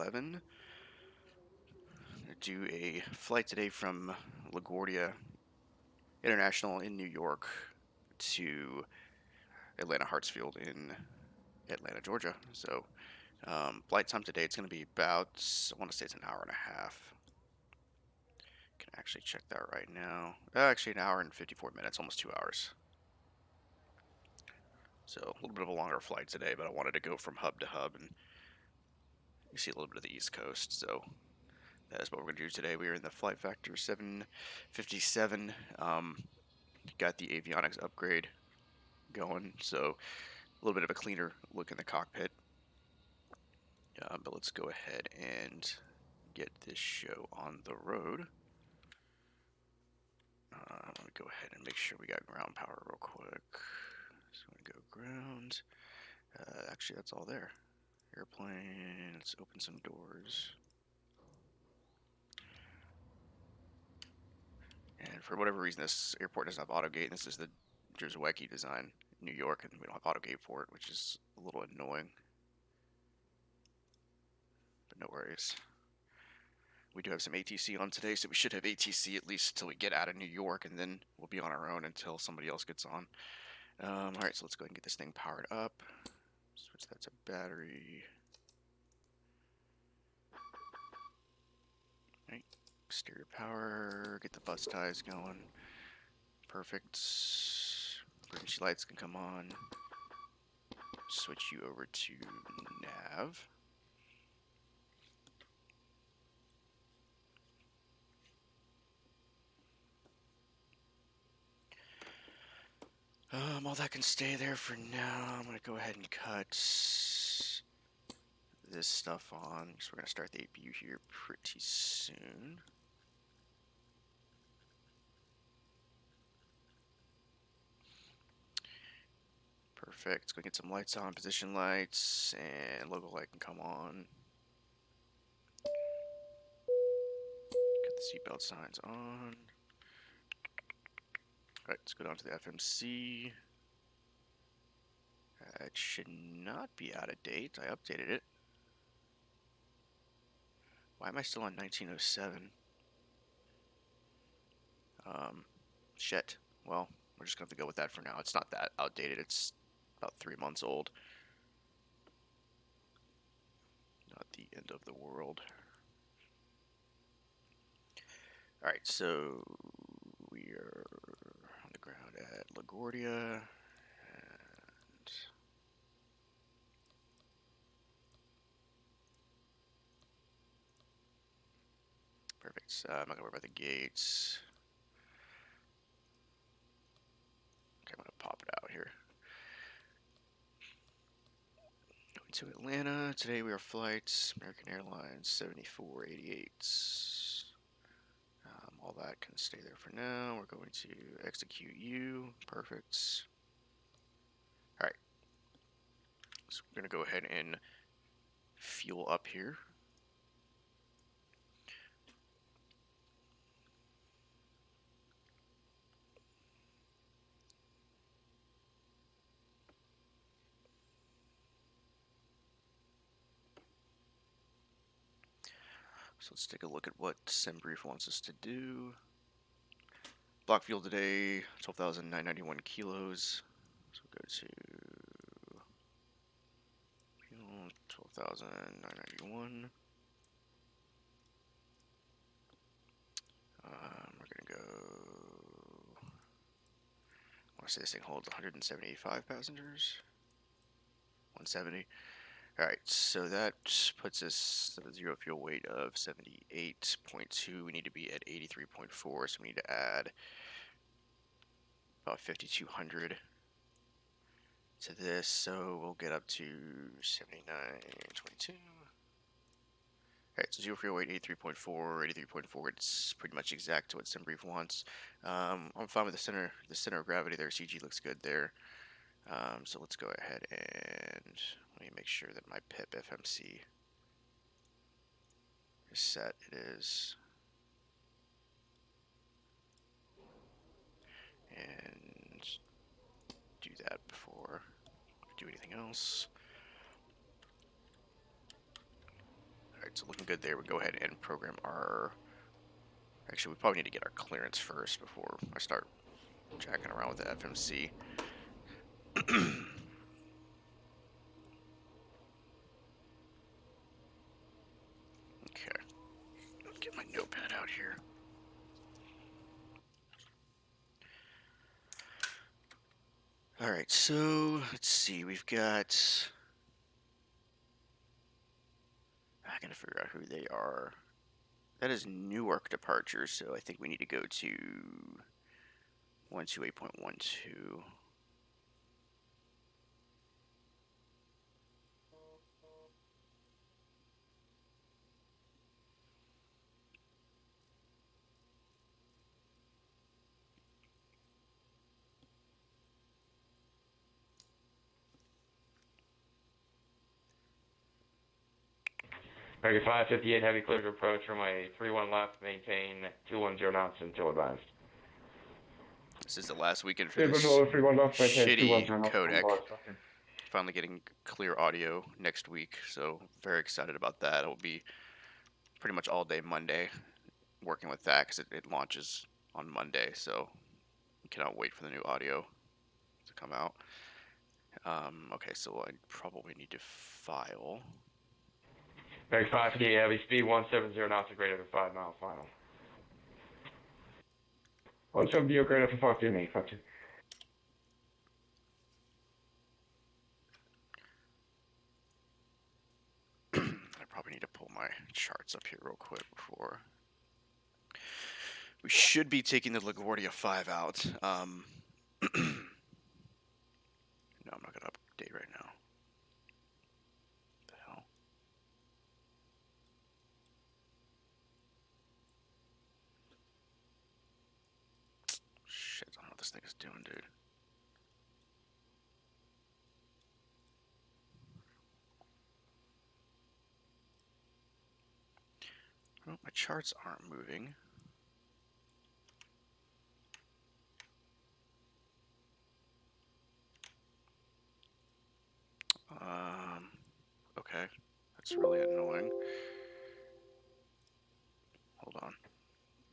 Xplane11. I'm going to do a flight today from LaGuardia International in New York to Atlanta Hartsfield in Atlanta, Georgia. So flight time today, it's going to be about, I want to say it's an hour and a half. Can actually check that right now. Actually, an hour and 54 minutes, almost 2 hours. So a little bit of a longer flight today, but I wanted to go from hub to hub and you see a little bit of the East Coast. So that is what we're going to do today. We are in the Flight Factor 757. Got the avionics upgrade going, so a little bit of a cleaner look in the cockpit. But let's go ahead and get this show on the road. Let me go ahead and make sure we got ground power real quick. So I'm going to go ground. Actually, that's all there. Airplane. Let's open some doors. And for whatever reason, this airport doesn't have autogate. This is the Jersey design in New York, and we don't have autogate for it, which is a little annoying. But no worries. We do have some ATC on today, so we should have ATC at least until we get out of New York, and then we'll be on our own until somebody else gets on. Alright, so let's go ahead and get this thing powered up. Switch that to battery. Right, exterior power, get the bus ties going. Perfect. Emergency lights can come on. Switch you over to nav. All that can stay there for now. I'm going to go ahead and cut this stuff on, because we're going to start the APU here pretty soon. Perfect. Let's go get some lights on, position lights, and logo light can come on. Get the seatbelt signs on. Alright, let's go down to the FMC. It should not be out of date. I updated it. Why am I still on 1907? Shit. Well, we're just going to have to go with that for now. It's not that outdated. It's about 3 months old. Not the end of the world. Alright, so we are on the ground at LaGuardia. And perfect. I'm not going to worry about the gates. Okay, I'm going to pop it out here. Going to Atlanta. Today we are flights American Airlines 7488. All that can stay there for now. We're going to execute you. Perfect. Alright. So we're going to go ahead and fuel up here. So let's take a look at what SimBrief wants us to do. Block fuel today, 12,991 kilos. So we'll go to fuel, 12,991. We're going to go, I want to say this thing holds 175 passengers. 170. Alright, so that puts us at a zero fuel weight of 78.2. We need to be at 83.4, so we need to add about 5,200 to this, so we'll get up to 79.22. Alright, so zero fuel weight, 83.4, 83.4, it's pretty much exact to what SimBrief wants. I'm fine with the center of gravity there, CG looks good there. So let's go ahead and let me make sure that my PIP FMC is set. It is. And do that before we do anything else. Alright, so looking good there. We go ahead and program our... Actually, we probably need to get our clearance first before I start jacking around with the FMC. Okay. Get my notepad out here. Alright, so let's see. We've got... I gotta figure out who they are. That is Newark departure, so I think we need to go to 128.12. American 558, heavy clear to approach from a 3-1 left, maintain 210 knots until advised. This is the last weekend for Stable this Noah, 3-1 left, maintain shitty 210 knots codec. until advised. Finally getting clear audio next week, so very excited about that. It will be pretty much all day Monday working with that because it launches on Monday, so cannot wait for the new audio to come out. Okay, so I probably need to file. American 558, heavy speed 170 knots or greater than 5 miles final. 170 or greater than 528, 52. I probably need to pull my charts up here real quick before. We should be taking the LaGuardia 5 out. No, I'm not going to update right now. What the hell? Shit, I don't know what this thing is doing, dude. Well, my charts aren't moving. Okay. That's really annoying. Hold on.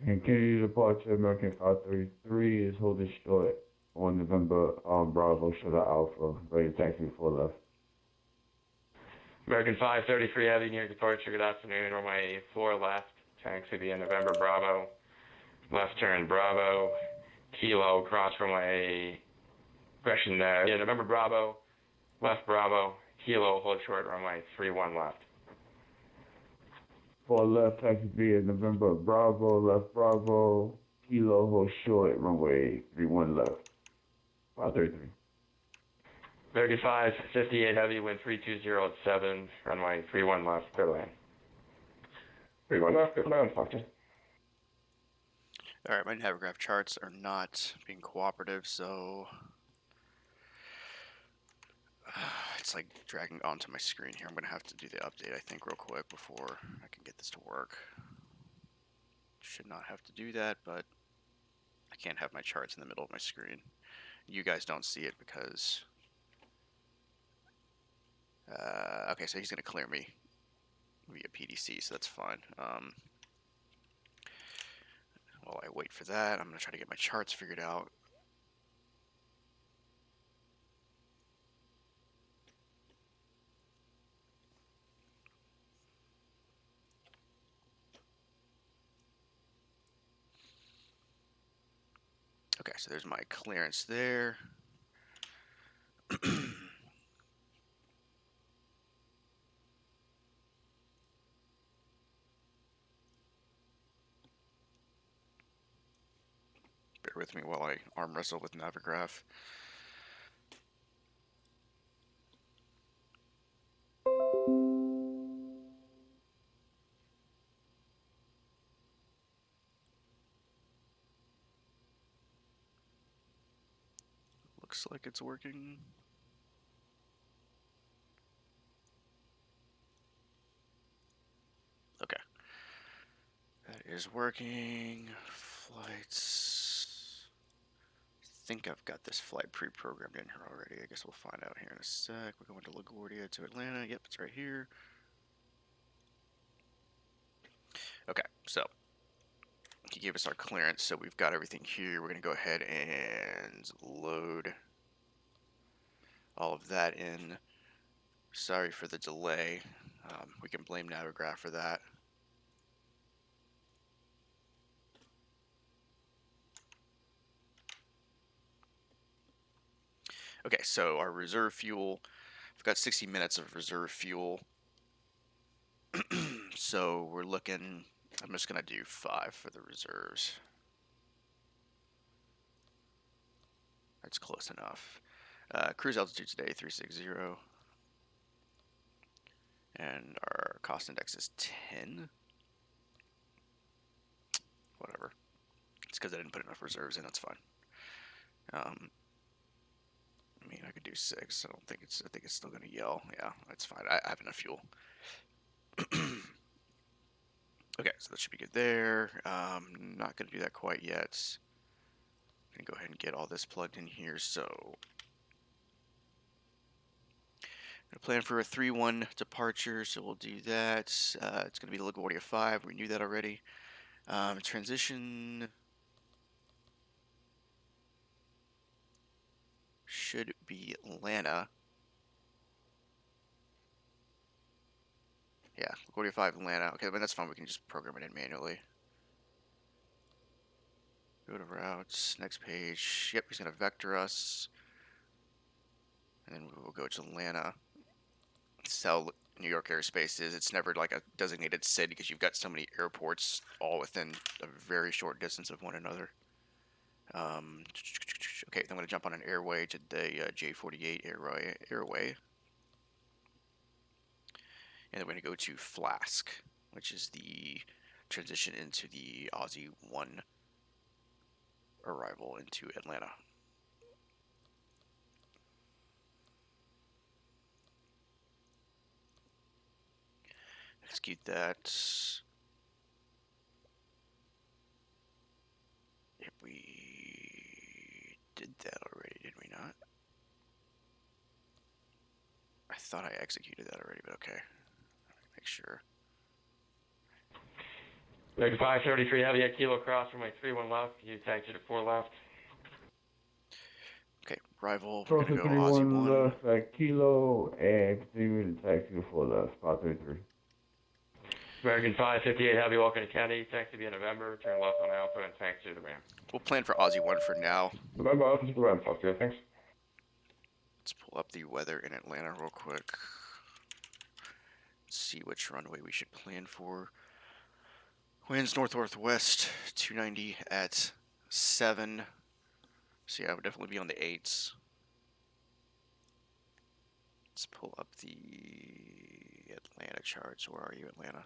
And Kennedy departure, American 533 is holding short on November Bravo, Sugar Alpha, ready to taxi before left. American 533 heavy near departure, good afternoon, runway 4 left, taxi via November Bravo, left turn Bravo, Kilo, cross runway, correction, yeah, November Bravo, left Bravo, Kilo, hold short, runway 31 left. 4 left, taxi via November Bravo, left Bravo, Kilo, hold short, runway 31 left. 533. 35, 58 heavy, wind 320 at 7, runway 31 left, clear land. 31 left, clear land, Foxtrot. Alright, my Navigraph charts are not being cooperative, so it's like dragging onto my screen here. I'm going to have to do the update, I think, real quick before I can get this to work. Should not have to do that, but I can't have my charts in the middle of my screen. You guys don't see it because... okay, so he's going to clear me via PDC, so that's fine. While I wait for that, I'm going to try to get my charts figured out. Okay, so there's my clearance there. Bear with me while I arm wrestle with Navigraph. Looks like it's working. Okay. That is working. Flights. I think I've got this flight pre-programmed in here already. I guess we'll find out here in a sec. We're going to LaGuardia to Atlanta. Yep, it's right here. So he gave us our clearance, so we've got everything here. We're going to go ahead and load all of that in. Sorry for the delay. We can blame Navigraph for that. Okay, so our reserve fuel, we've got 60 minutes of reserve fuel. So we're looking, I'm just going to do 5 for the reserves. That's close enough. Cruise altitude today, 360. And our cost index is 10. Whatever. It's because I didn't put enough reserves in, that's fine. I mean, I could do 6. I think it's still going to yell. Yeah, that's fine. I have enough fuel. Okay, so that should be good there. Not going to do that quite yet. I'm going to go ahead and get all this plugged in here. So I'm going to plan for a 3-1 departure, so we'll do that. It's going to be the LaGuardia 5. We knew that already. Transition should be Atlanta. Yeah, LaGuardia 5, Atlanta. Okay, but that's fine. We can just program it in manually. Go to routes, next page. Yep, he's going to vector us. And then we'll go to Atlanta. Sell New York airspace is. It's never like a designated city because you've got so many airports all within a very short distance of one another. Okay, then I'm going to jump on an airway to the J48 airway. And then we're going to go to Flask, which is the transition into the Aussie 1 arrival into Atlanta. Execute that. Yep, we did that already, did we not? I thought I executed that already, but okay. Make sure. American 533 Heavy at Kilo Cross from my 3-1 left. You taxi to 4 left. Okay, arrival. We're Cross gonna the go Aussie 31 1. left at Kilo and continue to taxi to 4 left, 533. American 558 Heavy, welcome to Kennedy. Taxi via November. Turn left on Alpha and taxi to the ramp. We'll plan for Aussie 1 for now. November, Alpha to the ramp. Okay, thanks. Let's pull up the weather in Atlanta real quick. Let's see which runway we should plan for. Winds north-northwest, 290 at 7. So yeah, I would definitely be on the 8s. Let's pull up the Atlanta charts. Where are you, Atlanta?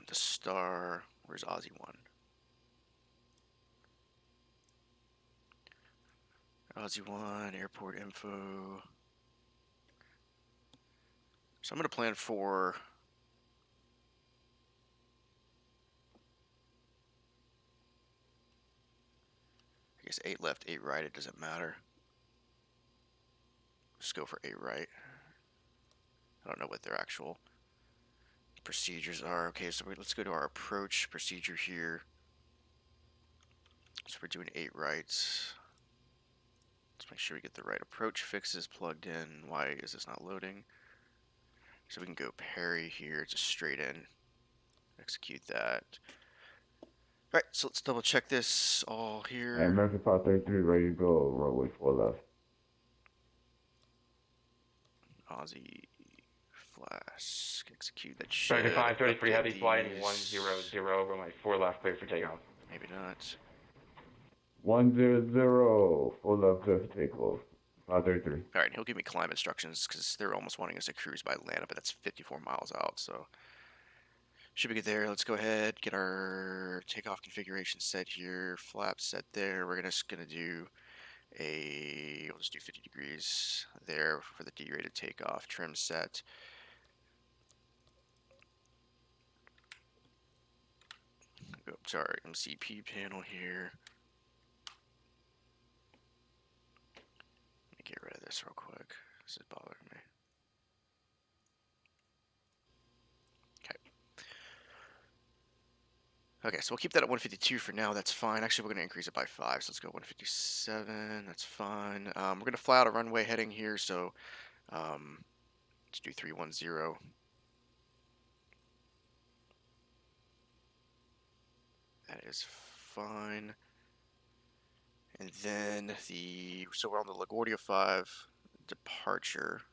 The star. Where's Aussie 1? Aussie 1, airport info. So I'm going to plan for I guess 8 left, 8 right. It doesn't matter. Just go for 8 right. I don't know what their actual procedures are. Okay, so let's go to our approach procedure here. So we're doing 8 rights. Let's make sure we get the right approach fixes plugged in. Why is this not loading? So we can go parry here, just straight in. Execute that. Alright, so let's double check this all And here. American 533 ready to go, runway 4 left. Aussie Flask. Execute that shit. American 533 Heavy, flying 100 over my 4 left, clear for takeoff. Maybe not. 100, 4 left, clear for takeoff. 533. Alright, he'll give me climb instructions because they're almost wanting us to cruise by Atlanta, but that's 54 miles out, so should be good there. Let's go ahead, get our takeoff configuration set here, flap set there. We're just gonna do we'll just do 50 degrees there for the derated takeoff trim set. Go up to our MCP panel here. this real quick. This is bothering me. Okay, so we'll keep that at 152 for now. That's fine. Actually, we're going to increase it by 5, so let's go 157. That's fine. We're going to fly out a runway heading here, so let's do 310. That is fine. And then so we're on the LaGuardia 5 departure.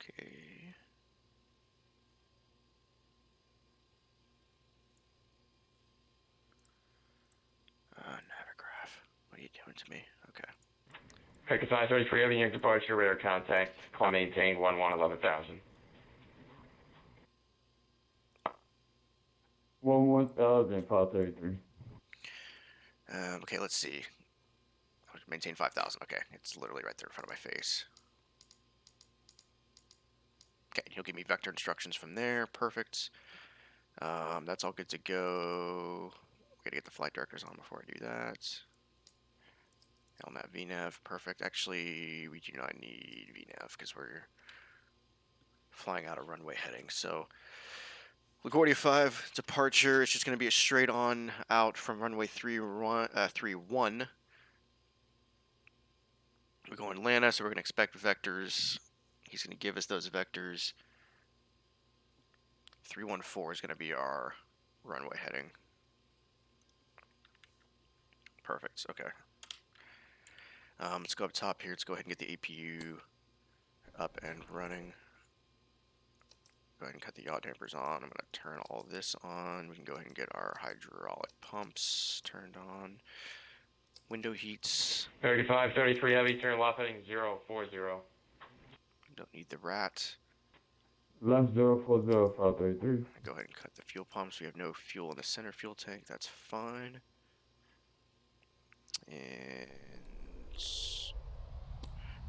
Okay. Navigraph. What are you doing to me? Okay. American 533 Heavy near departure, radar contact, call maintained 11,000. 11,000, 533. Okay, let's see. Maintain 5,000. Okay, it's literally right there in front of my face. Okay, he'll give me vector instructions from there. Perfect. That's all good to go. We gotta get the flight directors on before I do that. LNAV, VNAV, perfect. Actually, we do not need VNAV because we're flying out a runway heading. So, LaGuardia 5 departure. It's just going to be a straight on out from runway 31. We're going Atlanta, so we're going to expect vectors. He's going to give us those vectors. 314 is going to be our runway heading. Perfect. Okay. Let's go up top here. Let's go ahead and get the APU up and running. Go ahead and cut the yaw dampers on. I'm going to turn all this on. We can go ahead and get our hydraulic pumps turned on. Window heats. 3533 Heavy, turn left heading 040. Don't need the rat. Left 040, 533. Go ahead and cut the fuel pumps. We have no fuel in the center fuel tank. That's fine. And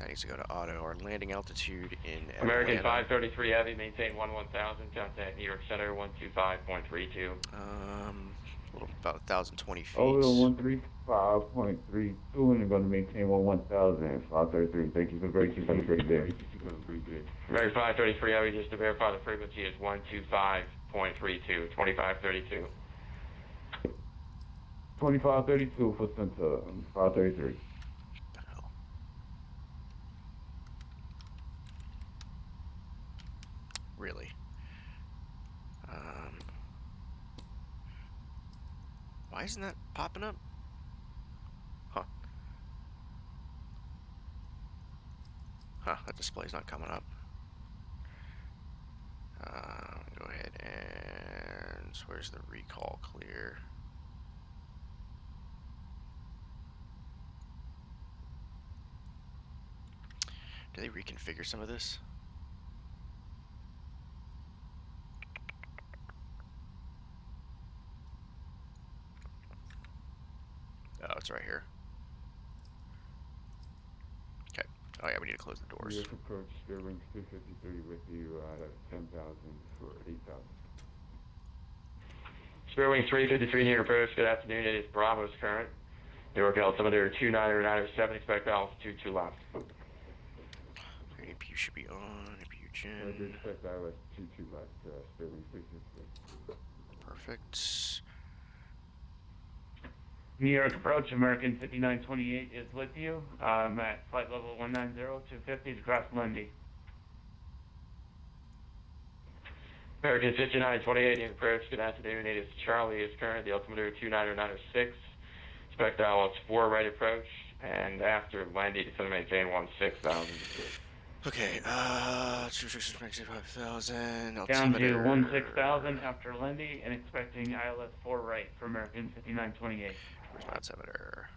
that needs to go to auto. Our landing altitude in American Atlanta. 533 Heavy, maintain 11,000, contact New York Center 125.32. A little about 1,020 feet. Over 135.32, and they're going to maintain 11,000, 533. Thank you for great. Have a great day. American 533 Heavy, just to verify the frequency is 125.32, 2532. 2532 for center, 533. Really? Why isn't that popping up? Huh. That display's not coming up. Go ahead and where's the recall clear? Do they reconfigure some of this? Oh, it's right here. Okay. Oh yeah, we need to close the doors. Yes, approach Spearwing 253 with you out of 10,000 for 8,000. Spearwing 353 near approach, good afternoon, it is Bravo's current. New York altimeter 29907, expect altitude 2 left. APU should be on, APU gen. Expect ILS 22 left, Spearwing 353. Perfect. New York approach, American 5928 is with you. I'm at flight level 190, 250 across Lundy. American 5928 near approach, good afternoon, it is Charlie is current, the altimeter 29906, expect ILS 4 right approach, and after landing, descend to maintain 16,000. Okay, 265,000. Down to 16,000 after Lundy and expecting ILS 4 right for American 5928. Where's my altimeter?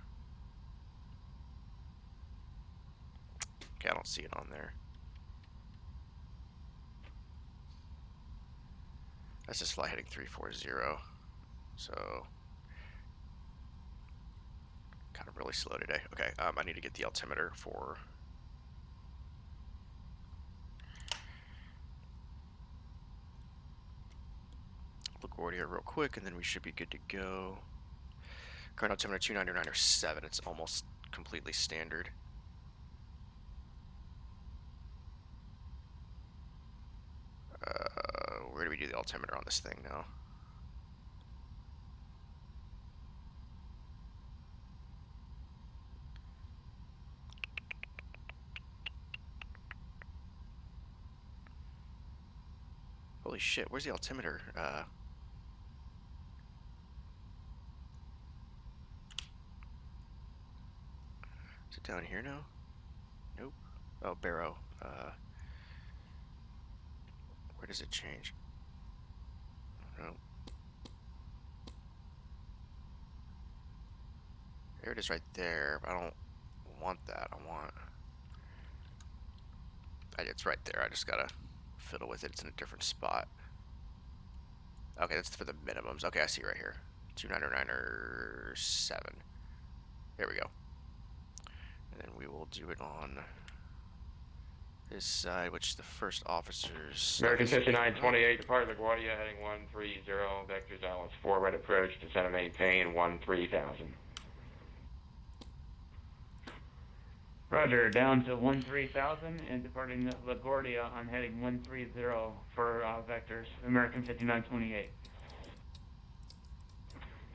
Okay, I don't see it on there. That's just flight heading 340. So, kind of really slow today. Okay, I need to get the altimeter for LaGuardia real quick, and then we should be good to go. Current altimeter 299.7. It's almost completely standard. Where do we do the altimeter on this thing now? Holy shit, where's the altimeter? Is it down here now? Nope. Oh, Barrow. Where does it change? No. There it is right there, but I don't want that. It's right there. I just gotta fiddle with it. It's in a different spot. Okay, that's for the minimums. Okay, I see right here. 299.7. There we go. And then we will do it on this side, which the first officer's... American 5928, departing LaGuardia, heading 130, vectors Alice 4, right approach, descend and maintain 13,000. Roger, down to 13,000 and departing LaGuardia on heading 130 for vectors, American 5928.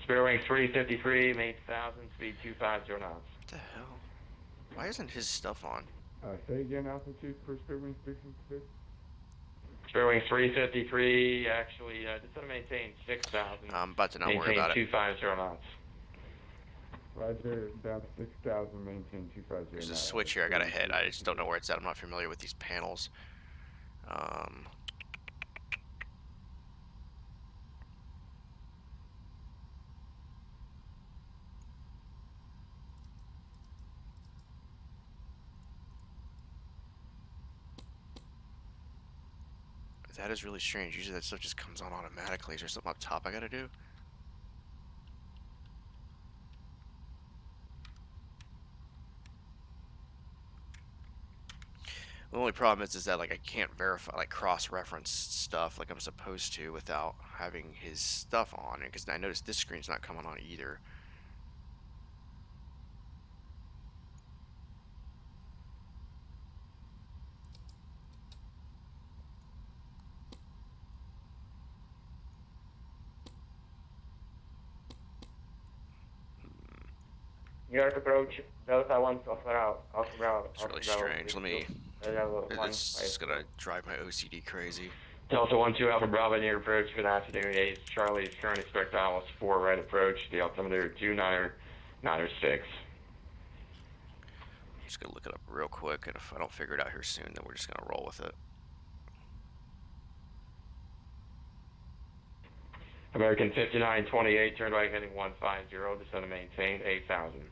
Spare wing 353, made 1,000, speed 250 knots. What the hell? Why isn't his stuff on? Say again, altitude for Spearwing 356? Spare wing 353, actually, descend and maintain 6,000. I'm about to not worry about it. Maintain 250 knots. Roger, down to 6,000, maintain 250. There's a switch here I gotta hit. I just don't know where it's at. I'm not familiar with these panels. That is really strange. Usually that stuff just comes on automatically. Is there something up top I gotta do? The only problem is that like I can't verify, like cross-reference stuff like I'm supposed to without having his stuff on. Because I noticed this screen's not coming on either. New York approach, Delta 1, Alpha out. It's really strange. Let me... It's just gonna drive my OCD crazy. Delta 1-2 Alpha Bravo, near approach, good afternoon, 8. Charlie is currently expect Alice 4, right approach, the altimeter 299.6. I'm just gonna look it up real quick, and if I don't figure it out here soon, then we're just gonna roll with it. American 5928, turn right heading 150, descend and maintain 8,000.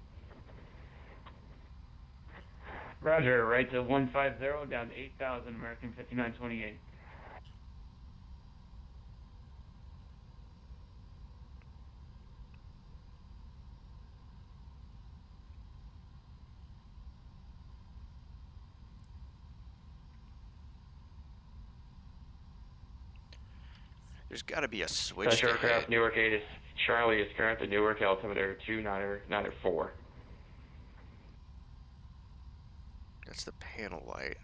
Roger, right to 150, down to 8,000, American 5928. There's gotta be a switch Special to aircraft, hit. Newark 8 is Charlie is current, the Newark altimeter 299.4. That's the panel light.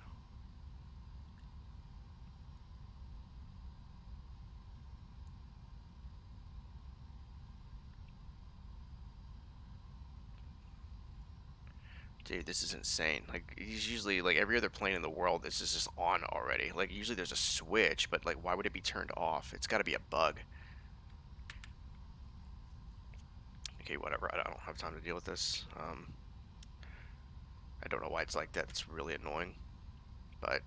Dude, this is insane. Like, he's usually, like, every other plane in the world, this is just on already. Like, usually there's a switch, but, like, why would it be turned off? It's gotta be a bug. Okay, whatever. I don't have time to deal with this. I don't know why it's like that. It's really annoying. But...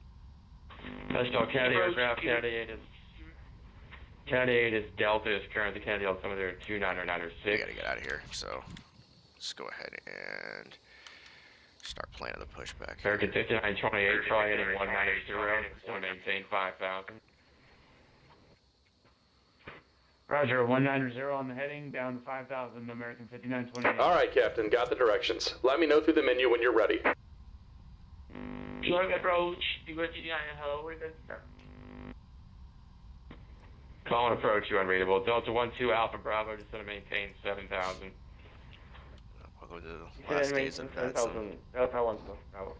Special Kennedy aircraft, Kennedy 8 is Delta is current, the Kennedy altimeter 299.6. we gotta get out of here, so... let's go ahead and... start planning the pushback. American 5928, Charlie heading 190, descend and maintain 5,000. Roger, 190 on the heading, down to 5,000, American 5928. All right, Captain, got the directions. Let me know through the menu when you're ready. York approach, York 59, hello, we're good, sir. Call and approach you unreadable. Delta 12 Alpha Bravo, just gonna maintain 7,000. Welcome to the last days of VATSIM. Delta 12 Bravo.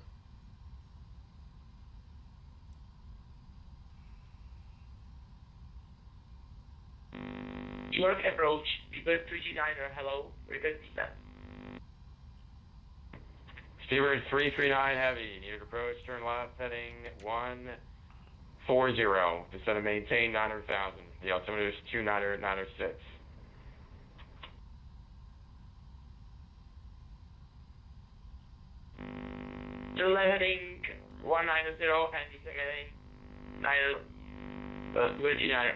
New York approach, people 3G9er, hello, request feedback. Speedbird 339 Heavy, near approach, turn left, heading 140. Descend and maintain 900,000. The altimeter is 2906. Turn left heading 190 and descend heading 90, 3G9er.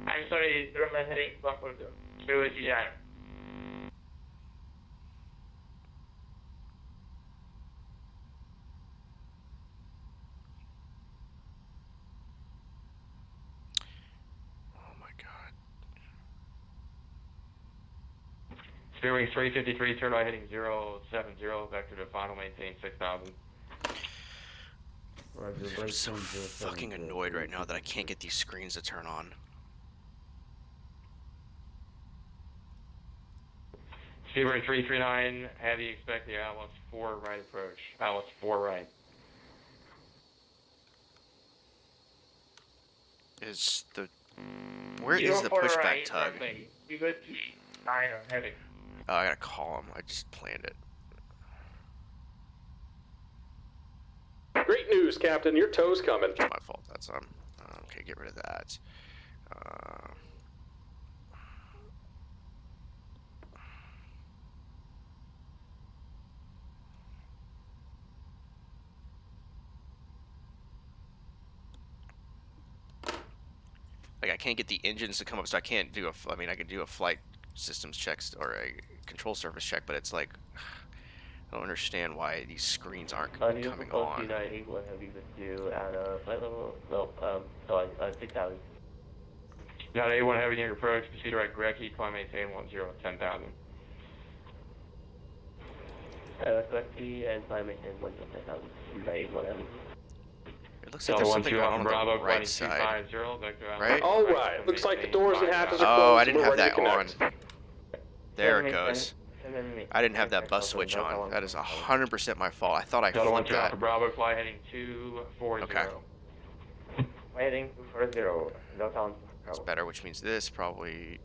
I'm sorry, turn left heading 140, 3G9er. Oh my god. Speedwing 353, turn right heading 070, vector to final, maintain 6,000. I'm so fucking annoyed right now that I can't get these screens to turn on. Speedbird 339 Heavy, expect the Atlas 4 right approach. Atlas 4 right. Is the... Where is the pushback tug? People 3G9er, heavy. Oh, I gotta call him. I just planned it. Great news, Captain. Your tow's coming. It's my fault. That's okay, get rid of that. Like I can't get the engines to come up, so I can't do a. I mean, I could do a flight systems check or a control surface check, but it's like I don't understand why these screens aren't coming on. What have you been do at flight level? No, 6,000. Now, A1 Heavy, near approach, proceed right Grecki, climb maintain 10,000. Correctly, and climb maintain 10,000. A1 Heavy. It looks like there's something going on Bravo, the right side. Right? All right. Looks like the doors and hatches are Oh, closed. I didn't We're have ready that to on. connect. There it goes. I didn't have that bus switch on. That is 100% my fault. I thought I Delta flipped 12 Alpha that. Bravo, fly heading 240. Okay. Heading 240. Delta That's better, which means this probably...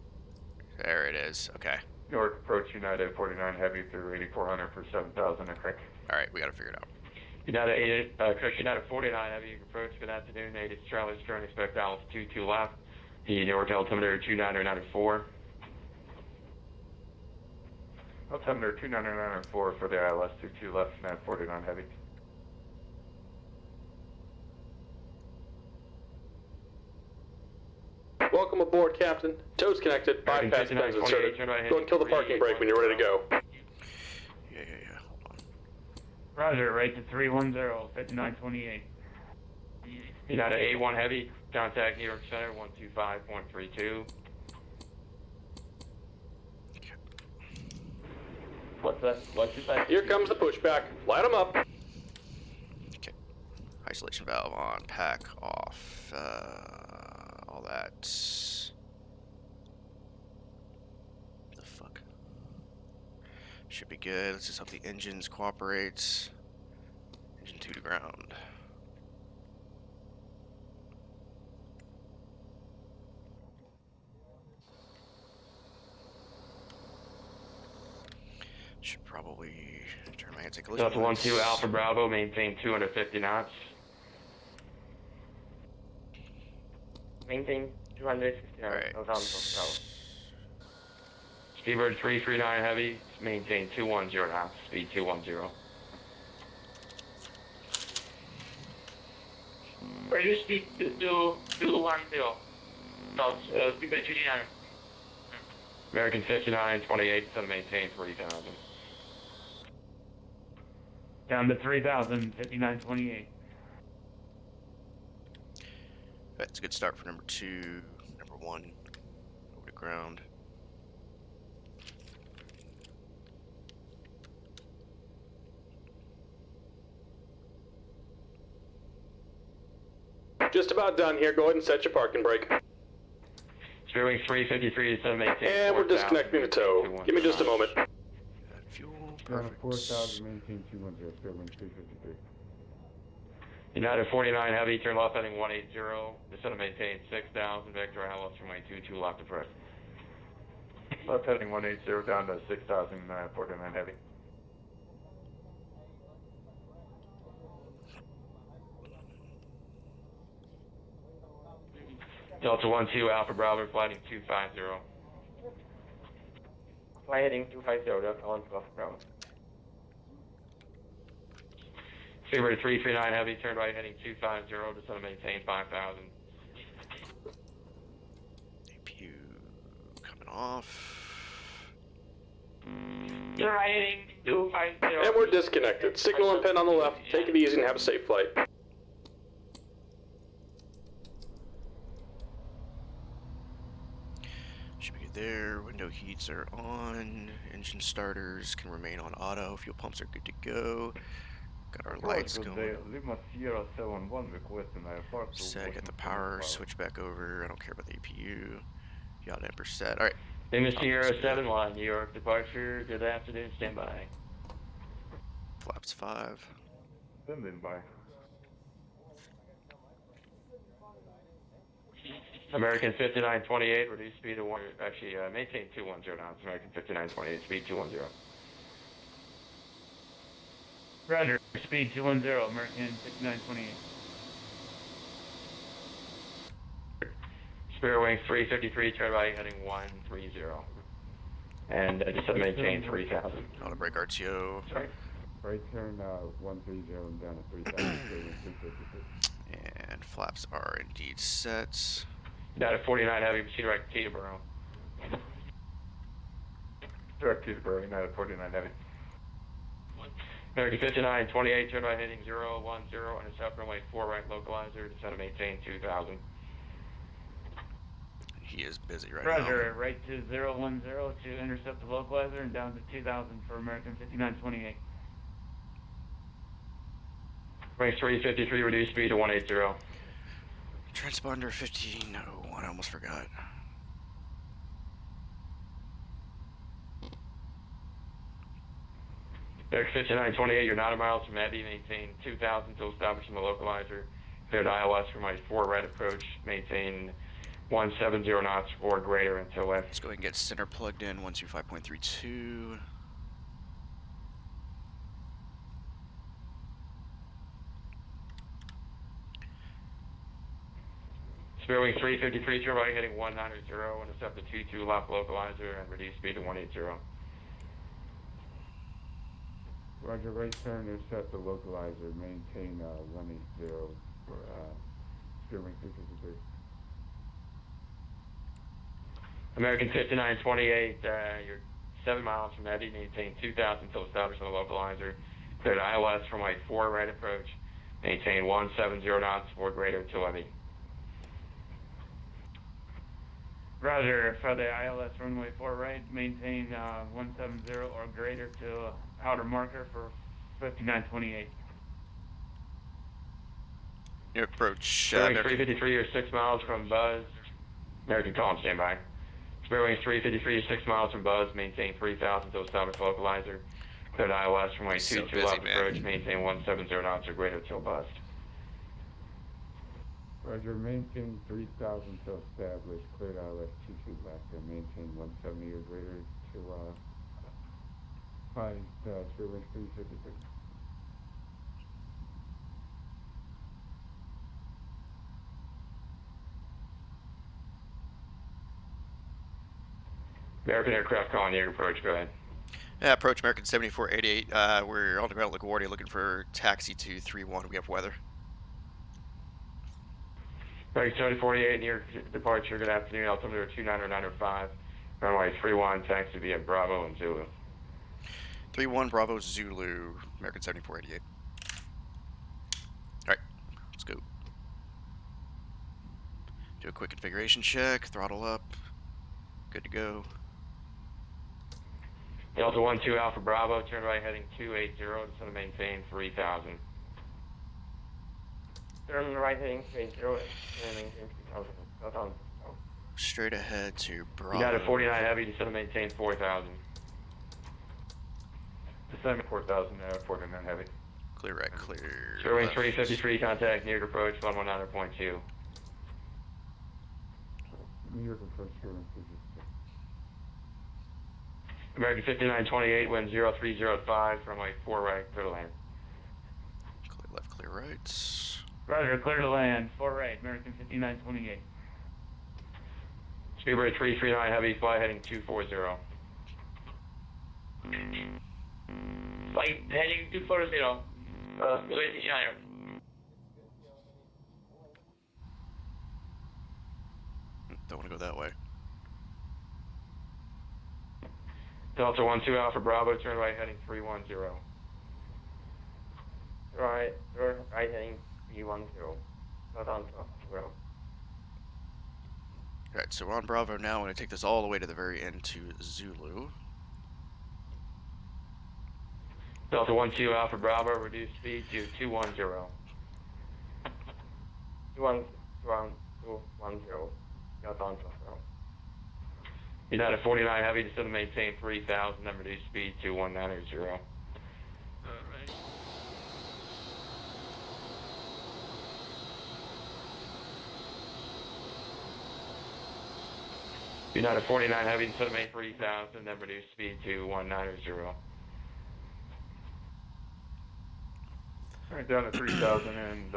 There it is. Okay. Newark approach United 49 Heavy through 8400 for 7,000 and correct. Alright, we gotta figure it out. United, correct, United 49 Heavy, approach, good afternoon, 8 Charlie, Stern, expect Dallas 22 left. The Newark altimeter 2994. Altimeter 2994 for the ILS 22 left, United 49 Heavy. Welcome aboard, Captain. Tow's connected. Bypass pens inserted. Go and kill the parking brake when you're ready to go. Yeah. Hold on. Roger, right to 310, 5928. United A1 Heavy, contact New York Center 125.32. What's that? What's that? Here comes the pushback. Light them up. Okay. Isolation valve on. Pack off. All that. What the fuck? Should be good. Let's just hope the engines cooperate. Engine 2 to ground. Should probably turn my anti-collision. Delta 12 Alpha Bravo, maintain 250 knots. Maintain 260 Alright. Speedbird 339 Heavy, maintain 210 knots, speed 210. Reduce speed to 210. No, Speedbird 29. American 5928, so maintain 3,000. Down to 3,000, 5928. That's a good start for number 2. Number 1, over to ground. Just about done here. Go ahead and set your parking brake. Spearwing 353 to maintain. And we're disconnecting the tow. Give me just a moment. Add fuel. Down to Perfect. 4,000, maintain 210, Xplane 353. United 49 Heavy, turn left heading 180. Descend to maintain 6,000. Vector ILS from my 22 locked approach. Left heading 180 down to 6,000, 49 Heavy. Delta 12 Alpha Bravo, flighting 250. Fly heading 250, Delta 12 Alpha Bravo. Sabre 339 Heavy, turn right heading 250, descend to maintain 5,000. APU coming off. Turn right heading 250. And we're disconnected. Signal and pin on the left. Take it easy and have a safe flight. Should be good there. Window heats are on. Engine starters can remain on auto. Fuel pumps are good to go. Got our lights going. Lima Sierra 71 requesting Set. Got the power switch back over. I don't care about the APU. Yacht amper set. All right. Lima Sierra 71, New York departure. Good afternoon. Stand by. Flaps 5. Standing by. American 5928, reduce speed to 1. Actually, maintain 210 knots. American 5928, speed 210. Roger, speed 210, American 5928. Spearwing 353, turn right heading 130. And just to maintain 3,000. Auto brake RTO. Sorry. Right turn 130 down to 3,000, Xplane 353. And flaps are indeed set. Down at 49 Heavy, proceed right to Teterboro. Direct to Teterboro, United 49 Heavy. American 5928, turn right heading 010, intercept runway 4 right localizer, descend to maintain 2,000. He is busy right Roger, right to 010 to intercept the localizer and down to 2000 for American 5928. Range 353, reduce speed to 180. now. Transponder 1501, I almost forgot. American 5928, you're 90 miles from Heavy, maintain 2,000 until establishing the localizer. Cleared ILS for my 4 right approach, maintain 170 knots or greater until left. Let's go ahead and get center plugged in, 125.32. Spearwing 353, turn right heading 190, intercept the 22 left localizer and reduce speed to 180. Roger, right turn, intercept the localizer, maintain 180 for Spearwing 353. American 5928, you're 7 miles from Heavy, maintain 2,000 until establishing the localizer. Cleared ILS for my 4 right approach, maintain 170 knots or greater till Heavy. Roger, for the ILS runway 4 right, maintain 170 or greater to outer marker for 5928. New approach. Spearwing 353, you're 6 miles from Buzz. American column, stand by. Spearwing 353, you're 6 miles from Buzz, maintain 3,000 until establish localizer. Cleared ILS from my 22 left approach, maintain 170 knots or greater till Buzz. Roger, maintain 3,000 to establish, cleared ILS 22 left, and maintain 170 or greater to find Spearwing 353. American aircraft calling your approach, go ahead. Yeah, approach American 7488. We're on the ground at LaGuardia looking for taxi to 31. We have weather. American 7048, near departure, good afternoon, altimeter 29095, runway 31, taxi via Bravo and Zulu. 31 Bravo Zulu, American 7488. Alright, let's go. Do a quick configuration check, throttle up, good to go. Delta 12 Alpha Bravo, turn right heading 280, descend to maintain 3,000. Turn right heading 30 and maintain 3000. South on. Straight ahead to Bravo. United 49 Heavy, descend and maintain 4000. Descend 4,000, 49 Heavy. Clear right, clear. Sherwin left. 353, contact near approach 119.2. New York approach here. American 5928, wind 0305, runway 4 right, clear to land. Clear left, clear right. Roger, clear to land. 4 right, American 5928. Speedbird 339 Heavy, fly heading 240. Flight heading 240. Don't want to go that way. Delta 12 Alpha Bravo, turn right heading 310. Right, turn right heading 310. South on. Alright, so we're on Bravo now. I'm going to take this all the way to the very end to Zulu. Delta 12 Alpha Bravo, reduce speed to 210. 210. South on. United 49 Heavy, descend and maintain 3000, then reduce speed to 190. Alright. United 49 Heavy, descend and maintain 3000, then reduce speed to 190. Alright, down to 3,000, and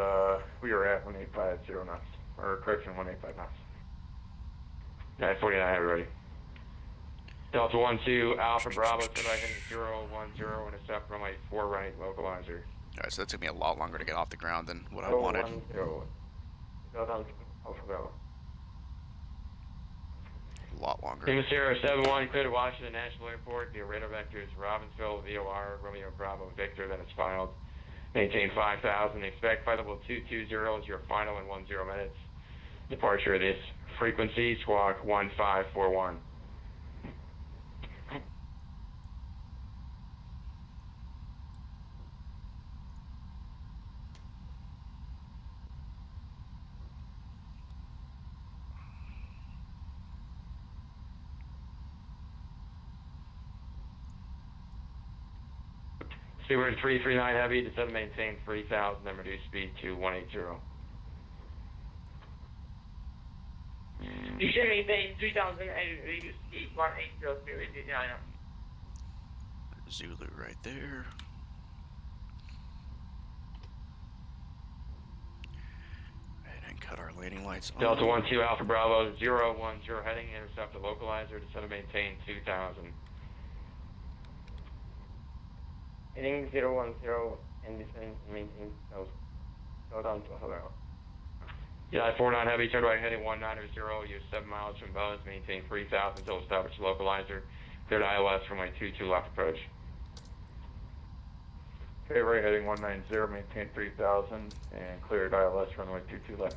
we are at 1850 knots. Or correction, 185 knots. United 49 Heavy, ready. Delta 12 Alpha Bravo, turn right heading 010, intercept runway 4 right, localizer. Alright, so that took me a lot longer to get off the ground than what I wanted. 010. South on. Alpha Bravo. A lot longer. Lima Sierra 71, clear to Washington National Airport. The radar vector is Robbinsville, VOR, Romeo Bravo, Victor, then it's filed. Maintain 5,000. Expect flight level 220 is your final in 10 minutes. Departure of this frequency, squawk 1541. Speedbird 339 Heavy, descend and maintain 3000, then reduce speed to 180. You should maintain 3000 and reduce speed 180. Zulu right there. And cut our landing lights on. Delta 12 Alpha Bravo, 010 heading, intercept the localizer, descend and maintain 2000. Heading 010 and descend and maintain 2000. South on to Alpha Bravo. United 49 Heavy, turn right heading 190, use 7 miles from Buzz, maintain 3000 until established localizer. Cleared ILS from my 22 left approach. Okay, right heading 190, maintain 3,000, and cleared ILS runway 22 left.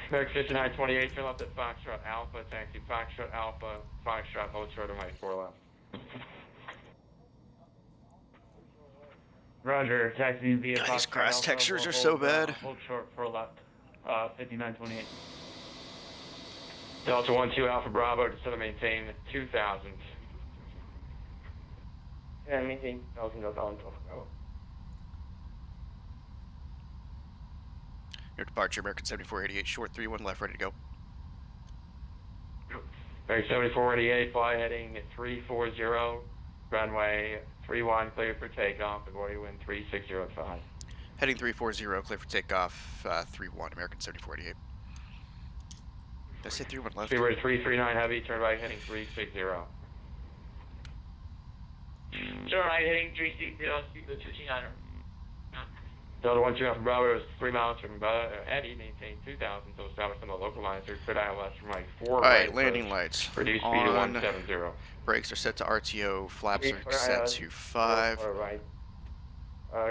American 5928, turn left at Foxtrot Alpha, taxi Foxtrot Alpha, Foxtrot, hold short on my 4 left. Roger, taxiing via God, these Foxtrot grass Alpha, textures we'll are so hold, bad. Hold short for left, 5928. Delta 12 Alpha Bravo, descend and maintain 2000. And maintain 2000 Delta on to Alpha Bravo. Your departure, American 7488, short 31 left, ready to go. American 7488, fly heading 340, runway 31, clear for takeoff, avoid wind 3605. Heading 340, clear for takeoff, 31, American 7488. Did I say 31 left? Speedbird 339 Heavy, turn right heading 360. Turn right heading 360, speed to 29. Delta 12 Alpha Bravo is 3 miles from Eddie, maintain 2000 until established on the localizer. Cleared ILS from right 4 Alright, right landing approach. lights. Reduce speed to On. 170. Brakes are set to RTO, flaps are For set ILS, to 5. right.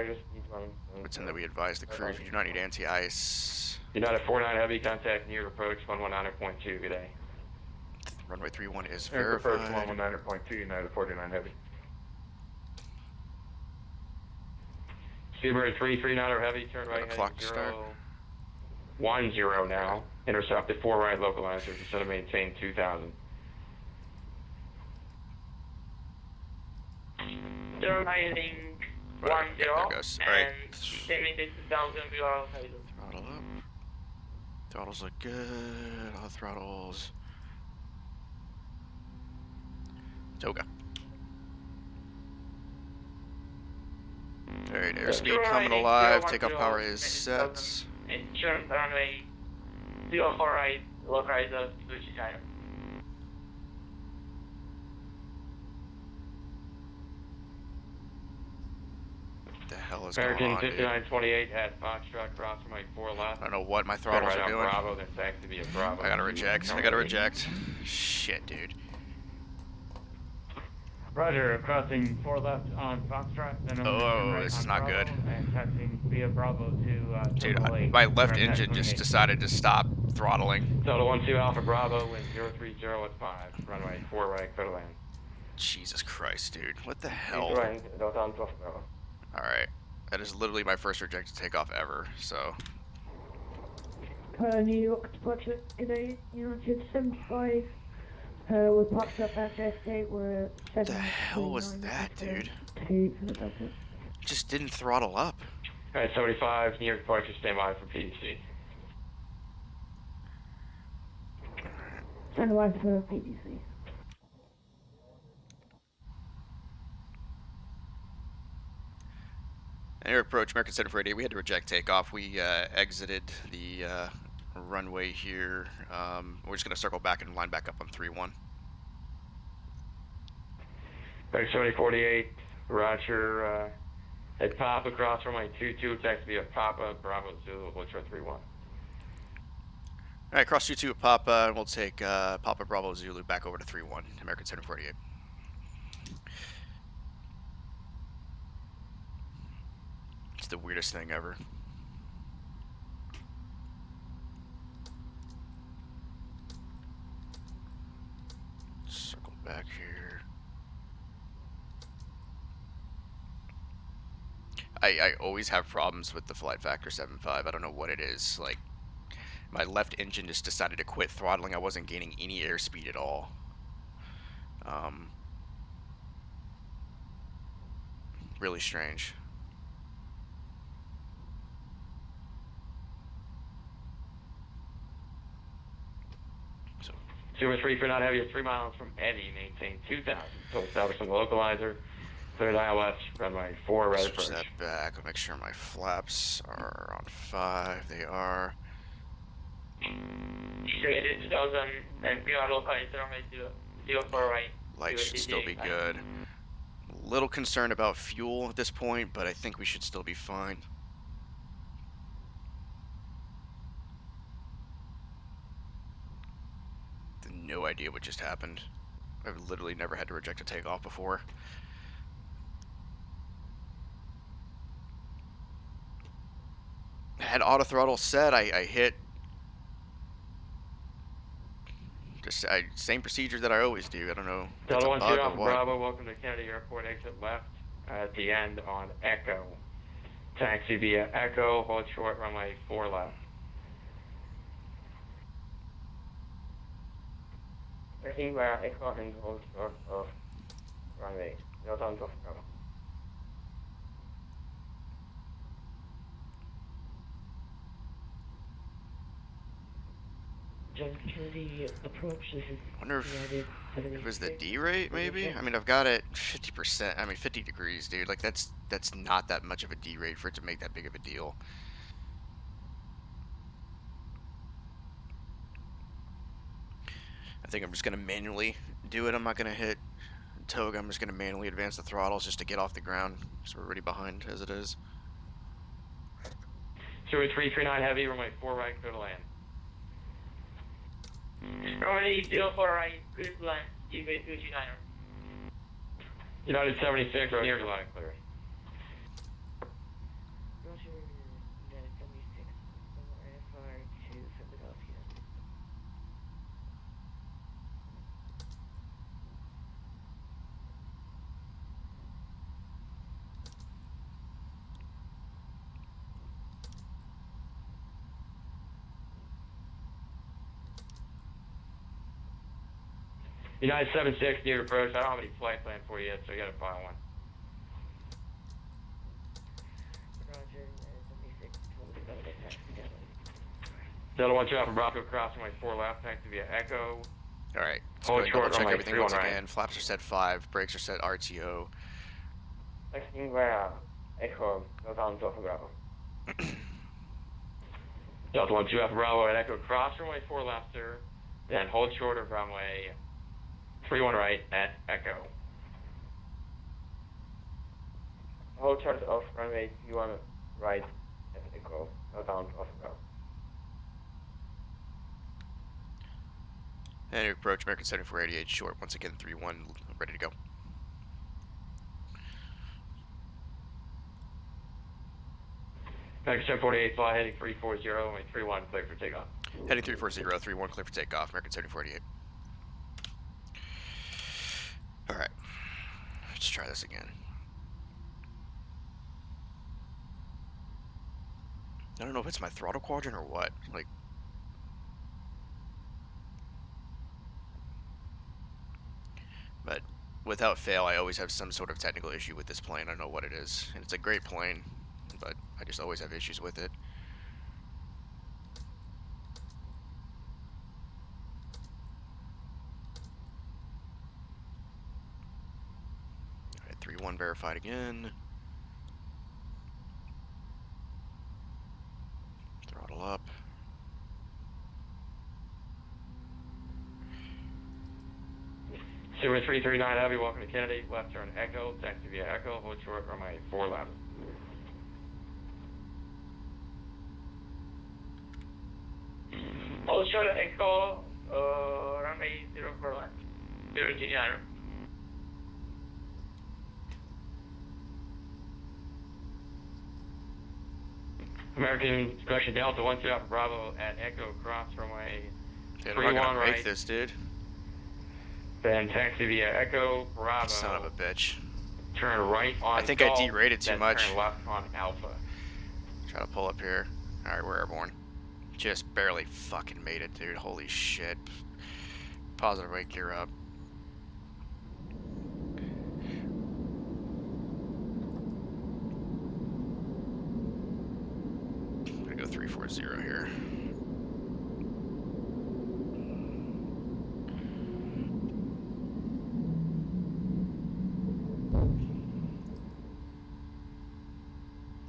Just speed 170. It's in that we advise the crew if you do not need anti-ice. United 49 Heavy, contact near approach 119.2, good day. Runway 31 is Approach verified. 119.2, United 49 Heavy. Seabird 339 heavy, turn right, clock heading start. 010 now. Intercepted 4 right localizer, descend and maintain 2000. Turn right heading 10, Right, there it goes. All right. and maintain 2000 below heavy. Throttle up. Throttles look good. All throttles. Toga. Alright, airspeed coming alive. Takeoff power is set. Turn runway 04 right, localizer, switch China. What the hell is going American on, dude? 5928 at Foxtrot, cross from like 4 left. I don't know what my Turn throttles right are on doing. Bravo, then taxi via Bravo. I gotta reject. I gotta reject. Shit, dude. Roger, crossing 4 left on Foxtrot, then I'm going to turn right This is on not Bravo, good. and taxiing via Bravo to Dude, Terminal 8. my left Around engine just 28. decided to stop throttling. Total 12 Alpha Bravo, wind 030 at 5, runway 4 right, clear to land. Jesus Christ, dude. What the hell? Right, down 12 Bravo. Alright. That is literally my first rejected takeoff ever, so. New York departure, good day, United 75. We're parked up at Gate, we're What the hell was that, dude? To Just didn't throttle up. Alright, 75, New York departure, stand by for PDC. Stand by for PDC. Air approach, American Center for 88. We had to reject takeoff. We exited the runway here. We're just going to circle back and line back up on 3-1. Back 7048, Roger, at Papa, cross from my 22, taxi via Papa, Bravo Zulu, Ultra 31. Alright, cross 22 at Papa, and we'll take Papa Bravo Zulu back over to 3-1, American Center 48. It's the weirdest thing ever. Circle back here. I always have problems with the flight factor 7.5. I don't know what it is. Like, my left engine just decided to quit throttling. I wasn't gaining any airspeed at all. Really strange. So, 203 for not heavy, 3 miles from Eddie, maintain 2000. So establish on the localizer, clear to ILS, runway 4, right switch approach. that back. I'll make sure my flaps are on 5. They are. Straight 2000, and we are localizer, runway 04 right. Lights should still be good. A little concerned about fuel at this point, but I think we should still be fine. No idea what just happened. I've literally never had to reject a takeoff before. I had auto throttle set. I hit just same procedure that I always do. I don't know if it's a Delta 12 bug or Alpha what. Bravo, welcome to Kennedy Airport, exit left at the end on Echo. Taxi via Echo, hold short, runway 4 left. I think we're Echo and hold short of runway, down 12 Bravo. John Kennedy approach, this is I wonder if United it was the 76. D rate, maybe? I mean, I've got it 50%. I mean, 50 degrees, dude. Like, that's not that much of a D rate for it to make that big of a deal. I think I'm just going to manually do it. I'm not going to hit Toga. I'm just going to manually advance the throttles just to get off the ground. So we're already behind as it is. 339 heavy, runway 4 right, clear to land. Runway 04 right, clear to land, Gateway 229. United 76, near to line clear. Roger, United 76, IFR to Philadelphia. United 76, near approach. I don't have any flight plan for you yet, so you gotta find one. Roger, 76, Delta 1 traffic, Bravo crossing runway 4 left, taxi via Echo. Alright, let's Hold go and short, double check runway everything 31 once right. again. Flaps are set 5, brakes are set RTO. taxiing via Echo, northbound to Alpha Bravo. Delta 1 2 Alpha Bravo at Echo, cross runway 4 left, sir. Then hold short of runway 31 right at Echo. Hold short of runway 31 right at Echo, northbound to Alpha Bravo. And approach American 7488 short, once again 3-1, ready to go. American 748, fly heading 340, runway 31, clear for takeoff. Heading 340, 31, clear for takeoff, American 7048. Alright, let's try this again. I don't know if it's my throttle quadrant or what. Like, but without fail, I always have some sort of technical issue with this plane. I don't know what it is. And it's a great plane, but I just always have issues with it. Alright, 3-1 verified again. Throttle up. Silver 339 Heavy, welcome to Kennedy, left turn Echo, taxi via Echo, hold short runway 4 left. Hold short at Echo, runway 04 left. 0 American Expression Delta 1 2 Alpha Bravo at Echo, cross runway Dude, I'm not 31 gonna right. make this, dude. Then taxi via Echo, Bravo. Son of a bitch. Turn right on I think Golf, I derated too then much. Turn left on Alpha. Try to pull up here. Alright, we're airborne. Just barely fucking made it, dude. Holy shit. Positive wake gear up. I'm gonna go 340 here.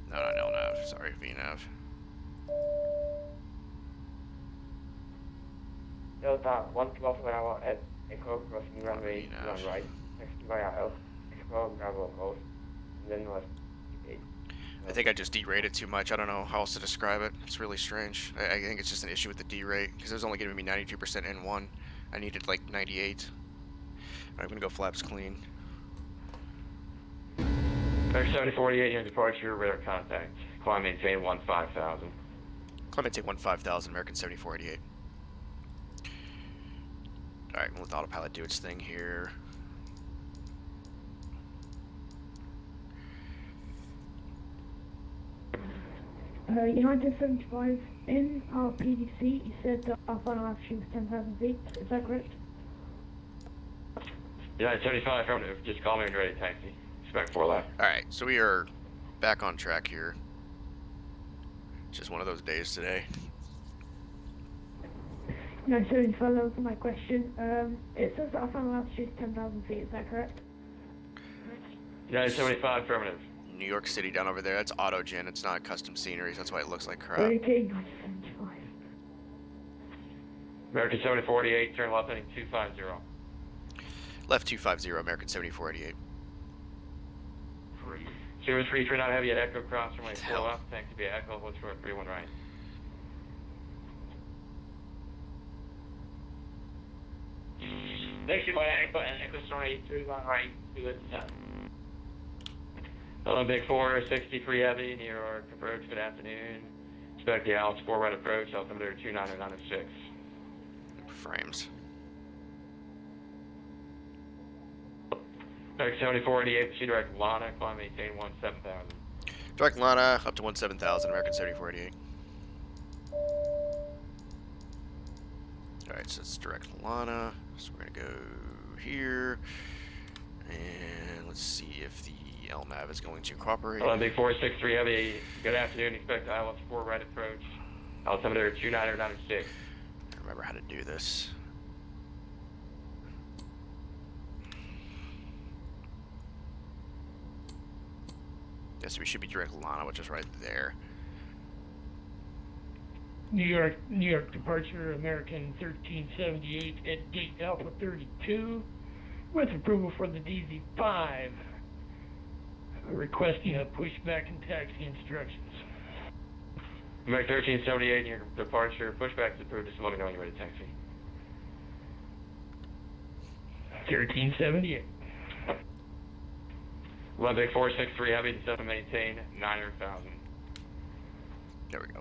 No, nav. Sorry, VNav. Delta 112 Bravo at Echo, crossing runway Nav. 1 right, taxi via Echo, Bravo Coast, and then west 8. I think I just derated too much. I don't know how else to describe it. It's really strange. I think it's just an issue with the derate, because it was only giving me 92% N1. I needed like 98. I'm gonna go flaps clean. American 7048, your departure, radar contact. Climb maintain 15,000. Climb maintain 15,000, American 7488. Alright, we'll let the autopilot do its thing here. United 75 in our PDC, you said that our final altitude was 10,000 feet, is that correct? United 75, affirmative. Just call me when you're ready to taxi. Expect 4 left. Alright, so we are back on track here. It's just one of those days today. No, 75, that was my question. It says that our final altitude is 10,000 feet, is that correct? United 75, affirmative. New York City down over there, that's autogen, it's not custom scenery, so that's why it looks like crap. Okay, United 75. American 7048, turn left heading 250. Left 250, American 7488. Silver 339 Heavy at Echo, cross runway 4 Hell. left, taxi via Echo, hold short 31 right. Taxi via Echo and Echo runway 31 right, 2 Hello, Big 4, 63 Heavy, New York approach, good afternoon. Expect the Alex 4 right approach, altimeter 29906. Frames. American 7488, proceed direct Lana, climb maintain 17,000. Direct Lana, up to 17,000, American 7488. Alright, Alright, so it's direct Lana. So we're gonna go here. And let's see if the LNAV is going to cooperate. Big 463 Heavy, good afternoon. Expect ILS 4 right approach. Altimeter 2996. I remember how to do this. Yes, we should be direct Lana, which is right there. New York departure, American 1378 at gate Alpha 32, with approval for the DZ5, requesting a pushback and taxi instructions. American 1378, your departure, pushback is approved. Just let me know when you're ready to taxi. 1378. Olympic 463 Heavy, descend and maintain 900,000. There we go.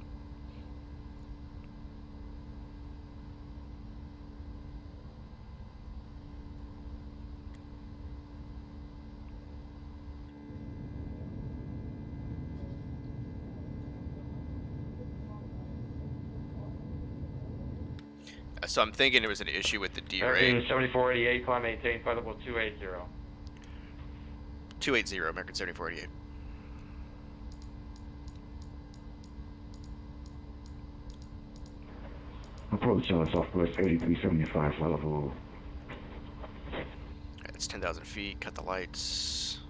So I'm thinking it was an issue with the D-rate. 7488, climb maintain, flight level 280. 280, American 7488. Approach Southwest 8375, flight level. It's 10,000 feet, cut the lights.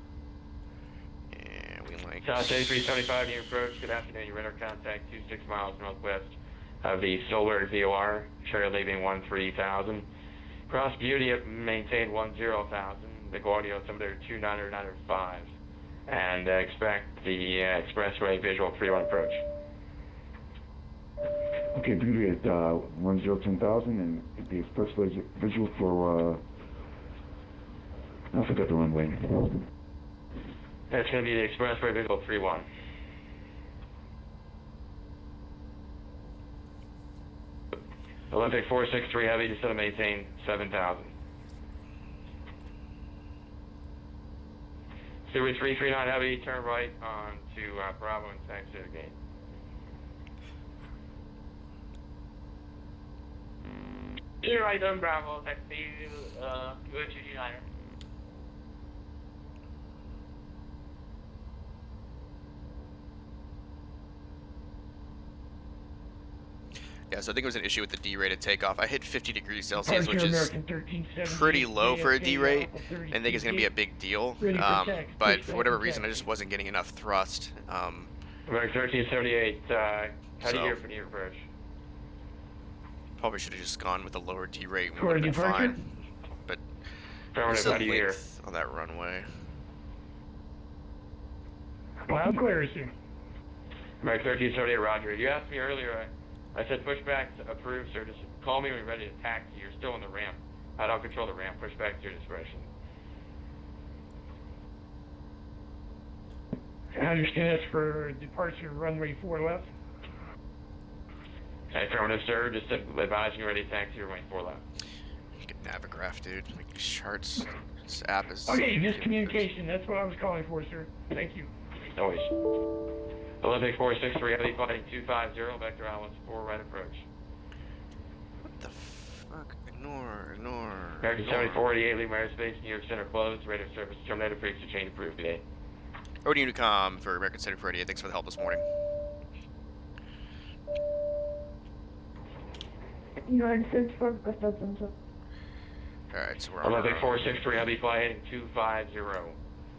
And we like... South 8375, near approach, good afternoon, your radar contact 26 miles northwest of the Solar VOR, Cherry leaving 13,000. Cross Beauty maintain 10,000, the Guardia altimeter 2995. And expect the expressway visual 31 approach. Okay, Beauty at 10,10,000 and the expressway visual for, I forgot the runway. That's going to be the expressway visual 31. Olympic 463 Heavy, descend and maintain 7,000. Series 339 Heavy, turn right on to Bravo and taxi the gate. Turn right on Bravo, taxi, go to United. Yeah, so I think it was an issue with the D-rated takeoff. I hit 50 degrees Celsius, which is pretty low for a D-rate, and I think it's going to be a big deal. But for whatever reason, I just wasn't getting enough thrust. American 1378, how do you hear for near approach? Probably should have just gone with a lower D-rate and we would have been fine. But Affirmative, how do you hear? On that runway. Loud clear, sir. American 1378, roger. You asked me earlier, I said pushback approved, sir. Just call me when you're ready to taxi. You're still on the ramp. I don't control the ramp. Pushback to your discretion. I understand that's for departure runway 4 left. Affirmative, sir. Just advising you're ready to taxi runway 4 left. Get Navigraph, dude. Make these charts. This app is... Okay, miscommunication. That's what I was calling for, sir. Thank you. Always. Olympic 463, heavy flight 250, vector ILS 4 right approach. What the fuck? Ignore. American 7488, leave my airspace, New York Center closed, radar service terminated, for exchange approved today. Odin Unicom for American 7488, thanks for the help this morning. United States for Customs. Alright, so we're on Olympic 463, heavy flight heading 250,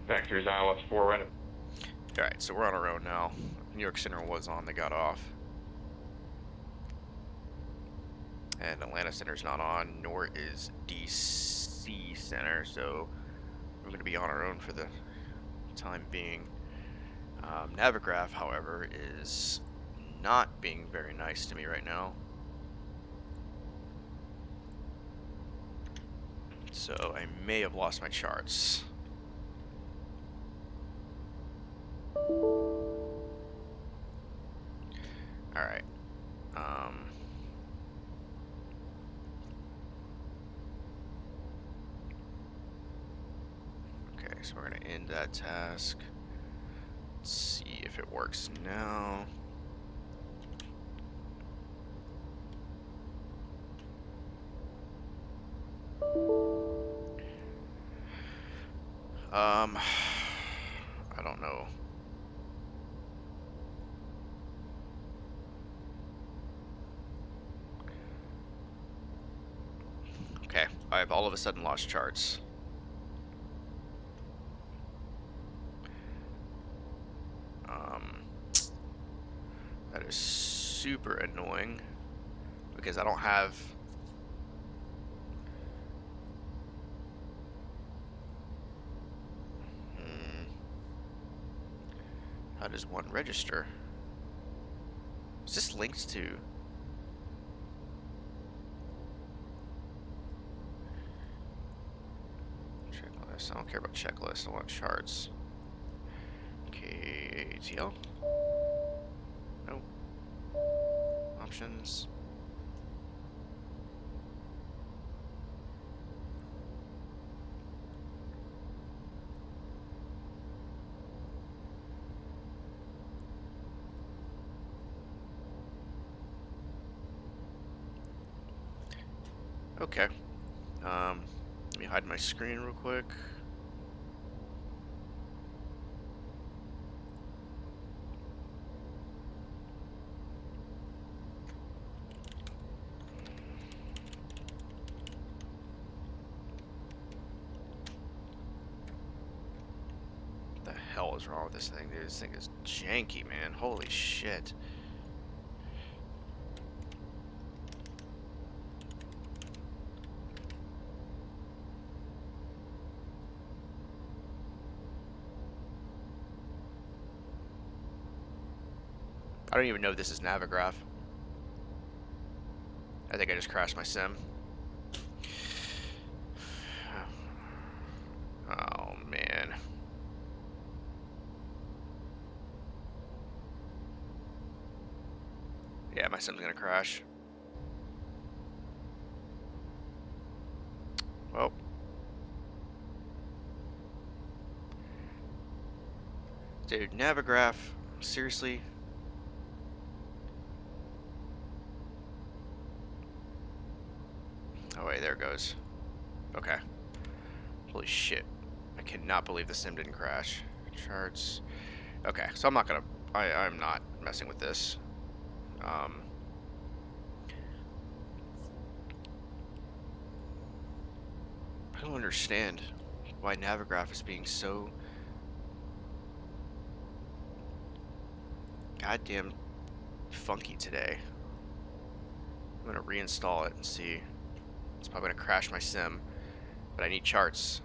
vectors ILS 4 right. Alright, so we're on our own now. New York Center was on, they got off. And Atlanta Center's not on, nor is DC Center, so we're going to be on our own for the time being. Navigraph, however, is not being very nice to me right now. So I may have lost my charts. Alright. Okay, so we're going to end that task. Let's see if it works now. I don't know. Okay, I've all of a sudden lost charts. That is super annoying because I don't have. How does one register? Is this linked to? Checklist. I don't care about checklists. I want charts. KATL. Nope. Options. Okay. Let me hide my screen real quick. What the hell is wrong with this thing, dude? This thing is janky, man. Holy shit. I don't even know if this is Navigraph. I think I just crashed my sim. Oh, man. Yeah, my sim's gonna crash. Well. Dude, Navigraph. Seriously? Oh, wait, there it goes. Okay. Holy shit. I cannot believe the sim didn't crash. Charts. Okay, so I'm not gonna... I'm not messing with this. I don't understand why Navigraph is being so goddamn funky today. I'm gonna reinstall it and see. It's probably gonna crash my sim, but I need charts.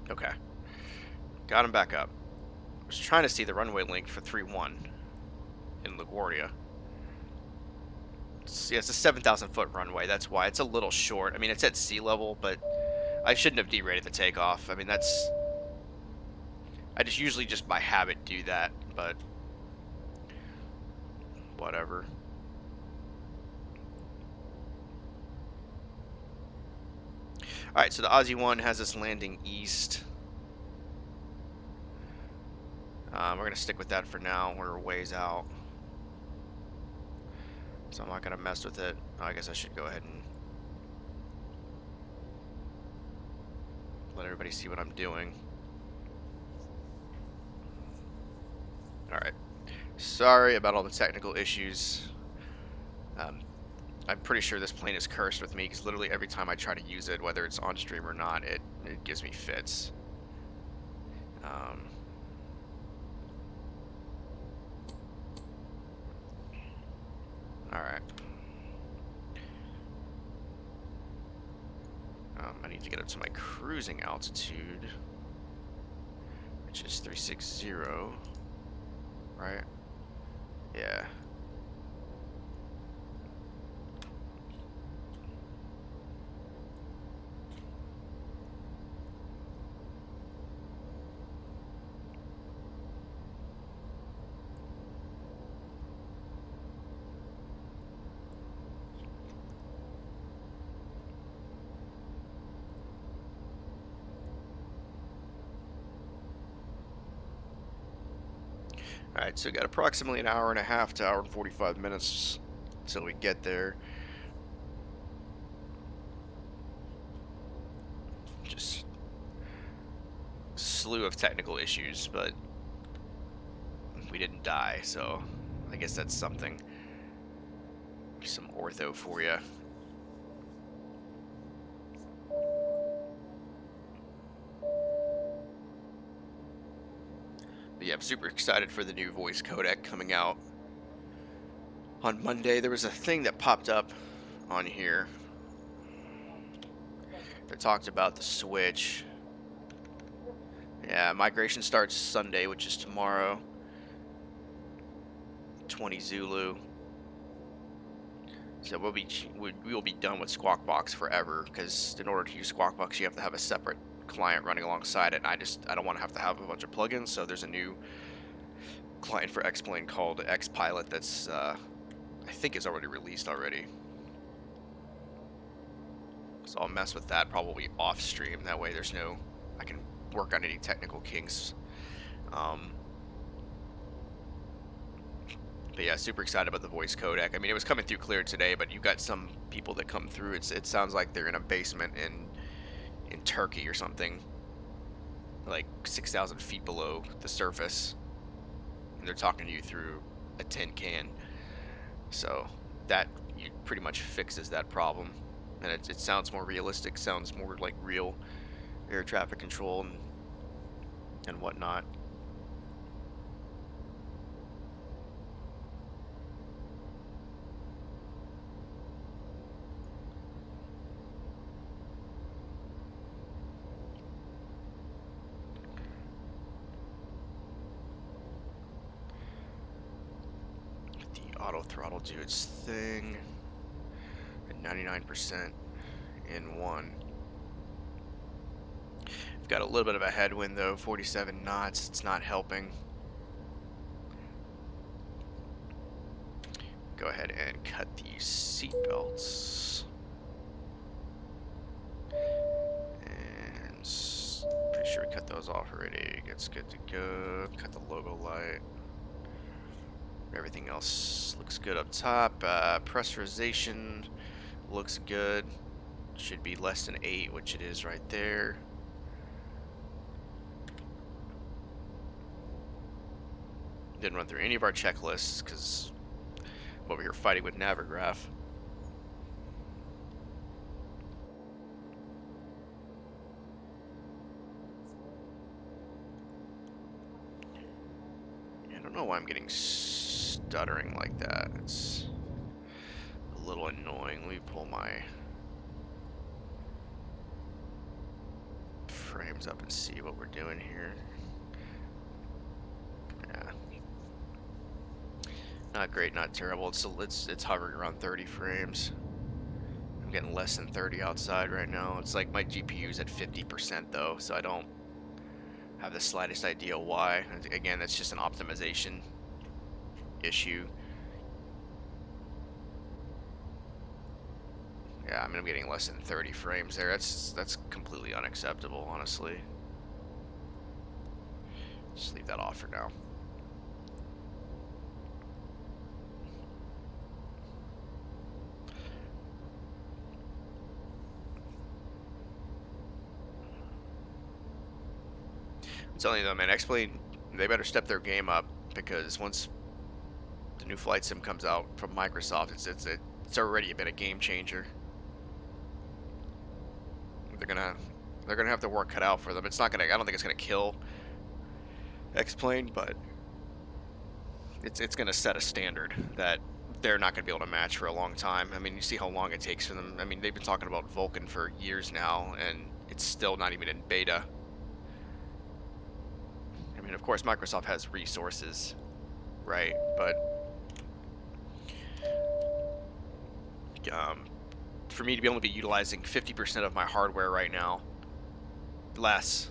Okay. Got him back up. I was trying to see the runway link for 3-1 in LaGuardia. Yeah, it's a 7,000 foot runway. That's why it's a little short. I mean, it's at sea level, but I shouldn't have derated the takeoff. I mean, that's... I just usually just by habit do that, but whatever. Alright, so the Aussie one has us landing east. We're going to stick with that for now. We're ways out. So I'm not going to mess with it. I guess I should go ahead and let everybody see what I'm doing. Alright. Sorry about all the technical issues. I'm pretty sure this plane is cursed with me because literally every time I try to use it, whether it's on stream or not, it gives me fits. Alright. I need to get up to my cruising altitude, which is 360, right? Yeah. Alright, so we got approximately an hour and a half to hour and 45 minutes till we get there. Just a slew of technical issues, but we didn't die, so I guess that's something. Some ortho for you. But yeah, I'm super excited for the new voice codec coming out on Monday. There was a thing that popped up on here that talked about the switch. Yeah, migration starts Sunday, which is tomorrow. 20 Zulu. So we'll be done with Squawk Box forever, because in order to use Squawk Box, you have to have a separate client running alongside it, and I don't want to have a bunch of plugins. So there's a new client for Xplane called Xpilot that's I think is already released already. So I'll mess with that probably off stream. That way I can work on any technical kinks. But yeah, super excited about the voice codec. I mean, it was coming through clear today, but you got some people that come through. It sounds like they're in a basement in Turkey or something, like 6,000 feet below the surface, and they're talking to you through a tin can. So that pretty much fixes that problem, and it sounds more realistic. Sounds more like real air traffic control and whatnot. Auto throttle do its thing at 99% in one. We've got a little bit of a headwind though, 47 knots. It's not helping. Go ahead and cut these seat belts. And pretty sure we cut those off already. It's good to go. Cut the logo light. Everything else looks good up top. Pressurization looks good. Should be less than 8, which it is right there. Didn't run through any of our checklists because I'm over here fighting with Navigraph. I don't know why I'm getting stuttering like that. It's a little annoying. Let me pull my frames up and see what we're doing here. Yeah. Not great, not terrible. It's hovering around 30 frames. I'm getting less than 30 outside right now. It's like my GPU's at 50% though, so I don't have the slightest idea why. Again, that's just an optimization issue. Yeah, I mean, I'm getting less than 30 frames there. That's completely unacceptable, honestly. Just leave that off for now. I'm telling you though, man, Xplane, they better step their game up, because once the new flight sim comes out from Microsoft, it's already been a game changer. They're gonna have to work cut out for them. It's not gonna. I don't think it's gonna kill Xplane, but it's gonna set a standard that they're not gonna be able to match for a long time. I mean, you see how long it takes for them. I mean, they've been talking about Vulcan for years now, and it's still not even in beta. I mean, of course, Microsoft has resources, right? But for me to be able to be utilizing 50% of my hardware right now, less,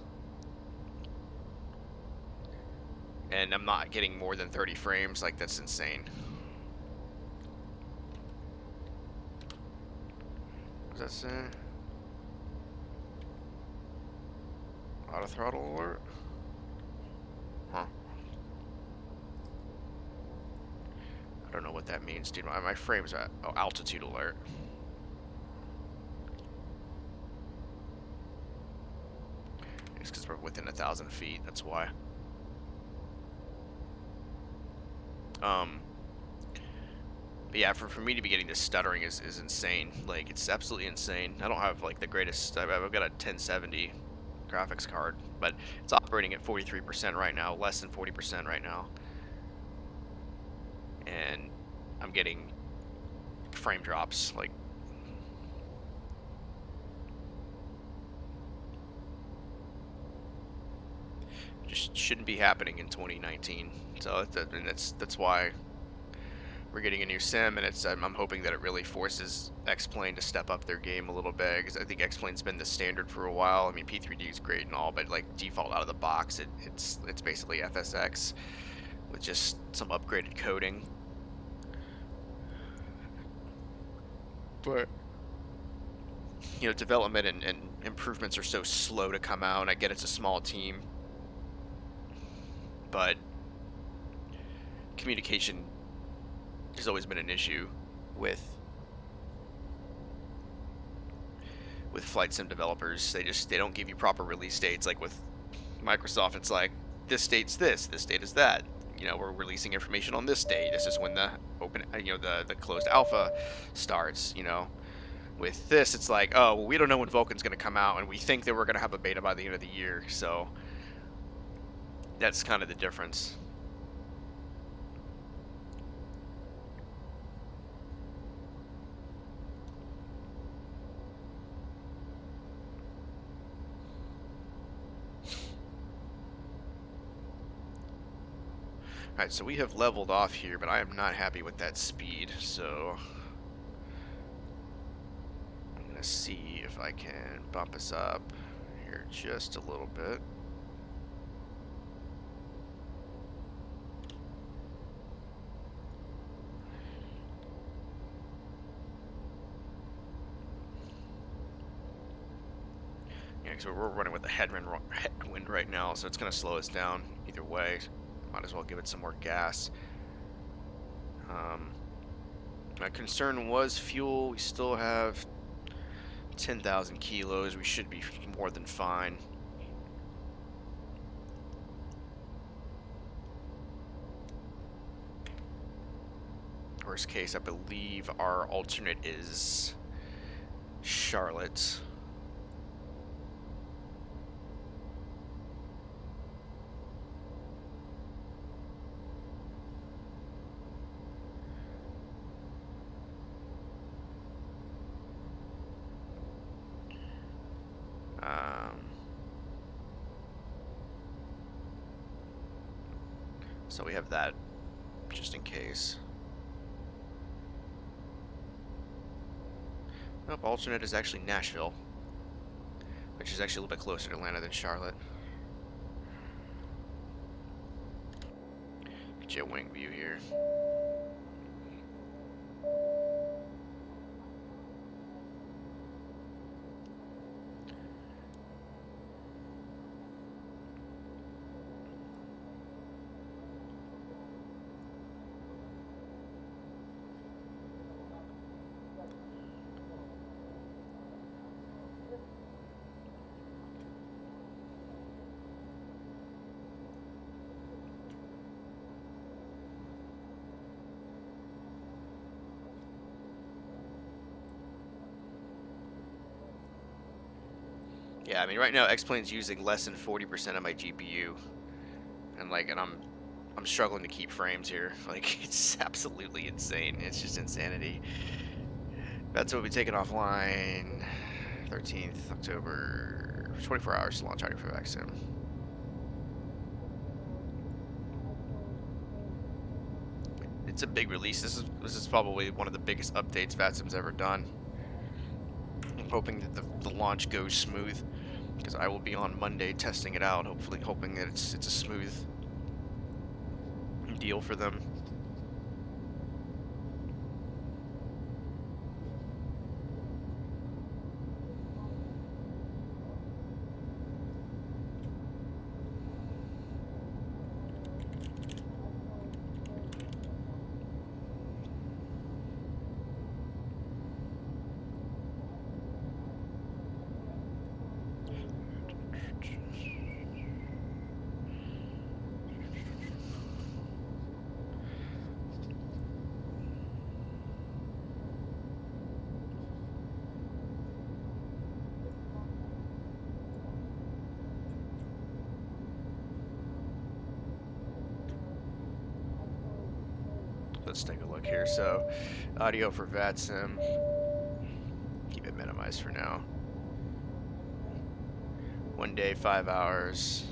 and I'm not getting more than 30 frames, like, that's insane. What does that say? Auto throttle alert? Huh. don't know what that means, dude. My frames are altitude alert. It's because we're within 1,000 feet. That's why. But yeah, for me to be getting this stuttering is insane. Like, it's absolutely insane. I don't have, like, the greatest... I've got a 1070 graphics card, but it's operating at 43% right now, less than 40% right now. And I'm getting frame drops, like... just shouldn't be happening in 2019. So that's why we're getting a new sim, and I'm hoping that it really forces Xplane to step up their game a little bit, because I think Xplane's been the standard for a while. I mean, P3D is great and all, but like default out of the box, it's basically FSX with just some upgraded coding. But you know, development and improvements are so slow to come out, and I get it's a small team, but communication has always been an issue with flight sim developers. They don't give you proper release dates. Like with Microsoft, it's like, this date's this date is that. You know, we're releasing information on this date. This is when the open, you know, the closed alpha starts. You know, with this, it's like, oh, well, we don't know when Vulkan's going to come out, and we think that we're going to have a beta by the end of the year. So that's kind of the difference. Alright, so we have leveled off here, but I am not happy with that speed, so I'm going to see if I can bump us up here just a little bit. Yeah, because we're running with the headwind right now, so it's going to slow us down either way. Might as well give it some more gas. My concern was fuel. We still have 10,000 kilos. We should be more than fine. Worst case, I believe our alternate is Charlotte. So we have that just in case. Nope, alternate is actually Nashville, which is actually a little bit closer to Atlanta than Charlotte. Get you a wing view here. Yeah, I mean, right now Xplane's using less than 40% of my GPU, and I'm struggling to keep frames here. Like, it's absolutely insane. It's just insanity. VATSIM will be taken offline 13th October. 24 hours to launch for VATSIM. It's a big release. This is probably one of the biggest updates VATSIM's ever done. I'm hoping that the launch goes smooth, because I will be on Monday testing it out, hoping that it's a smooth deal for them. let's take a look here. So, audio for VATSIM. Keep it minimized for now. 1 day, 5 hours.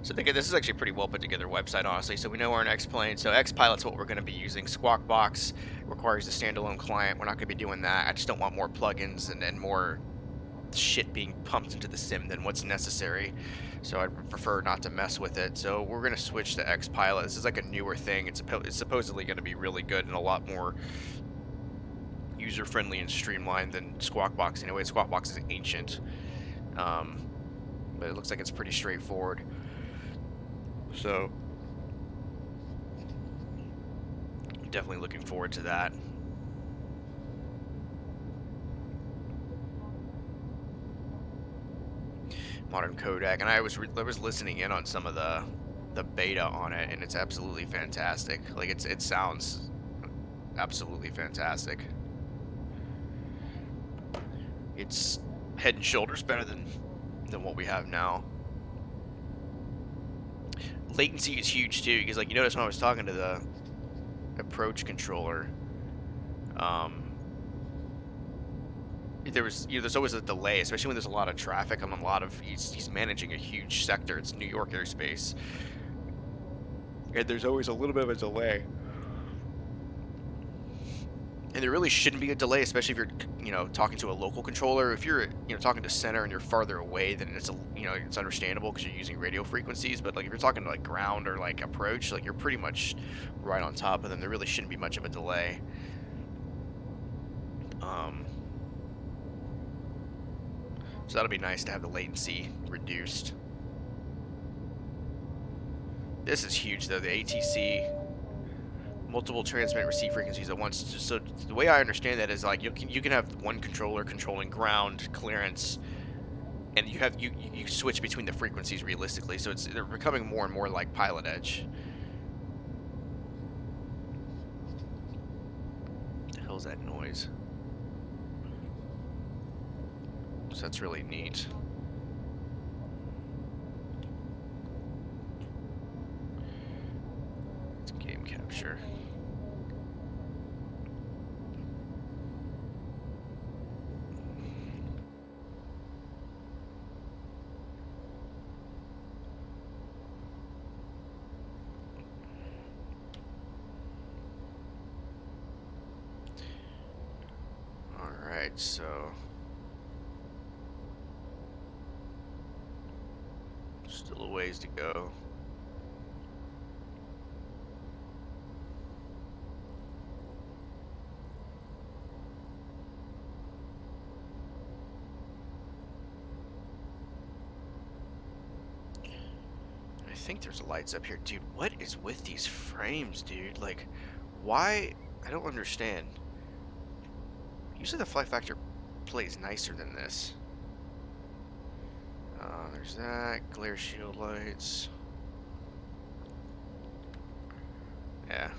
So this is actually a pretty well put together website, honestly. So we know we're in Xplane. So Xpilot's what we're going to be using. Squawk Box requires a standalone client. We're not going to be doing that. I just don't want more plugins and more shit being pumped into the sim than what's necessary. So I prefer not to mess with it. So we're going to switch to Xpilot. This is like a newer thing. It's supposedly going to be really good and a lot more user-friendly and streamlined than Squawk Box. Anyway, Squawk Box is ancient. But it looks like it's pretty straightforward. So definitely looking forward to that. Modern codec, and I was listening in on some of the beta on it, and it's absolutely fantastic. Like it sounds absolutely fantastic. It's head and shoulders better than what we have now. Latency is huge too, because like you notice when I was talking to the approach controller, there's always a delay, especially when there's a lot of traffic on a lot of. He's managing a huge sector. It's New York airspace, and there's always a little bit of a delay. And there really shouldn't be a delay, especially if you're, talking to a local controller. If you're, talking to center and you're farther away, then it's understandable because you're using radio frequencies. But like if you're talking to like ground or like approach, like you're pretty much right on top of them. There really shouldn't be much of a delay. So that'll be nice to have the latency reduced. This is huge though. The ATC. Multiple transmit receive frequencies at once. So the way I understand that is like you can have one controller controlling ground clearance, and you switch between the frequencies realistically. So they're becoming more and more like Pilot Edge. What the hell's that noise? So that's really neat. It's game capture. Alright, so still a ways to go. I think there's lights up here, dude. What is with these frames, dude? Like, why? I don't understand. Usually the fly factor plays nicer than this. There's that. Glare shield lights. Yeah.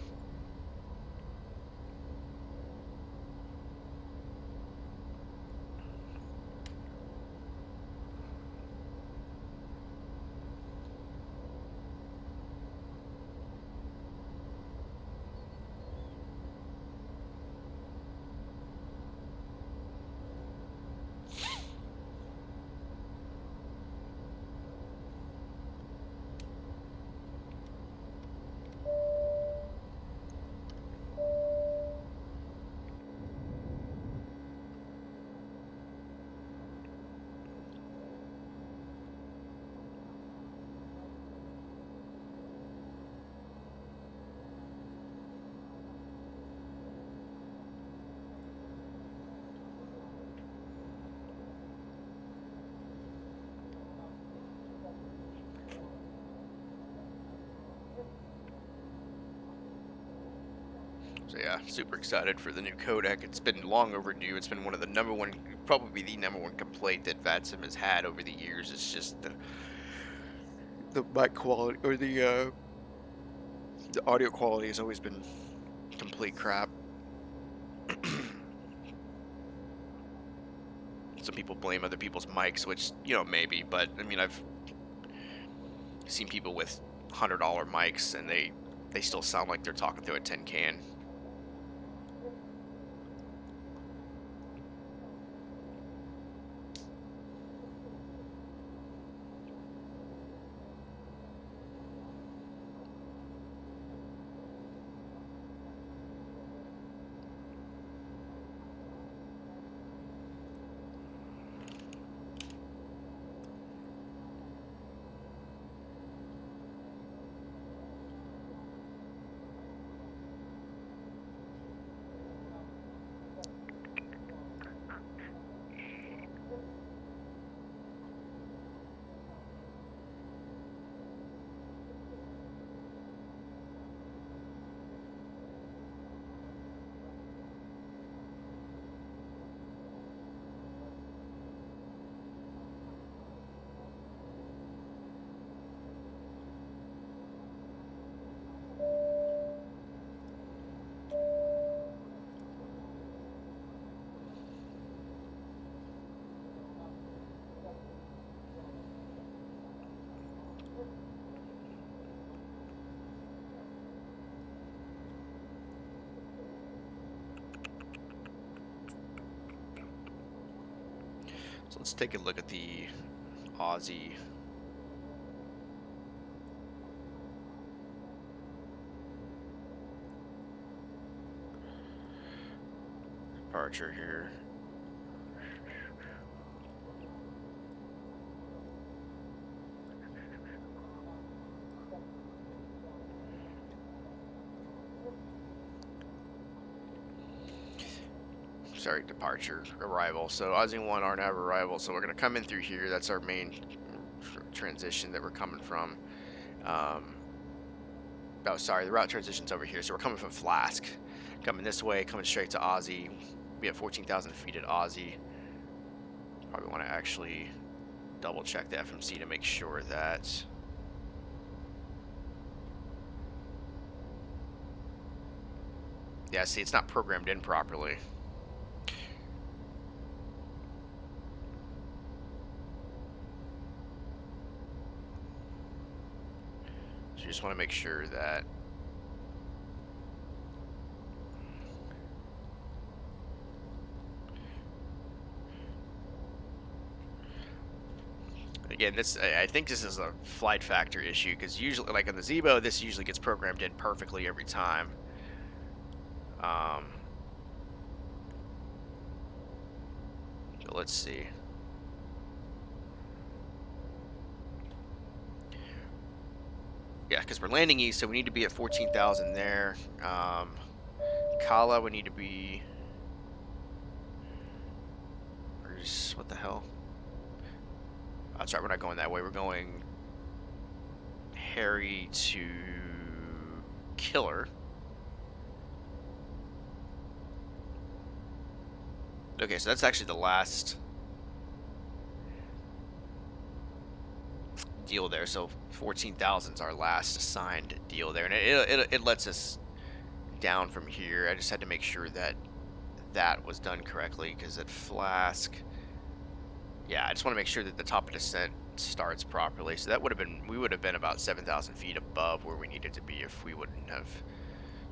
So yeah, super excited for the new codec. It's been long overdue. It's been one of the probably the number one complaint that VATSIM has had over the years. It's just the mic quality or the audio quality has always been complete crap. Some people blame other people's mics, which maybe, but I mean I've seen people with $100 mics, and they still sound like they're talking through a tin can. So let's take a look at the Aussie departure here. Sorry, departure, arrival. So Aussie 1 RNAV arrival. So we're going to come in through here. That's our main transition that we're coming from. Oh, sorry, the route transition's over here. So we're coming from Flask. Coming this way, coming straight to Aussie. We have 14,000 feet at Aussie. Probably want to actually double check the FMC to make sure that... Yeah, see, it's not programmed in properly. So you just want to make sure that again, I think this is a flight factor issue, because usually, like on the Zebo, this usually gets programmed in perfectly every time. So let's see. Yeah, because we're landing east, so we need to be at 14,000 there. Kala, we need to be... What the hell? That's right, we're not going that way. We're going Harry to Killer. Okay, so that's actually the last deal there. So 14,000 is our last assigned deal there, and it lets us down from here. I just had to make sure that that was done correctly, because at Flask, yeah, I just want to make sure that the top of descent starts properly. So that would have been, we would have been about 7,000 feet above where we needed to be if we wouldn't have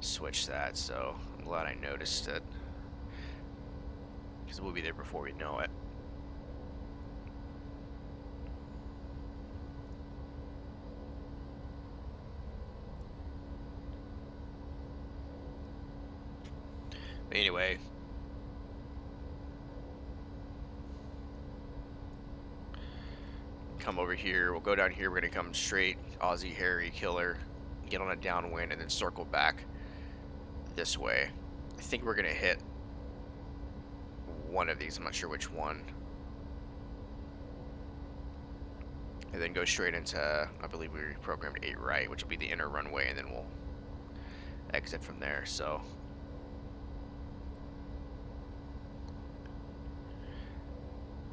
switched that. So I'm glad I noticed it, because we'll be there before we know it. But anyway, come over here. We'll go down here. We're going to come straight Aussie Harry Killer, get on a downwind, and then circle back this way. I think we're going to hit one of these. I'm not sure which one. And then go straight into, I believe we programmed 8 right, which will be the inner runway, and then we'll exit from there. So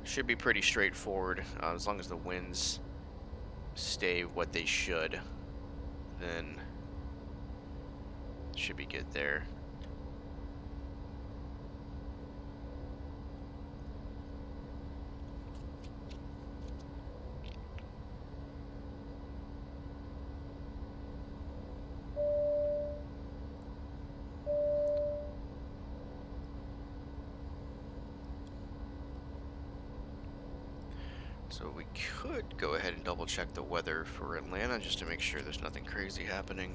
should be pretty straightforward. As long as the winds stay what they should, then should be good there. So we could go ahead and double check the weather for Atlanta just to make sure there's nothing crazy happening.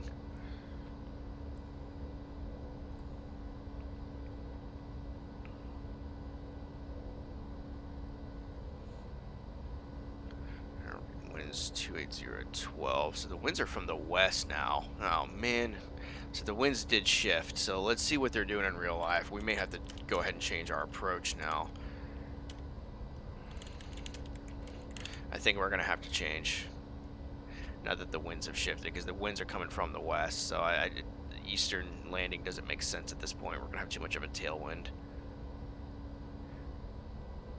Winds 280 at 12. So the winds are from the west now. Oh man. So the winds did shift. So let's see what they're doing in real life. We may have to go ahead and change our approach now. I think we're going to have to change now that the winds have shifted, because the winds are coming from the west. So the eastern landing doesn't make sense at this point. We're going to have too much of a tailwind.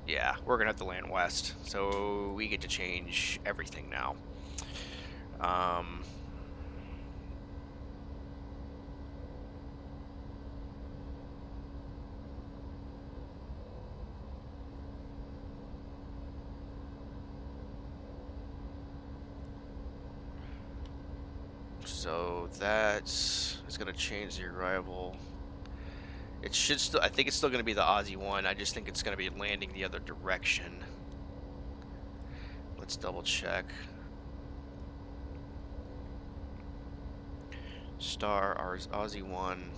Yeah, we're going to have to land west. So we get to change everything now. So that's going to change the arrival. It should still, I think it's still going to be the Aussie one. I just think it's going to be landing the other direction. Let's double check. Star, ours, Aussie one,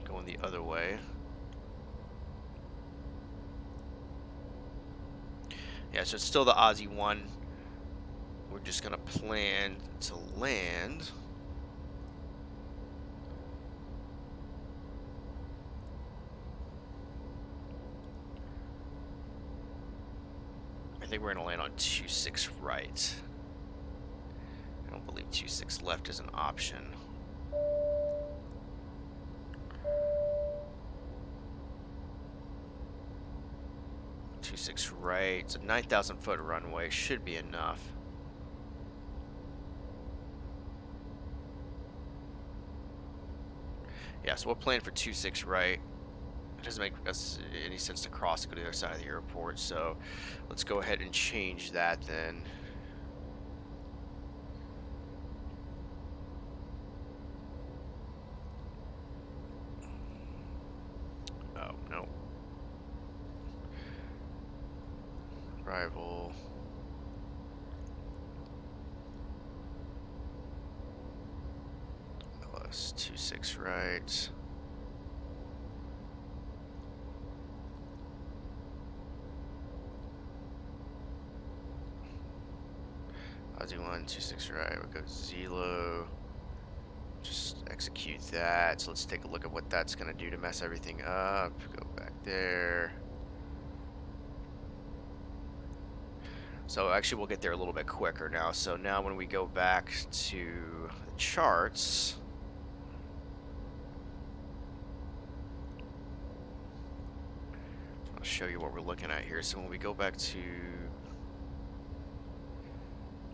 going the other way. Yeah, so it's still the Aussie one. We're just going to plan to land. I think we're going to land on 26 right. I don't believe 26 left is an option. Six right, so 9,000 foot runway should be enough. Yeah, so we'll plan for 26 right. It doesn't make us any sense to cross and go to the other side of the airport, so let's go ahead and change that then. Oh, no. Arrival. LS 26 right. Aussie 126 right. We'll go Zelo. Just execute that. So let's take a look at what that's going to do to mess everything up. Go back there. So actually we'll get there a little bit quicker now. So now when we go back to the charts, I'll show you what we're looking at here. So when we go back to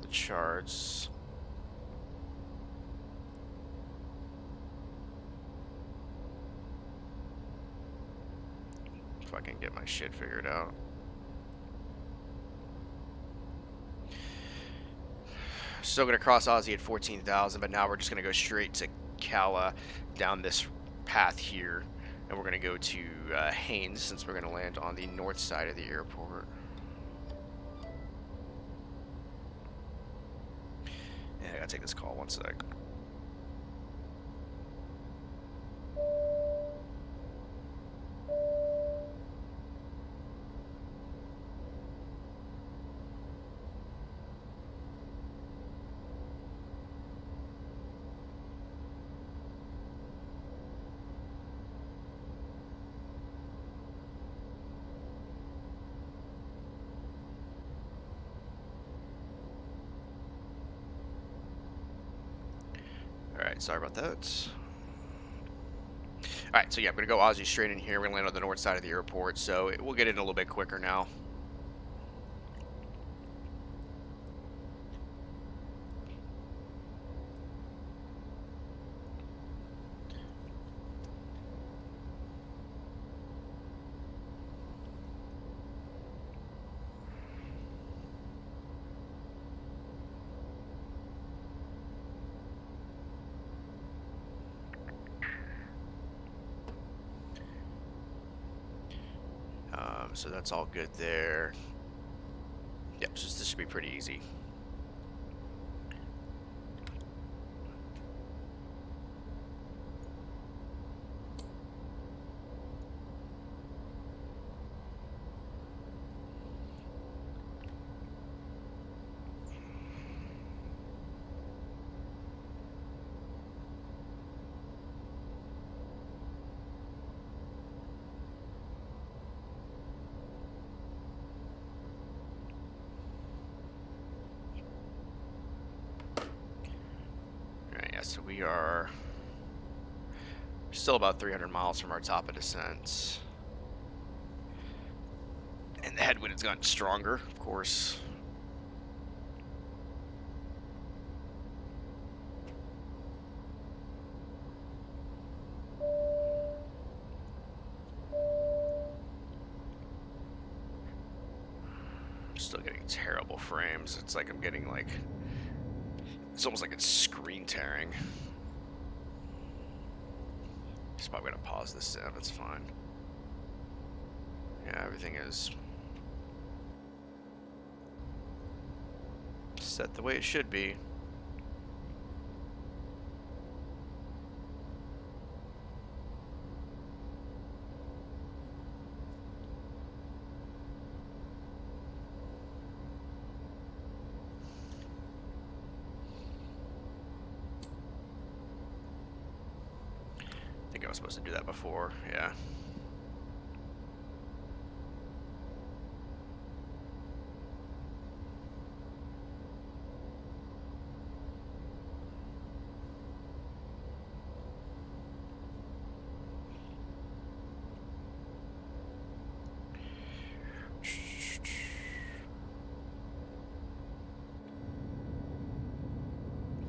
the charts, if I can get my shit figured out. Still going to cross Aussie at 14,000, but now we're just going to go straight to Cala down this path here, and we're going to go to Haines since we're going to land on the north side of the airport. Yeah, I got to take this call 1 sec. Alright, sorry about that. Alright, so yeah, I'm going to go Aussie straight in here. We're going to land on the north side of the airport, so we'll get in a little bit quicker now. So that's all good there. Yep, so this should be pretty easy. So we are still about 300 miles from our top of descent. And the headwind has gotten stronger, of course. I'm still getting terrible frames. It's like I'm getting like... It's almost like it's screen tearing. Just probably gonna pause this sim, it's fine. Yeah, everything is set the way it should be. I think I was supposed to do that before, yeah.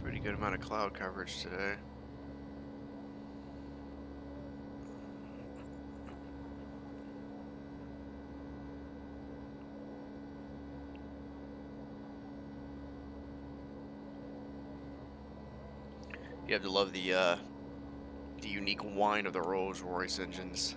Pretty good amount of cloud coverage today. You have to love the unique whine of the Rolls-Royce engines.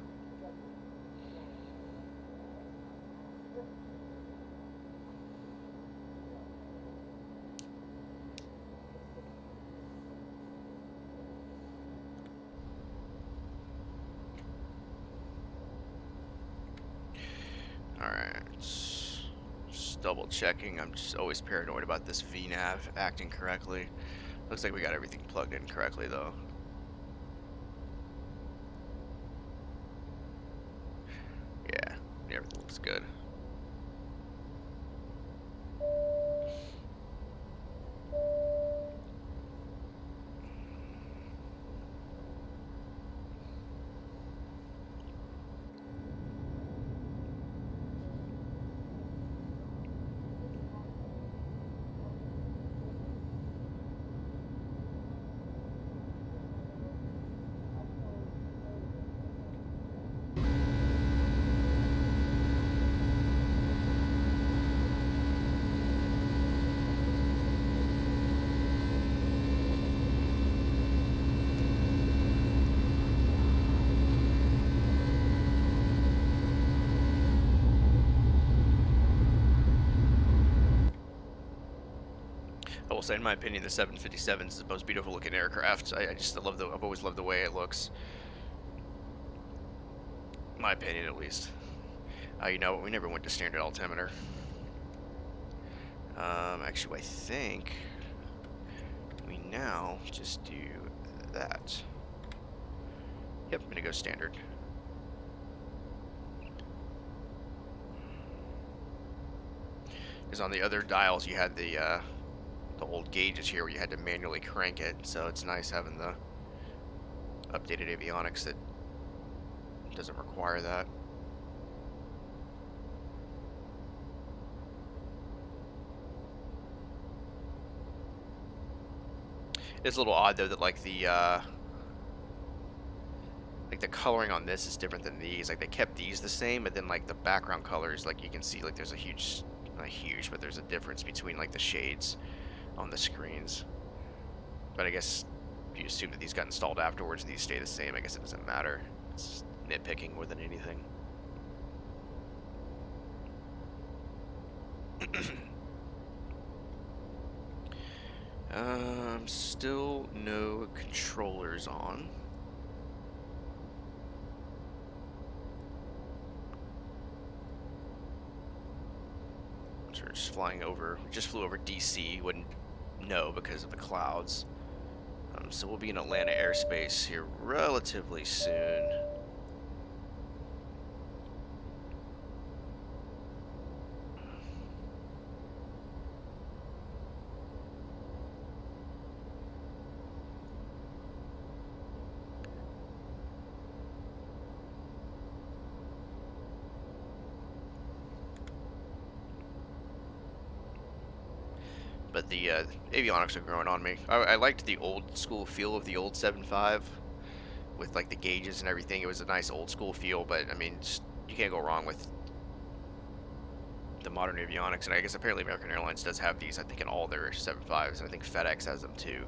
Alright, just double checking. I'm just always paranoid about this VNav acting correctly. Looks like we got everything plugged in correctly though. Yeah, everything looks good. I will say, in my opinion, the 757 is the most beautiful looking aircraft. I've always loved the way it looks. In my opinion, at least. You know, we never went to standard altimeter. Actually, I think we now just do that. Yep, I'm gonna go standard. Because on the other dials, you had the old gauges here where you had to manually crank it, so it's nice having the updated avionics that doesn't require that. It's a little odd though that like the coloring on this is different than these. Like they kept these the same, but then like the background colors, like you can see like there's a huge, not huge, but there's a difference between like the shades on the screens. But I guess if you assume that these got installed afterwards and these stay the same, I guess it doesn't matter. It's nitpicking more than anything. Still no controllers on. So we're just flying over. We just flew over DC. Wouldn't know because of the clouds. So we'll be in Atlanta airspace here relatively soon. But the avionics are growing on me. I liked the old school feel of the old 7.5 with like the gauges and everything. It was a nice old school feel, but I mean, you can't go wrong with the modern avionics. And I guess apparently American Airlines does have these, I think, in all their 7.5s, and I think FedEx has them too.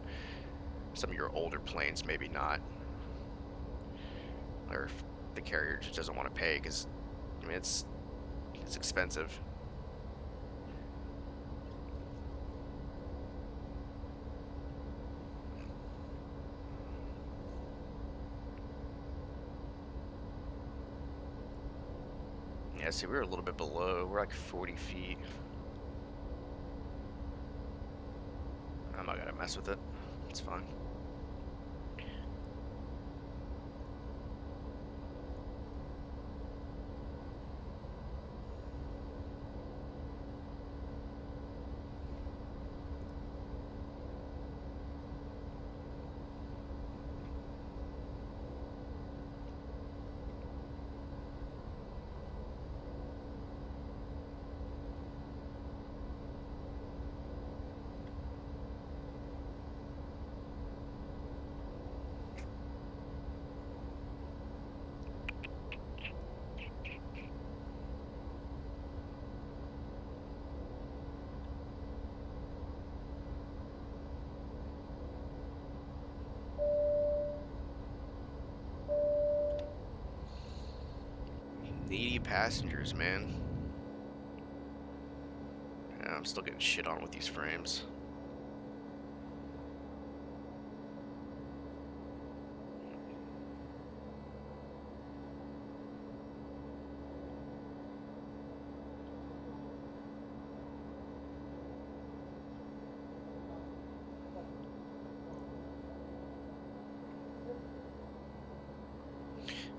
Some of your older planes, maybe not. Or if the carrier just doesn't want to pay, because I mean, it's expensive. Yeah, see, we're a little bit below. We're like 40 feet. I'm not gonna mess with it. It's fine. Needy passengers, man. Yeah, I'm still getting shit on with these frames.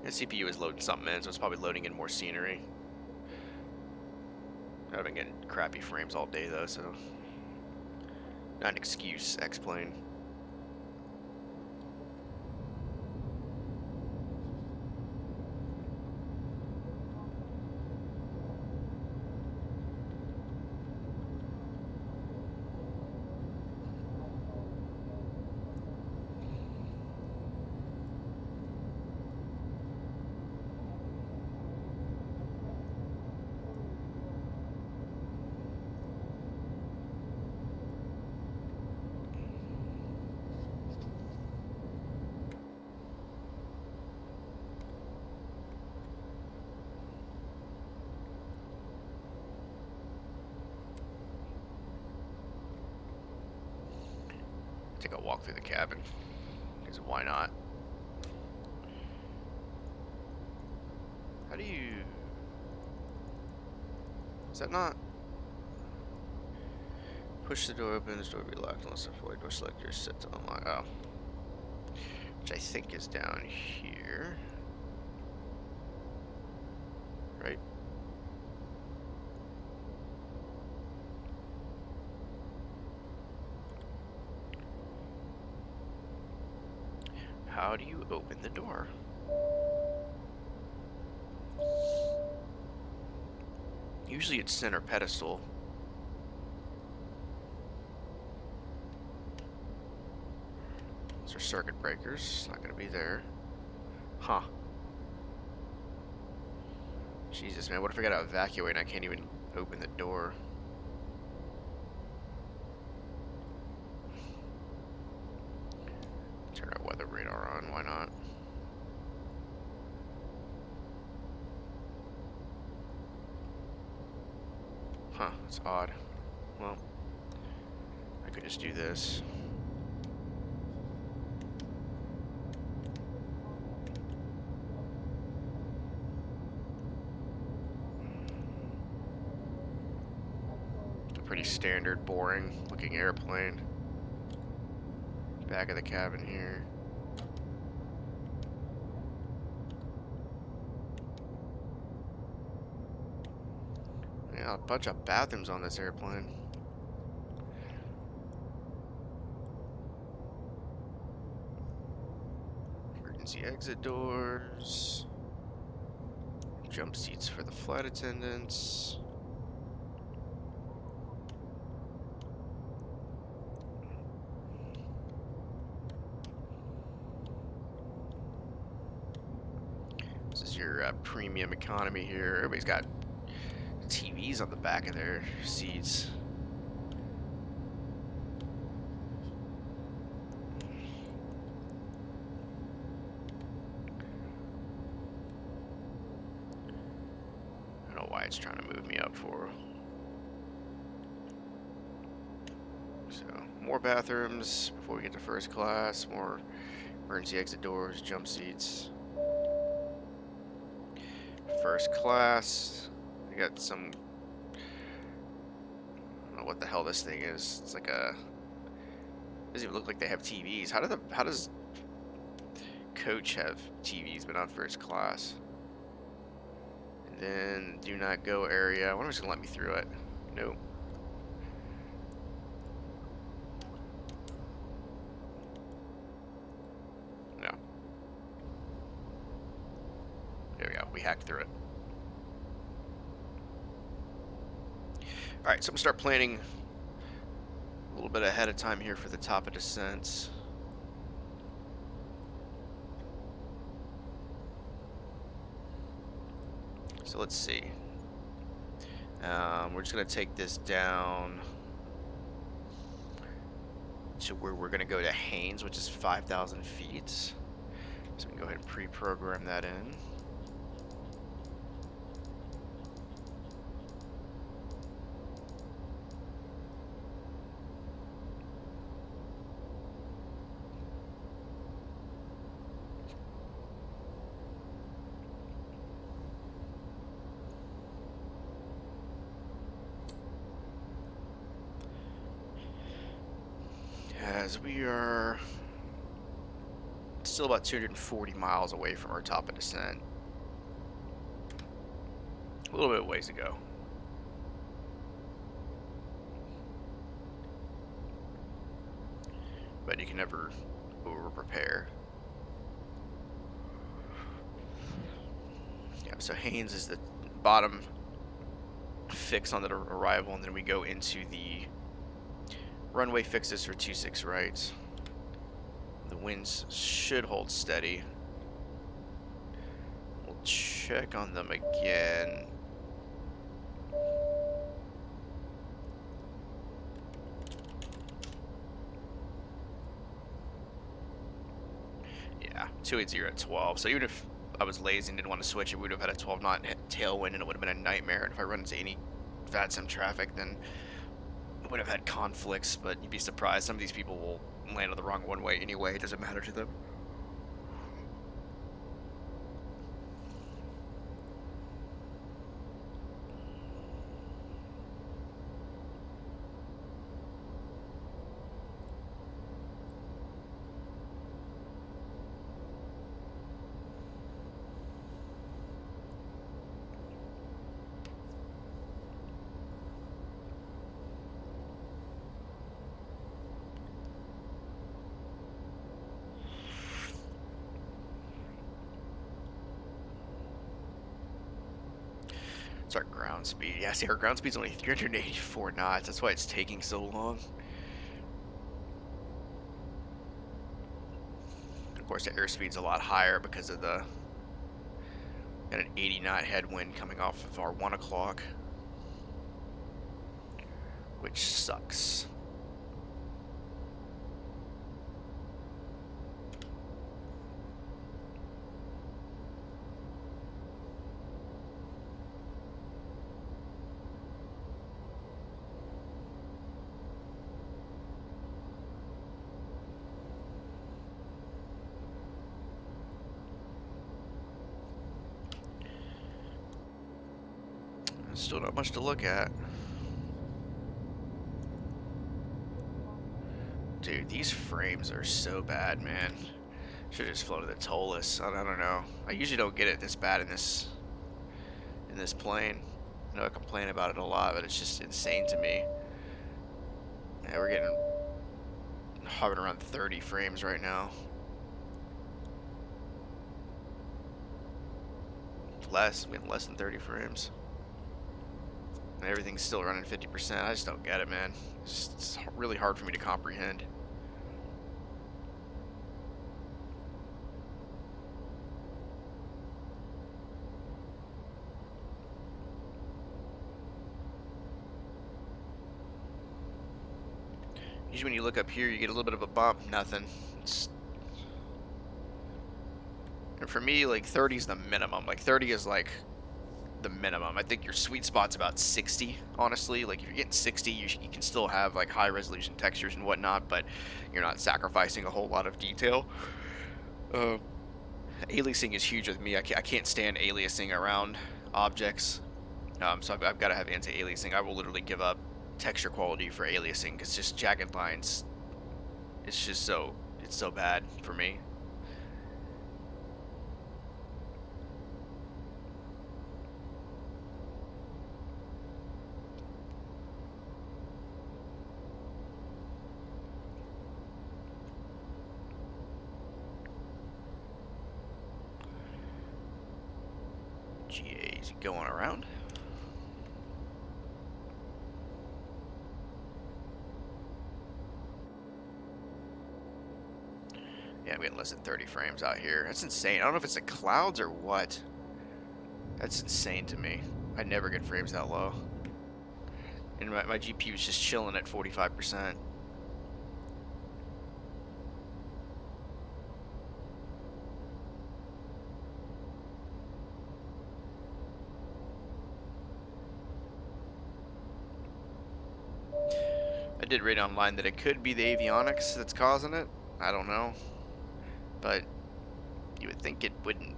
The CPU is loading something in, so it's probably loading in more scenery. I've been getting crappy frames all day though, so not an excuse, Xplane. Take a walk through the cabin, because why not? How do you... Is that not... Push the door open, this door will be locked unless the void door selector is set to unlock. Oh. Which I think is down here. Right? How do you open the door? Usually it's center pedestal. Those are circuit breakers. Not gonna be there. Huh. Jesus, man. What if I gotta evacuate and I can't even open the door? Turn our weather radar on. Why not? Huh. That's odd. Well, I could just do this. Pretty standard, boring looking airplane. Back of the cabin here. Yeah, a bunch of bathrooms on this airplane. Emergency exit doors. Jump seats for the flight attendants. This is your premium economy here. Everybody's got TVs on the back of their seats. I don't know why it's trying to move me up for. So, more bathrooms before we get to first class, more emergency exit doors, jump seats. First class, we got some, I don't know what the hell this thing is. It's like a, doesn't even look like they have TVs. How does coach have TVs but not first class? And then do not go area. I wonder if it's gonna let me through it. Nope. No. There we go. We hacked through it. Alright, so I'm gonna start planning a little bit ahead of time here for the top of descents. So let's see. We're just gonna take this down to where we're gonna go to Haynes, which is 5,000 feet. So we can go ahead and pre-program that in. As we are still about 240 miles away from our top of descent. A little bit of ways to go. But you can never over-prepare. Yeah, so Haynes is the bottom fix on the arrival, and then we go into the runway fixes for 26 right. The winds should hold steady. We'll check on them again. Yeah, 280 at 12. So even if I was lazy and didn't want to switch it, we would have had a 12 knot tailwind and it would have been a nightmare. And if I run into any VATSIM traffic, then would have had conflicts, but you'd be surprised. Some of these people will land on the wrong one way anyway. It doesn't matter to them. It's our ground speed. Yeah, see, our ground speed's only 384 knots. That's why it's taking so long. Of course, the airspeed's a lot higher because of the got an 80 knot headwind coming off of our 1 o'clock, which sucks. Still not much to look at. Dude, these frames are so bad, man. Should have just flown to the Tolus. I don't know. I usually don't get it this bad in this plane. I know I complain about it a lot, but it's just insane to me. Yeah, we're getting hovering around 30 frames right now. Less. We have less than 30 frames. And everything's still running 50%. I just don't get it, man. It's really hard for me to comprehend. Usually when you look up here, you get a little bit of a bump. Nothing. And for me, like 30 is the minimum. Like 30 is like the minimum. I think your sweet spot's about 60, honestly. Like if you're getting 60, you can still have like high resolution textures and whatnot, but you're not sacrificing a whole lot of detail. Aliasing is huge with me. I can't stand aliasing around objects. So I've got to have anti-aliasing. I will literally give up texture quality for aliasing because just jagged lines, it's so bad for me. GA's going around. Yeah, I'm getting less than 30 frames out here. That's insane. I don't know if it's the clouds or what. That's insane to me. I never get frames that low. And my GPU is just chilling at 45%. I did read online that it could be the avionics that's causing it. I don't know. But you would think it wouldn't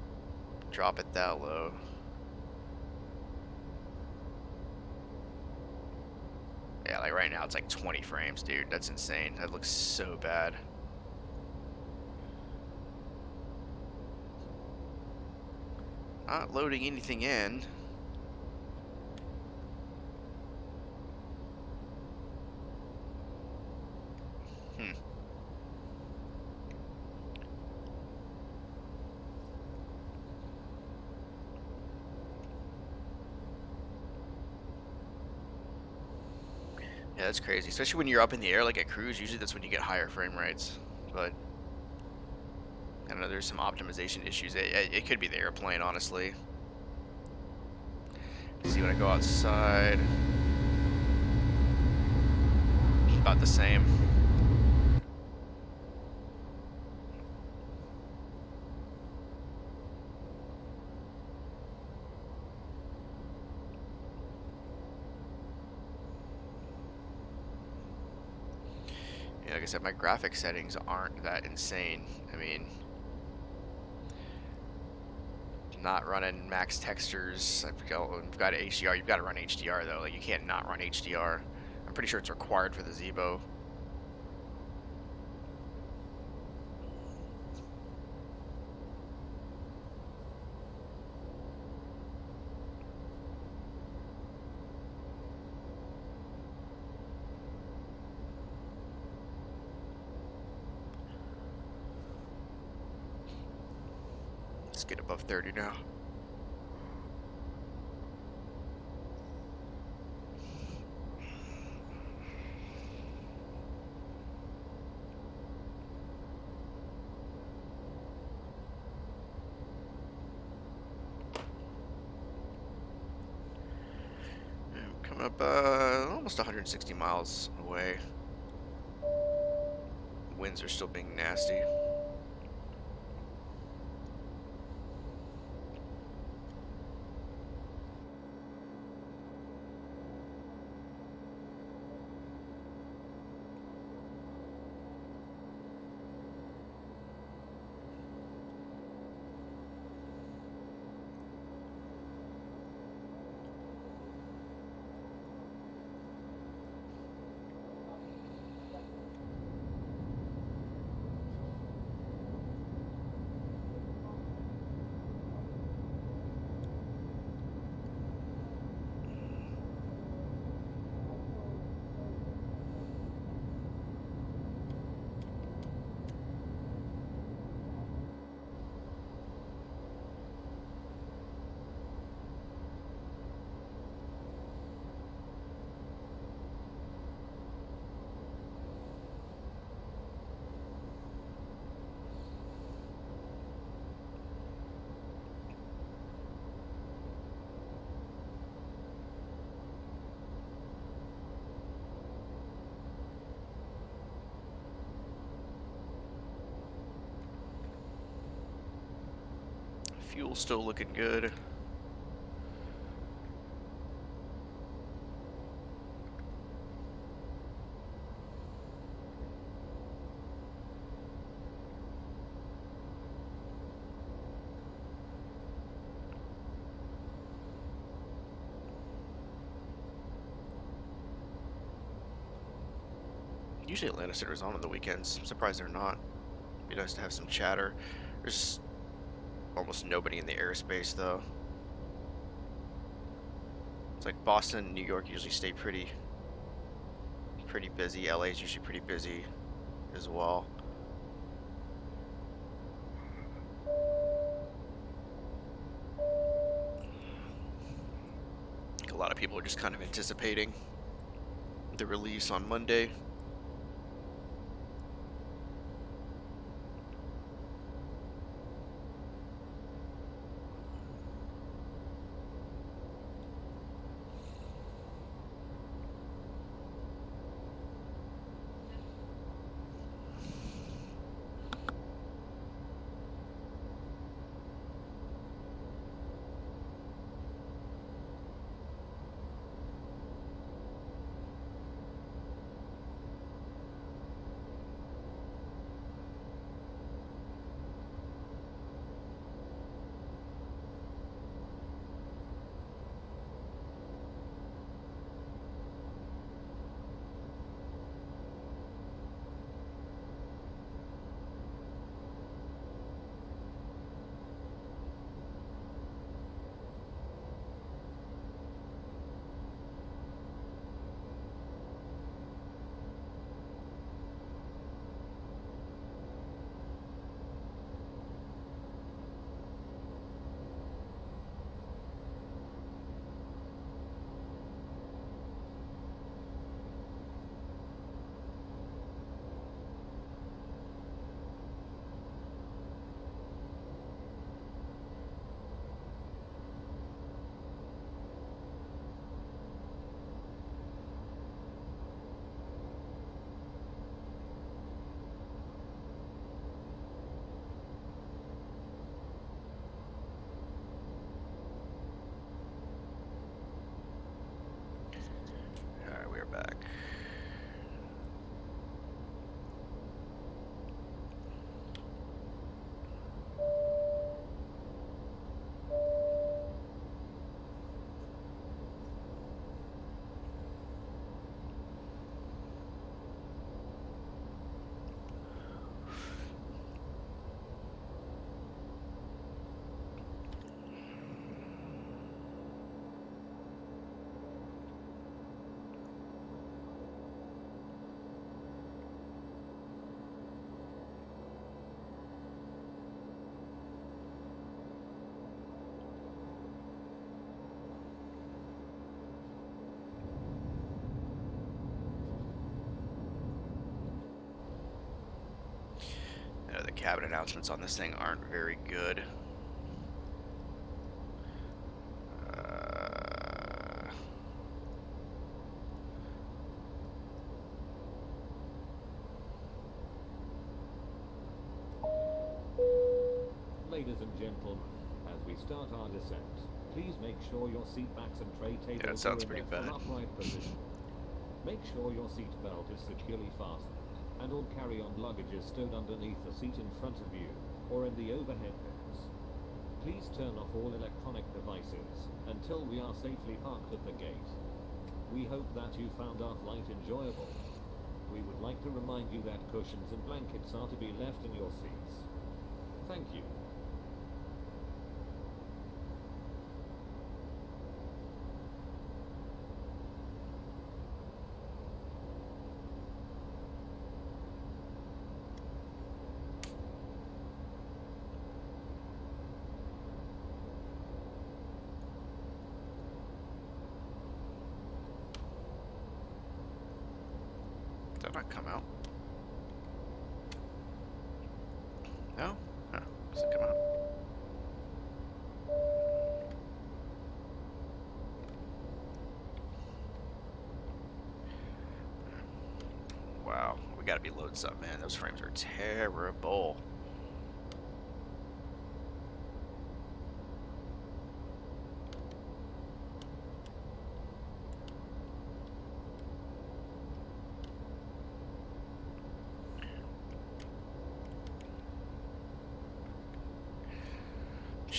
drop it that low. Yeah, like right now it's like 20 frames, dude. That's insane. That looks so bad. Not loading anything in. Yeah, that's crazy. Especially when you're up in the air like at cruise. Usually that's when you get higher frame rates. But I don't know, there's some optimization issues. It could be the airplane, honestly. See, when I go outside, about the same. Yeah, like I said, my graphic settings aren't that insane. I mean, not running max textures. I've got HDR. You've got to run HDR though. Like you can't not run HDR. I'm pretty sure it's required for the Zebo. Let's get above 30 now. Coming up almost 160 miles away. Winds are still being nasty. Fuel's still looking good. Usually Atlanta Center's on the weekends. I'm surprised they're not. It'd be nice to have some chatter. There's almost nobody in the airspace though. It's like Boston and New York usually stay pretty busy. LA's usually pretty busy as well. I think a lot of people are just kind of anticipating the release on Monday. Alright, we are back. The cabin announcements on this thing aren't very good. Ladies and gentlemen, as we start our descent, please make sure your seat backs and tray tables are in their full upright position. Make sure your seat belt is securely fastened, and all carry-on luggage is stowed underneath the seat in front of you, or in the overhead bins. Please turn off all electronic devices until we are safely parked at the gate. We hope that you found our flight enjoyable. We would like to remind you that cushions and blankets are to be left in your seats. Thank you. Did that not come out? No? No. Does it come out? Wow. We gotta be loading something, man. Those frames are terrible.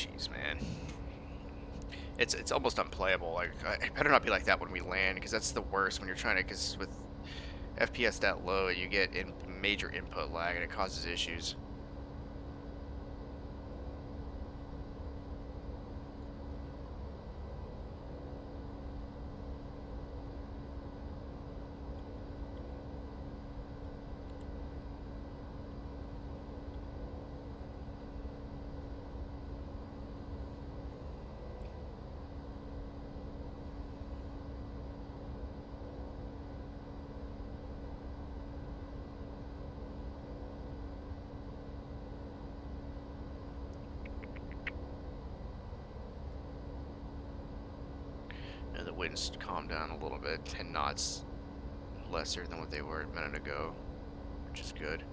Jeez, man. It's almost unplayable. Like, it better not be like that when we land, because that's the worst when you're trying to, because with FPS that low, you get major input lag, and it causes issues. And the winds calmed down a little bit, 10 knots lesser than what they were a minute ago, which is good.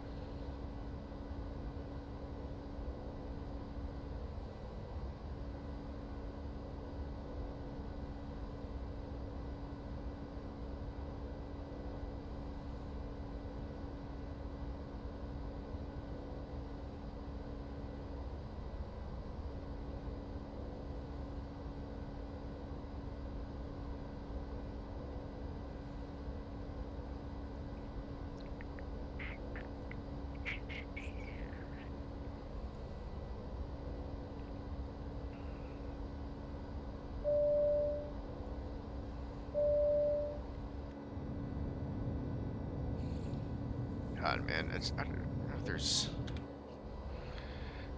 God, man, I don't know if there's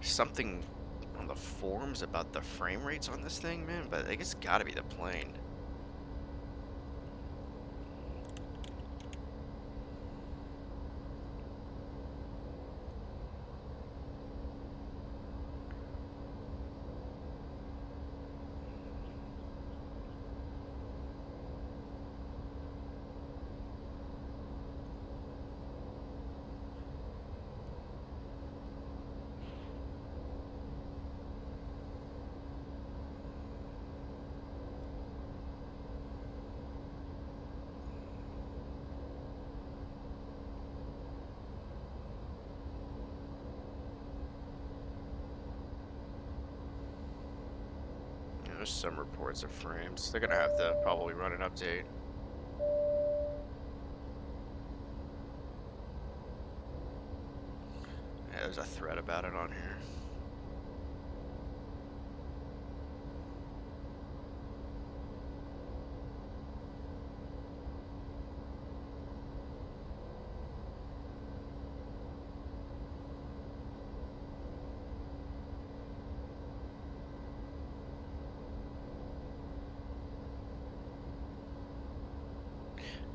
something on the forums about the frame rates on this thing, man, but I think it's gotta be the plane. There's some reports of frames. They're gonna have to probably run an update. Yeah, there's a thread about it on here.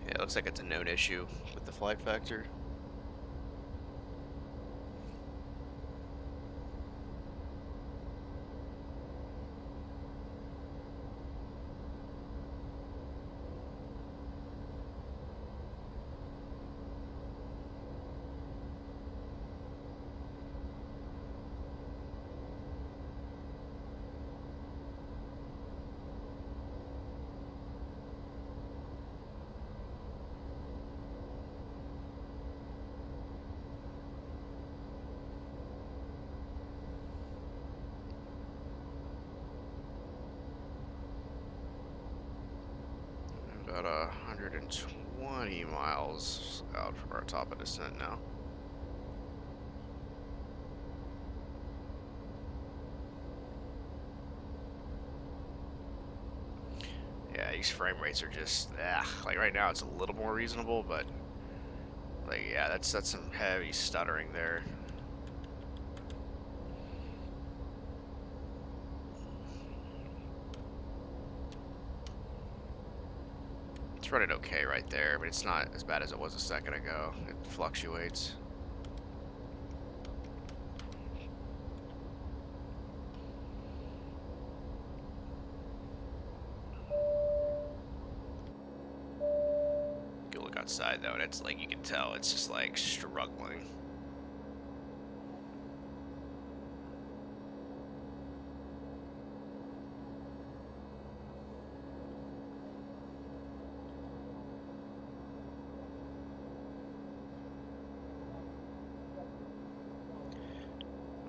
Yeah, it looks like it's a known issue with the flight factor. About 120 miles out from our top of descent now. Yeah, these frame rates are just, like right now it's a little more reasonable, but like, yeah, that's some heavy stuttering there. It's running okay right there, but it's not as bad as it was a second ago. It fluctuates. You look outside though, and it's like, you can tell it's just like struggling.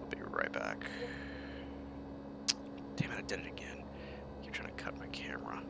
I'll be right back. did it again. Keep trying to cut my camera.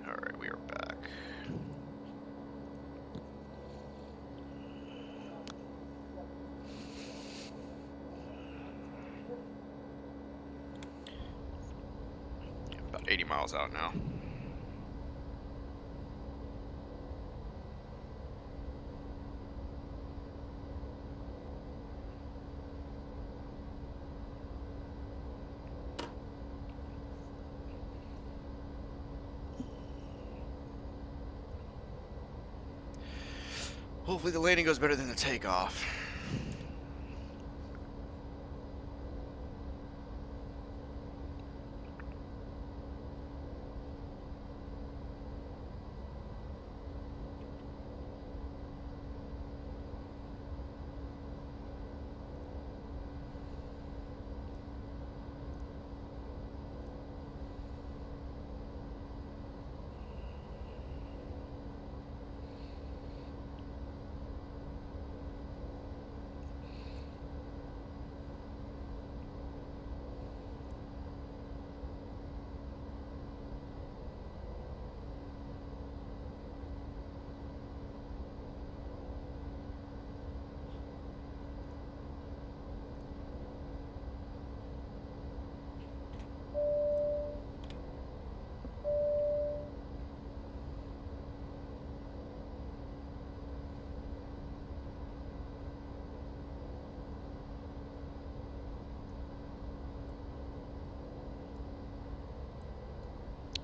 Alright, we are back. About 80 miles out now. Hopefully the landing goes better than the takeoff.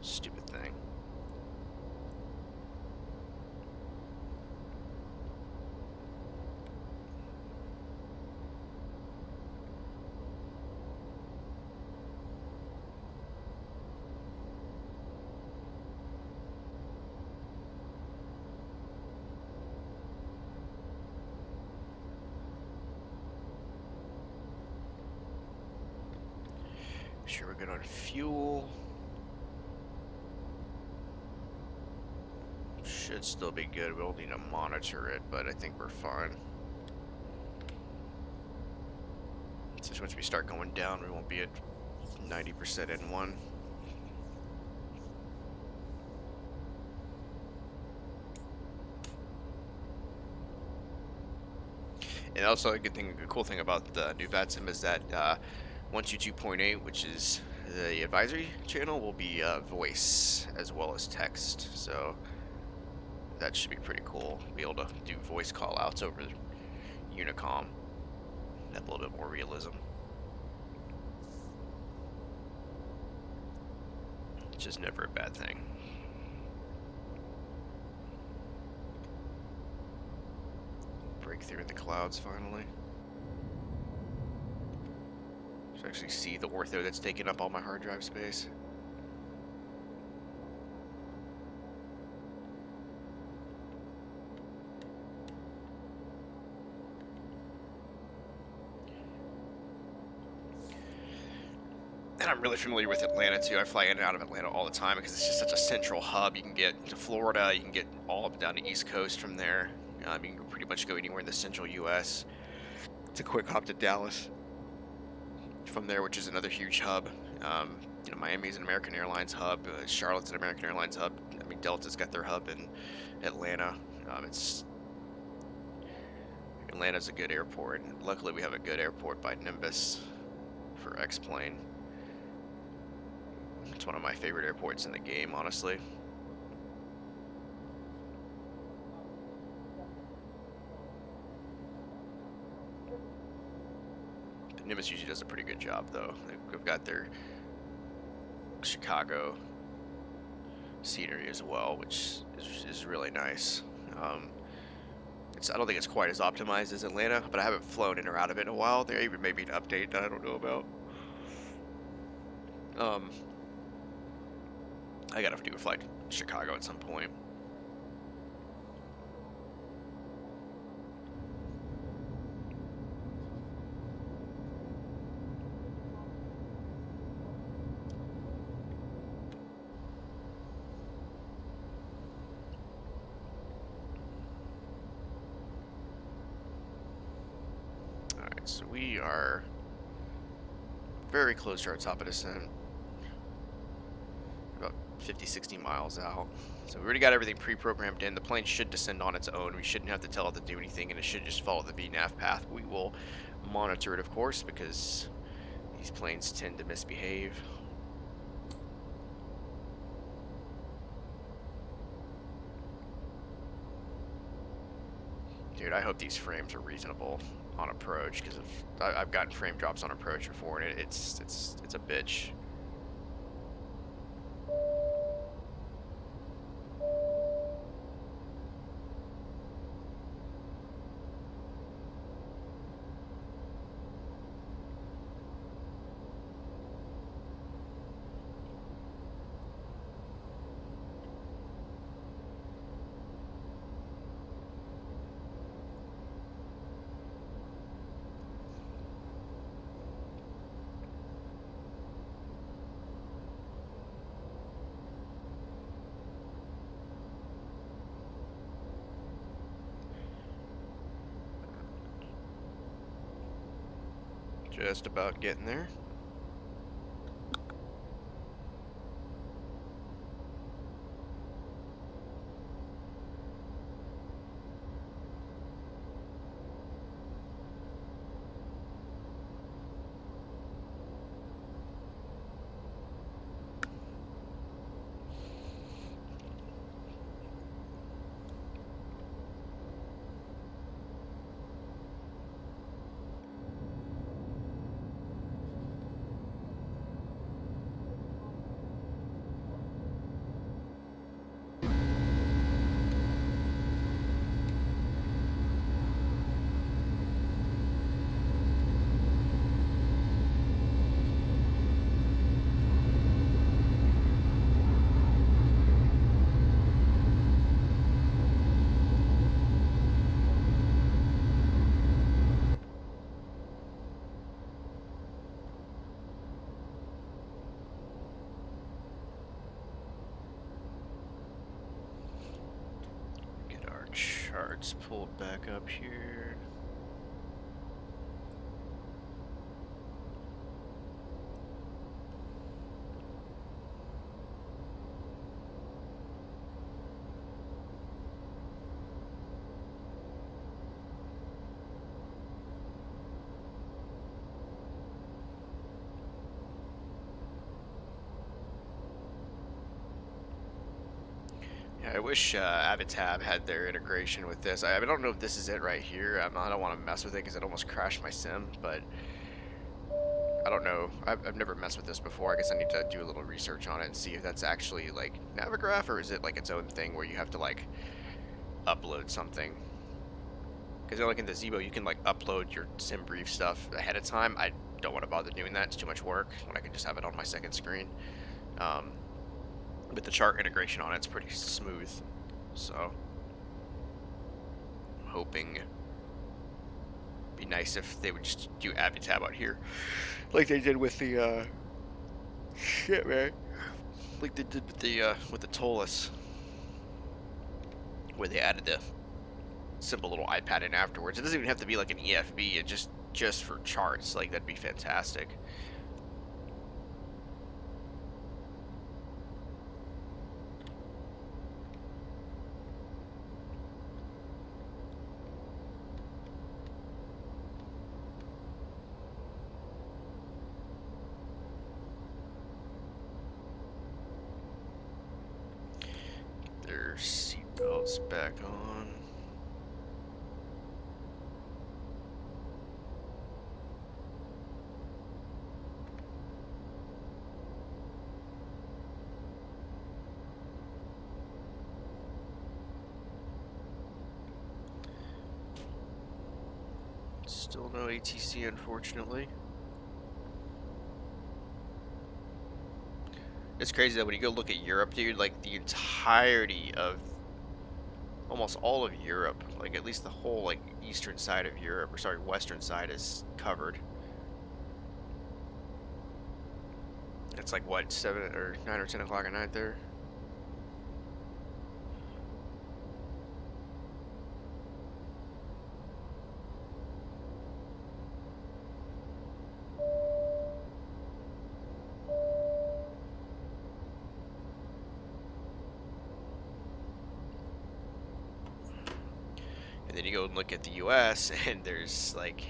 Stupid thing. Sure, we're good on fuel. Should still be good. We'll need to monitor it, but I think we're fine. Since once we start going down, we won't be at 90% in one. And also a cool thing about the new VATSIM is that 122.8, which is the advisory channel, will be voice as well as text. So that should be pretty cool. Be able to do voice call outs over Unicom. Have a little bit more realism. which is never a bad thing. Break through in the clouds finally. So actually see the ortho that's taking up all my hard drive space. And I'm really familiar with Atlanta too. I fly in and out of Atlanta all the time because it's just such a central hub. You can get to Florida, you can get all up down the East Coast from there. You can pretty much go anywhere in the central U.S. It's a quick hop to Dallas from there, which is another huge hub. You know, Miami's an American Airlines hub. Charlotte's an American Airlines hub. I mean, Delta's got their hub in Atlanta. Atlanta's a good airport, and luckily we have a good airport by Nimbus for Xplane. It's one of my favorite airports in the game, honestly. But Nimbus usually does a pretty good job, though. They've got their Chicago scenery as well, which is really nice. I don't think it's quite as optimized as Atlanta, but I haven't flown in or out of it in a while. There even may be an update that I don't know about. I gotta do a flight to Chicago at some point. Alright, so we are very close to our top of descent. About 50, 60 miles out. So we already got everything pre-programmed in. The plane should descend on its own. We shouldn't have to tell it to do anything, and it should just follow the VNAV path. We will monitor it, of course, because these planes tend to misbehave. Dude, I hope these frames are reasonable on approach, because I've gotten frame drops on approach before, and it's a bitch. Just about getting there. Charts pulled back up here. I wish Avatab had their integration with this. I don't know if this is it right here. I don't want to mess with it because it almost crashed my sim, but I don't know. I've never messed with this before. I guess I need to do a little research on it and see if that's actually like Navigraph, or is it like its own thing where you have to like upload something. Because like in the Zebo, you can like upload your sim brief stuff ahead of time. I don't want to bother doing that. It's too much work when I can just have it on my second screen. But the chart integration on it's pretty smooth. So I'm hoping it'd be nice if they would just do Avitab out here. Like they did with the shit, man. Like they did with the Tolus. Where they added the simple little iPad in afterwards. It doesn't even have to be like an EFB, it just for charts. Like that'd be fantastic. Their seatbelts back on. Still no ATC, unfortunately. It's crazy that when you go look at Europe, dude, like the entirety of almost all of Europe, like at least the whole like eastern side of Europe, or sorry, western side is covered. It's like what, 7 or 9 or 10 o'clock at night there? And then you go and look at the US and there's like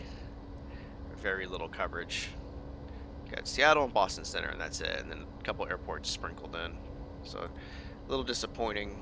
very little coverage. You got Seattle and Boston Center and that's it, and then a couple airports sprinkled in. So a little disappointing.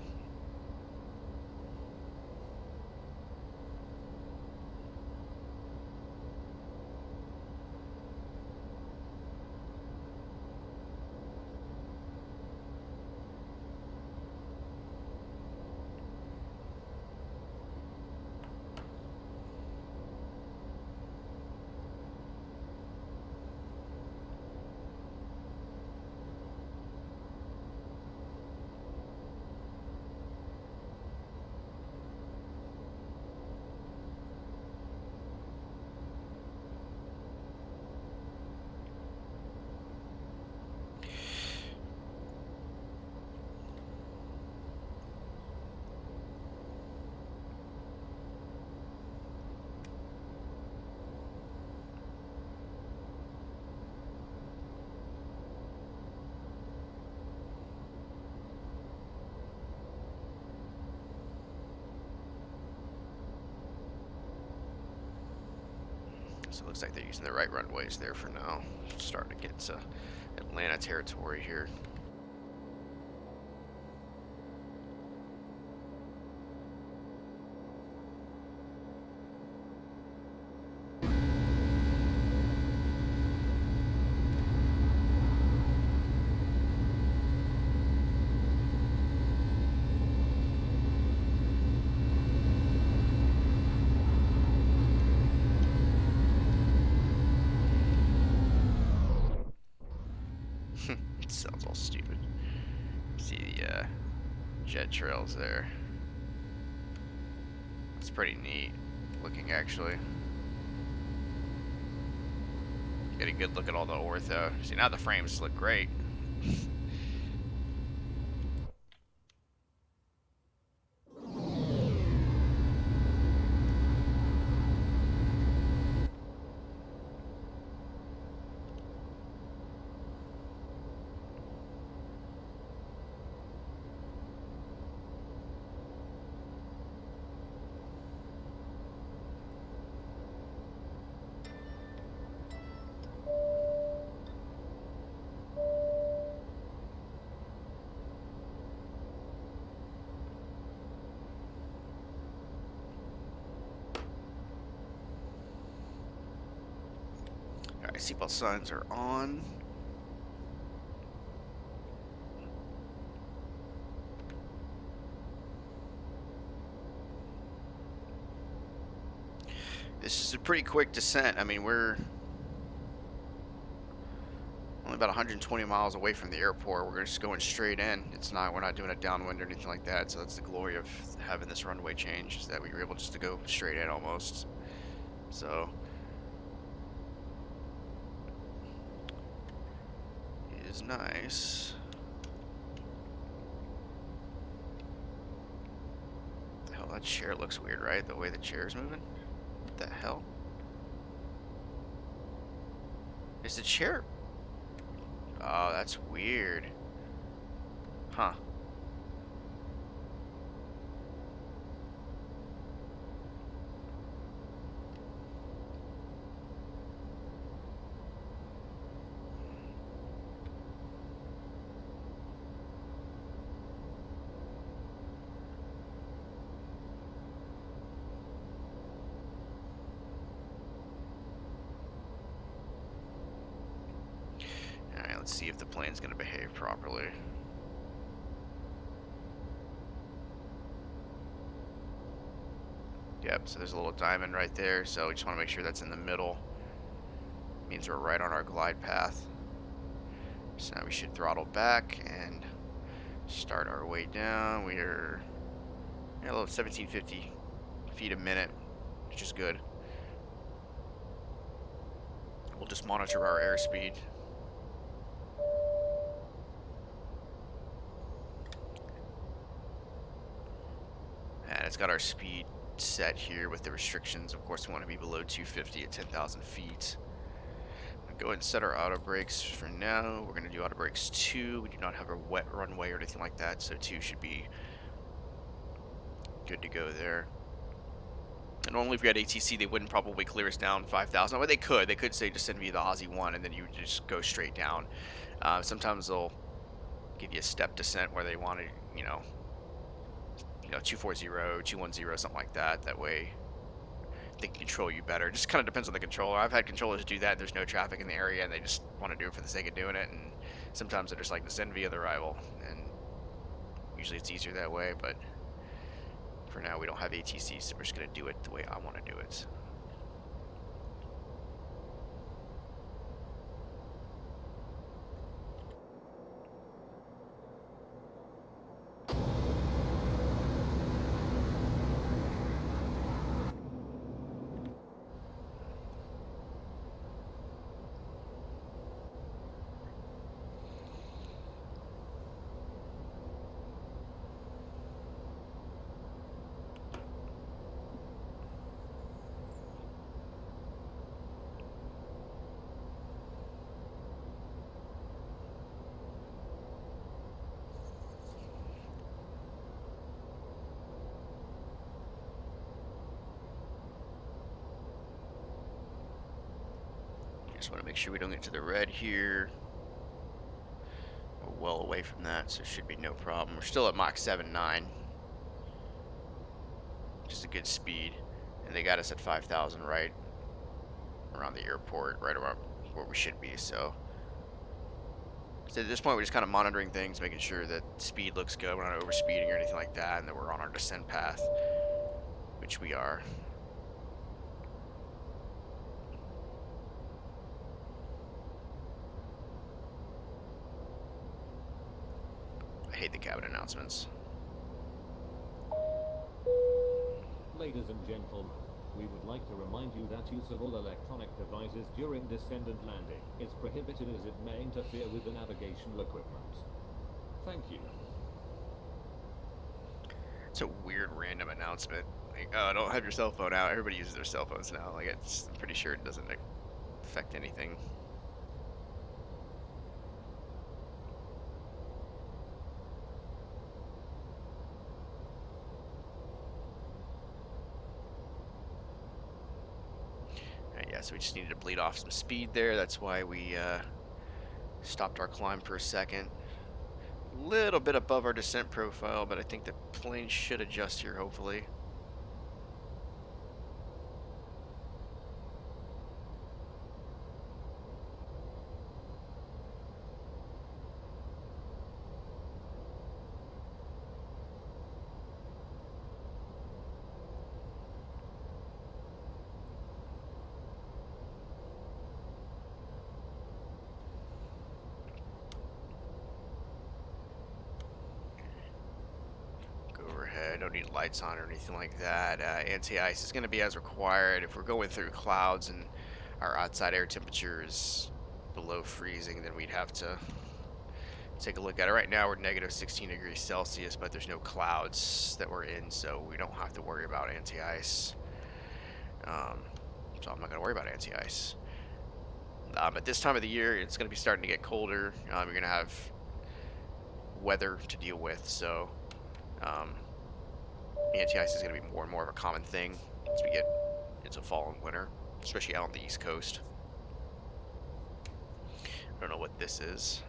So it looks like they're using the right runways there for now. Starting to get to Atlanta territory here. It sounds all stupid. See the jet trails there. It's pretty neat looking, actually. Get a good look at all the ortho. See, now the frames look great. Alright, seatbelt signs are on. This is a pretty quick descent. I mean, we're only about 120 miles away from the airport. We're just going straight in. We're not doing a downwind or anything like that. So that's the glory of having this runway change, is that we were able just to go straight in almost. So it is nice. Hell, that chair looks weird, right? The way the chair's moving. What the hell? Is the chair? Oh, that's weird. Huh. Alright, let's see if the plane's gonna behave properly. Yep, so there's a little diamond right there, so we just want to make sure that's in the middle. Means we're right on our glide path. So now we should throttle back and start our way down. We are a little 1750 feet a minute, which is good. We'll just monitor our airspeed. And it's got our speed set here with the restrictions. Of course, we want to be below 250 at 10,000 feet. Go ahead and set our auto brakes for now. We're going to do auto brakes 2. We do not have a wet runway or anything like that, so 2 should be good to go there. And normally if we had ATC, they wouldn't probably clear us down 5,000. Well, they could. They could say just send me the Aussie 1, and then you would just go straight down. Sometimes they'll give you a step descent where they want to, 240, 210, something like that. That way they can control you better. It just kind of depends on the controller. I've had controllers do that. There's no traffic in the area, and they just want to do it for the sake of doing it. And sometimes they're just like, send via the rival. And usually it's easier that way, but for now we don't have ATC, so we're just going to do it the way I want to do it. Just want to make sure we don't get to the red here. We're well away from that, so it should be no problem. We're still at Mach 7.9, which is a good speed. And they got us at 5,000 right around the airport, right around where we should be. So at this point, we're just kind of monitoring things, making sure that speed looks good. We're not overspeeding or anything like that, and that we're on our descent path, which we are. I hate the cabin announcements. Ladies and gentlemen, we would like to remind you that use of all electronic devices during descent and landing is prohibited, as it may interfere with the navigational equipment. Thank you. It's a weird random announcement. Like, oh, don't have your cell phone out. Everybody uses their cell phones now. Like, I'm pretty sure it doesn't affect anything. Yeah, so we just needed to bleed off some speed there. That's why we stopped our climb for a second. A little bit above our descent profile, but I think the plane should adjust here, hopefully. don't need lights on or anything like that. Anti-ice is going to be as required. If we're going through clouds and our outside air temperature is below freezing, then we'd have to take a look at it. Right now we're negative 16 degrees Celsius, but there's no clouds that we're in, so we don't have to worry about anti-ice. So I'm not going to worry about anti-ice. At this time of the year, it's going to be starting to get colder. You're going to have weather to deal with, so anti-ice is going to be more and more of a common thing as we get into fall and winter, especially out on the East Coast. I don't know what this is.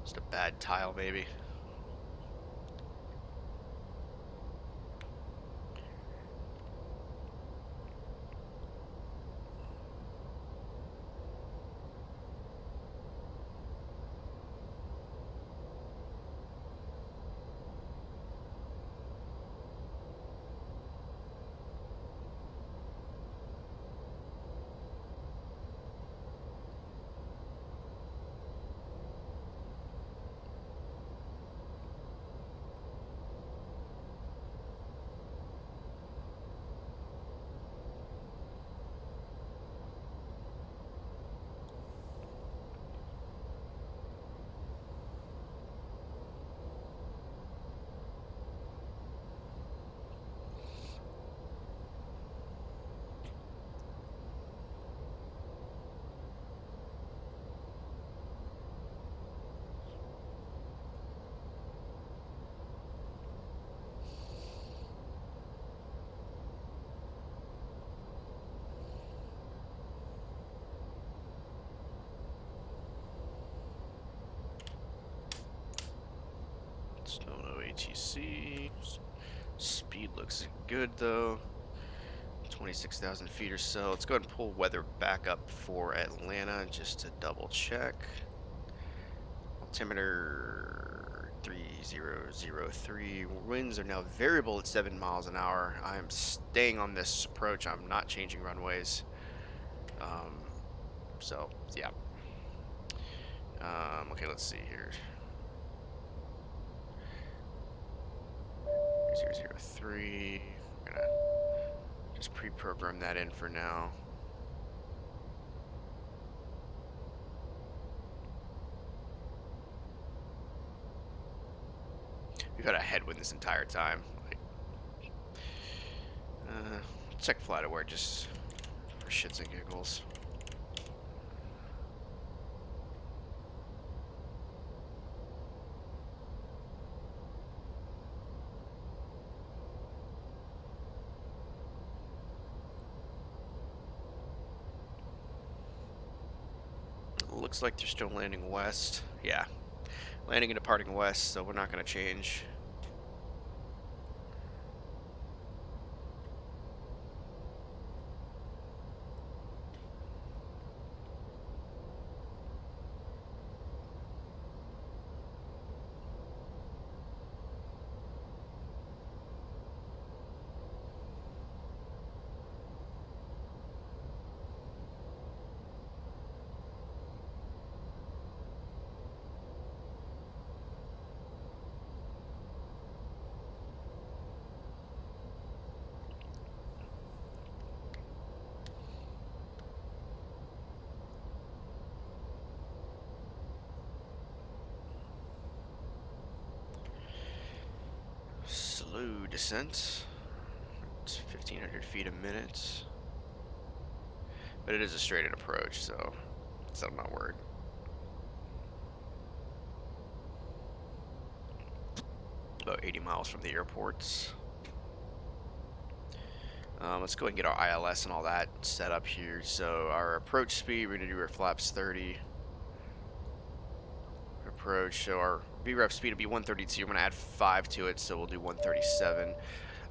Just a bad tile, maybe. Still no ATC. Speed looks good though. 26,000 feet or so. Let's go ahead and pull weather back up for Atlanta just to double check. Altimeter 3003. Winds are now variable at 7 miles an hour. I am staying on this approach. I'm not changing runways. So yeah. Okay, let's see here. 003. I'm gonna just pre-program that in for now. We've had a headwind this entire time. Check flight aware just for shits and giggles. Looks like they're still landing west. Yeah, landing and departing west, so we're not going to change. Slow descent. It's 1,500 feet a minute. But it is a straight-in approach, so I'm not worried. About 80 miles from the airports. Let's go ahead and get our ILS and all that set up here. So our approach speed, we're going to do our flaps 30. Approach, so our VREF speed will be 132. I'm going to add 5 to it, so we'll do 137.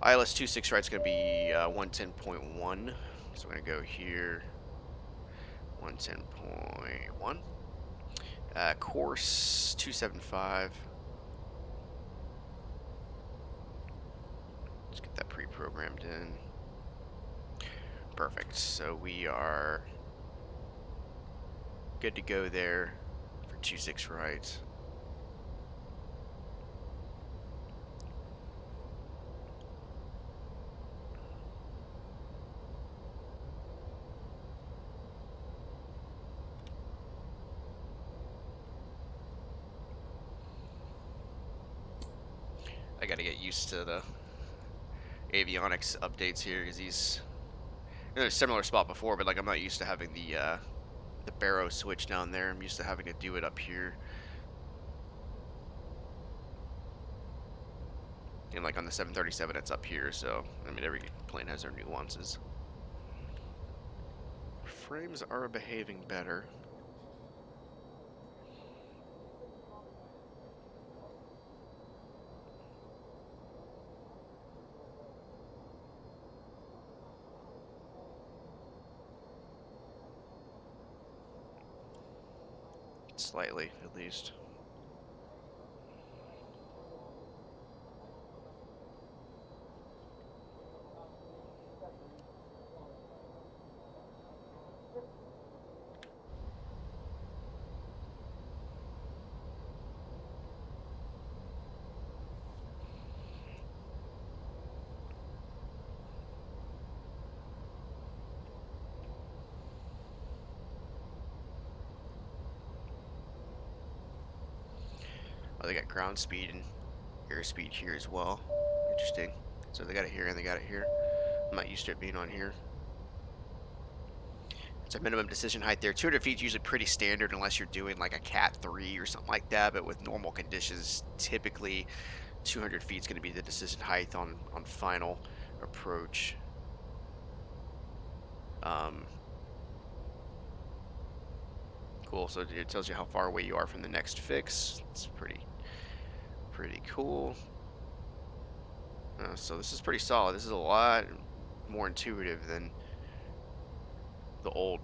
ILS 26 right's going to be 110.1. So we're going to go here. 110.1. Course 275. Let's get that pre-programmed in. Perfect. So we are good to go there for 26 right. I got to get used to the avionics updates here because he's in a similar spot before, but like I'm not used to having the barrow switch down there. I'm used to having to do it up here. And like on the 737, it's up here, so I mean every plane has their nuances. Frames are behaving better. Slightly, at least. Oh, they got ground speed and airspeed here as well. Interesting. So they got it here and they got it here. I'm not used to it being on here. It's a minimum decision height there. 200 feet is usually pretty standard unless you're doing like a Cat 3 or something like that. But with normal conditions, typically 200 feet is going to be the decision height on final approach. Cool. So it tells you how far away you are from the next fix. It's pretty cool. So this is pretty solid. This is a lot more intuitive than the old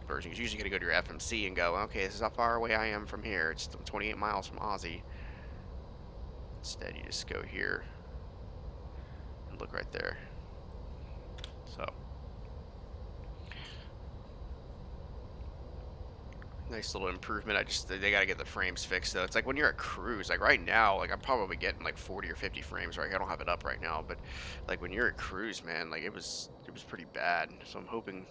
version. Because usually you gotta go to your FMC and go, okay, this is how far away I am from here. It's 28 miles from Aussie. Instead, you just go here and look right there. So nice little improvement. They gotta get the frames fixed though. It's like when you're at cruise, like right now, like I'm probably getting like 40 or 50 frames, right? I don't have it up right now, but like when you're at cruise, man, like it was pretty bad. So I'm hoping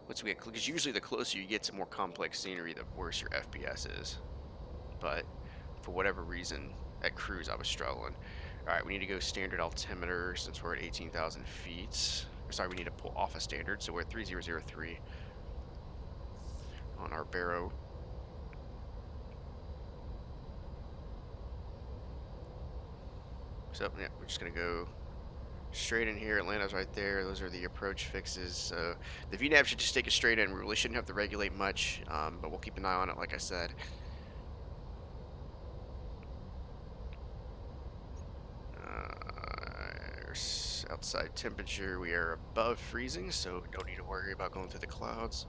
once we get, because usually the closer you get to more complex scenery, the worse your FPS is. But for whatever reason, at cruise I was struggling. All right, we need to go standard altimeter since we're at 18,000 feet. Sorry, we need to pull off a standard, so we're at 3003 on our barrow. So yeah, we're just gonna go straight in here. Atlanta's right there. Those are the approach fixes. The VNAV should just take it straight in. We really shouldn't have to regulate much, but we'll keep an eye on it, like I said. Outside temperature, we are above freezing, so don't need to worry about going through the clouds.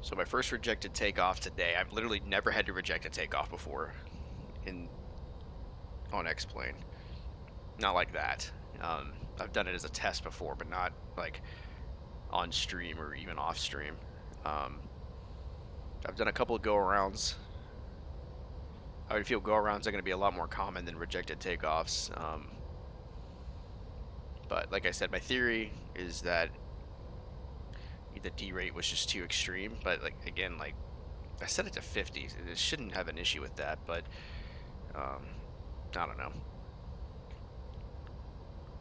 So my first rejected takeoff today. I've literally never had to reject a takeoff before on Xplane. Not like that. I've done it as a test before, but not like on stream or even off stream. I've done a couple of go-arounds. I would feel go-arounds are going to be a lot more common than rejected takeoffs. But like I said, my theory is that the D rate was just too extreme. But like again, like I set it to 50. It shouldn't have an issue with that. But I don't know.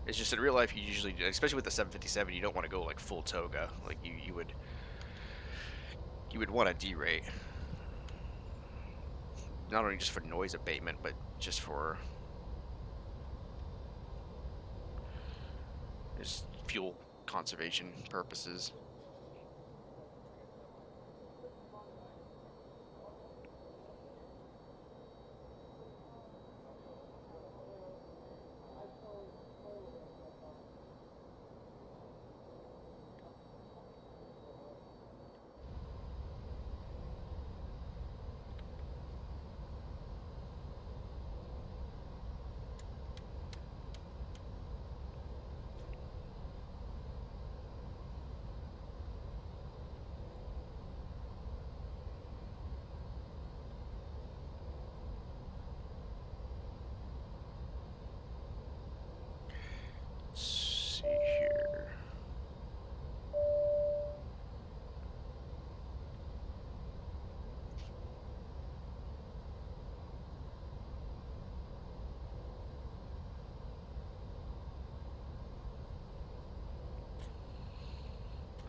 It's just in real life, you usually, especially with the 757, you don't want to go like full toga. Like you would want a D rate, not only just for noise abatement, but just for just fuel conservation purposes.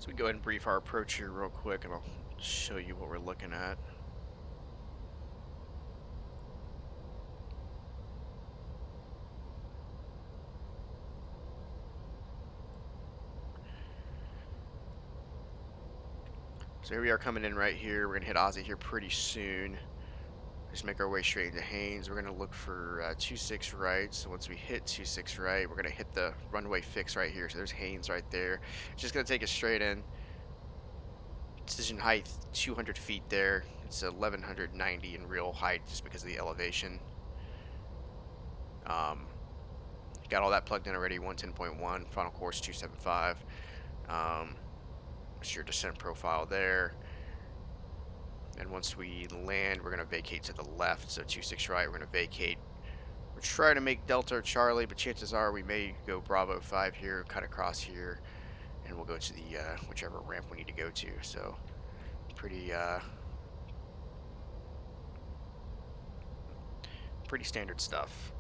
So we go ahead and brief our approach here real quick, and I'll show you what we're looking at. So here we are coming in right here. We're gonna hit Aussie here pretty soon. Just make our way straight into Haynes. We're gonna look for 26 right. So once we hit 26 right, we're gonna hit the runway fix right here. So there's Haynes right there. It's just gonna take us straight in. Decision height 200 feet there. It's 1190 in real height just because of the elevation. Got all that plugged in already. 110.1 final course 275. It's your descent profile there. And once we land, we're gonna vacate to the left. So 26 right, we're gonna vacate. We're trying to make Delta or Charlie, but chances are we may go Bravo 5 here, cut across here, and we'll go to the whichever ramp we need to go to. So pretty standard stuff.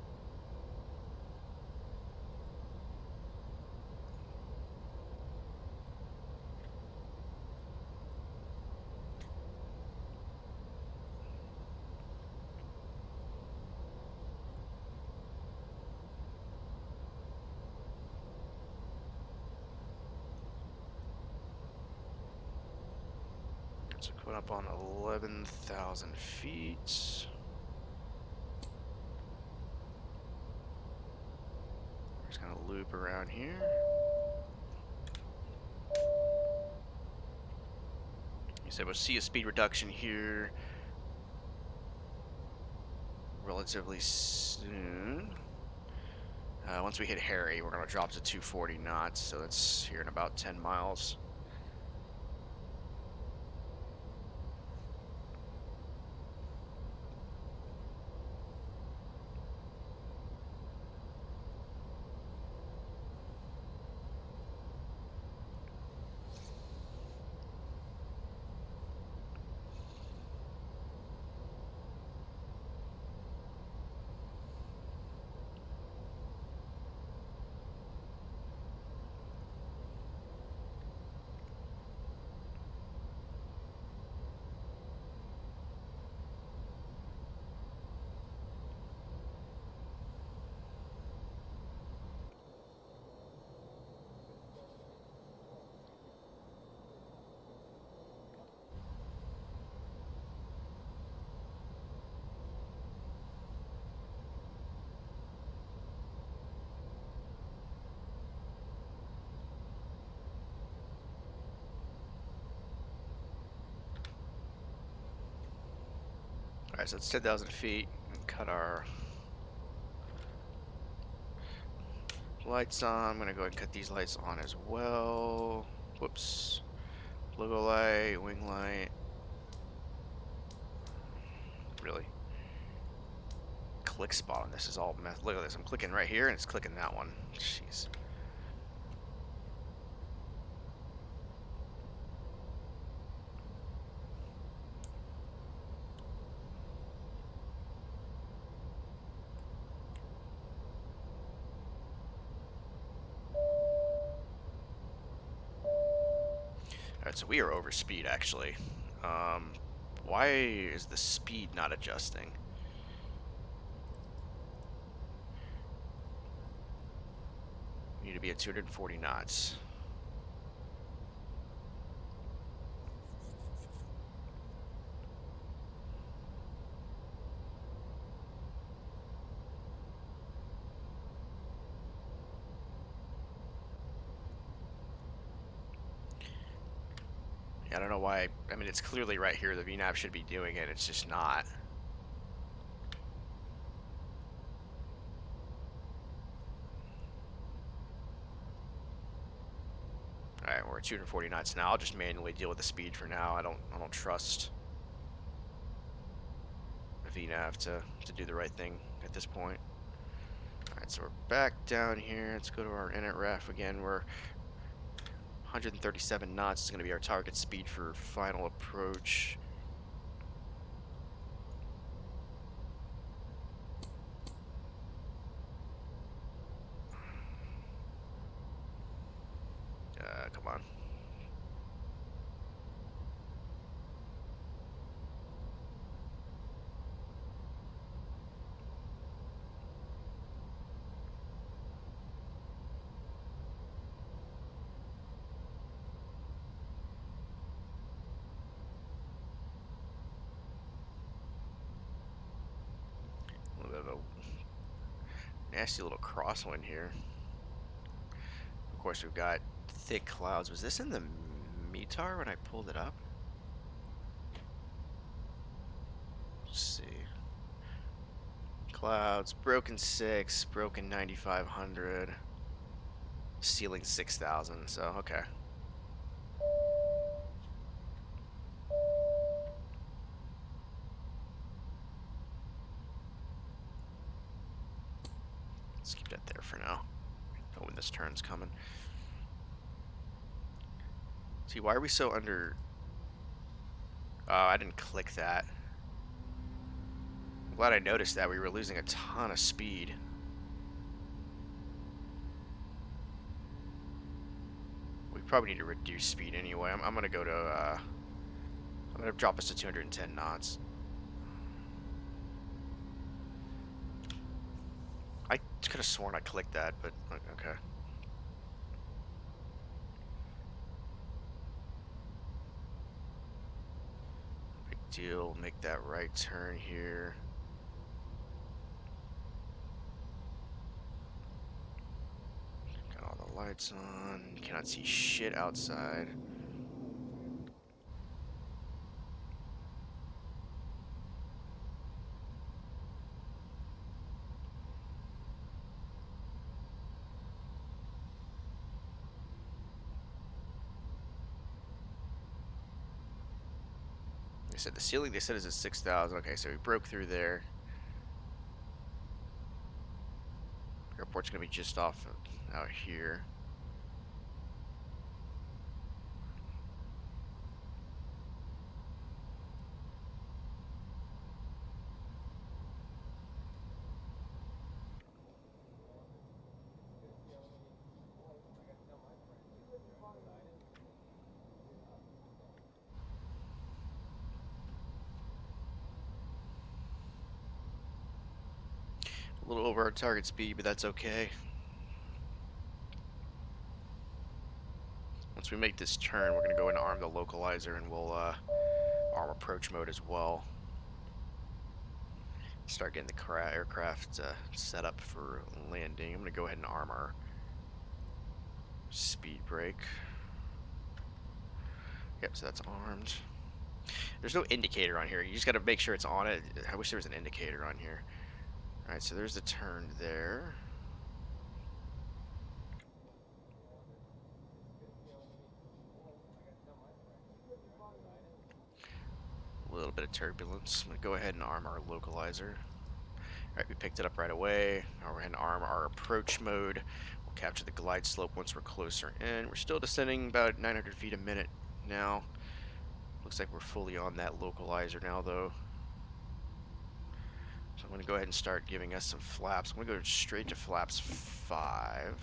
So coming up on 11,000 feet. Just gonna loop around here. You said we'll see a speed reduction here relatively soon. Once we hit Harry, we're gonna drop to 240 knots, so that's here in about 10 miles. Alright, so it's 10,000 feet. Cut our lights on. I'm gonna go ahead and cut these lights on as well. Whoops. Logo light, wing light. Really? Click spot on this is all mess. Look at this. I'm clicking right here and it's clicking that one. Jeez. Alright, so we are over speed actually. Why is the speed not adjusting? We need to be at 240 knots. I don't know why. I mean, it's clearly right here. The VNAV should be doing it. It's just not. All right, we're at 240 knots now. I'll just manually deal with the speed for now. I don't trust the VNAV to do the right thing at this point. All right, so we're back down here. Let's go to our init ref again. We're 137 knots is going to be our target speed for final approach. Come on. nasty little crosswind here. Of course, we've got thick clouds. Was this in the METAR when I pulled it up? Let's see. Clouds, broken 6, broken 9500, ceiling 6000, so okay. Let's keep that there for now. Know when this turn's coming. See, why are we so under... Oh, I didn't click that. I'm glad I noticed that. We were losing a ton of speed. We probably need to reduce speed anyway. I'm gonna go to, I'm gonna drop us to 210 knots. I could have sworn I clicked that, but okay. Big deal. Make that right turn here. Got all the lights on. Cannot see shit outside. They said the ceiling, they said, is at 6,000. Okay, so we broke through there. Airport's gonna be just off out here. A little over our target speed, but that's okay. Once we make this turn, we're gonna go and arm the localizer, and we'll arm approach mode as well. Start getting the aircraft set up for landing. I'm gonna go ahead and arm our speed brake. Yep, so that's armed. There's no indicator on here. You just gotta make sure it's on it. I wish there was an indicator on here. Alright, so there's the turn there. A little bit of turbulence. I'm gonna go ahead and arm our localizer. Alright, we picked it up right away. Now we're gonna arm our approach mode. We'll capture the glide slope once we're closer in. We're still descending about 900 feet a minute now. Looks like we're fully on that localizer now, though. So I'm going to go ahead and start giving us some flaps. I'm going to go straight to flaps 5.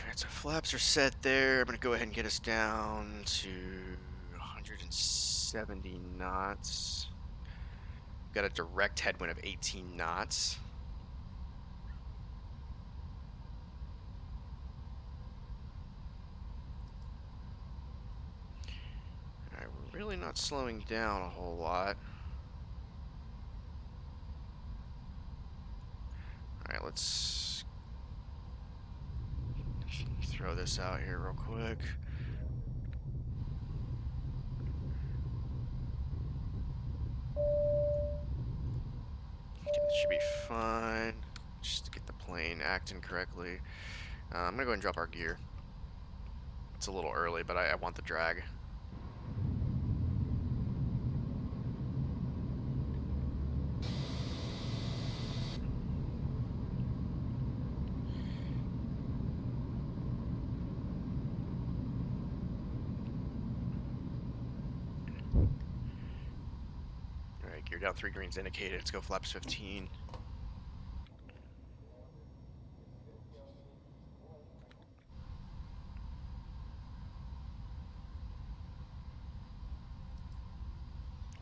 Alright, so flaps are set there. I'm going to go ahead and get us down to 170 knots. Got a direct headwind of 18 knots. Alright, we're really not slowing down a whole lot. Alright, let's throw this out here real quick. Okay, this should be fine. Just to get the plane acting correctly. I'm gonna go ahead and drop our gear. It's a little early, but I want the drag. Alright, gear down 3 greens indicated. Let's go flaps 15.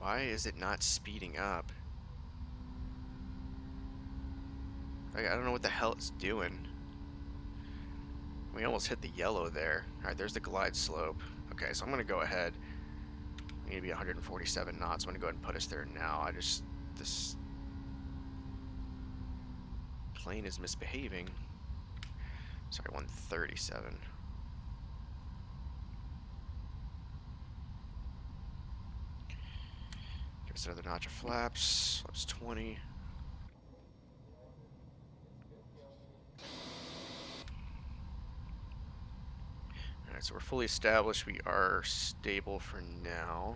Why is it not speeding up? I don't know what the hell it's doing. We almost hit the yellow there. Alright, there's the glide slope. Okay, so I'm going to go ahead. We need to be 147 knots. I'm going to go ahead and put us there now. This plane is misbehaving. Sorry, 137. Give us another notch of flaps. Flaps 20. Alright, so we're fully established. We are stable for now.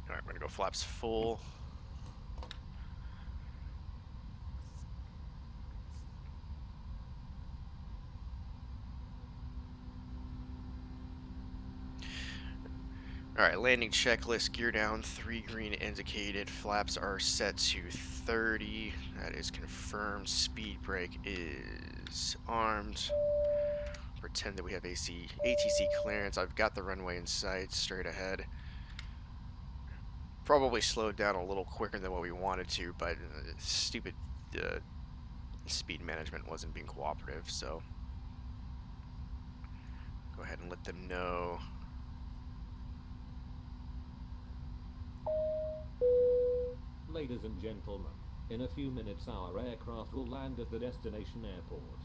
Alright, we're going to go flaps full. Alright, landing checklist, gear down, 3 green indicated, flaps are set to 30, that is confirmed, speed brake is armed, pretend that we have ATC clearance, I've got the runway in sight, straight ahead. Probably slowed down a little quicker than what we wanted to, but stupid speed management wasn't being cooperative, so go ahead and let them know. Ladies and gentlemen, in a few minutes our aircraft will land at the destination airport.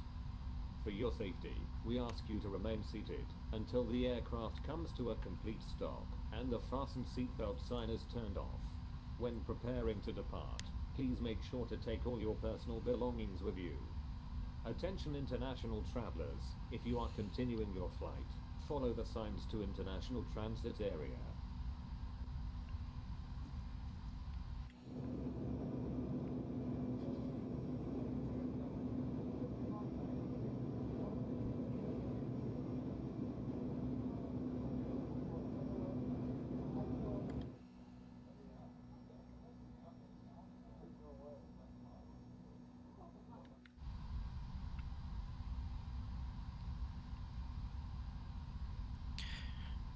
For your safety, we ask you to remain seated until the aircraft comes to a complete stop and the fasten seatbelt sign is turned off. When preparing to depart, please make sure to take all your personal belongings with you. Attention international travelers, if you are continuing your flight, follow the signs to international transit area.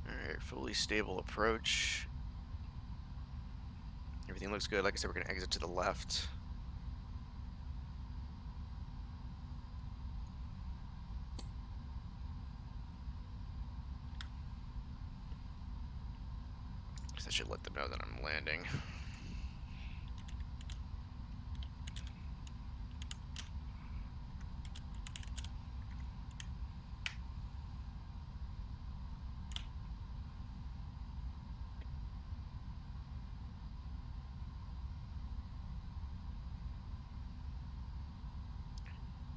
Alright, fully stable approach. Everything looks good. Like I said, we're going to exit to the left. That should let them know that I'm landing.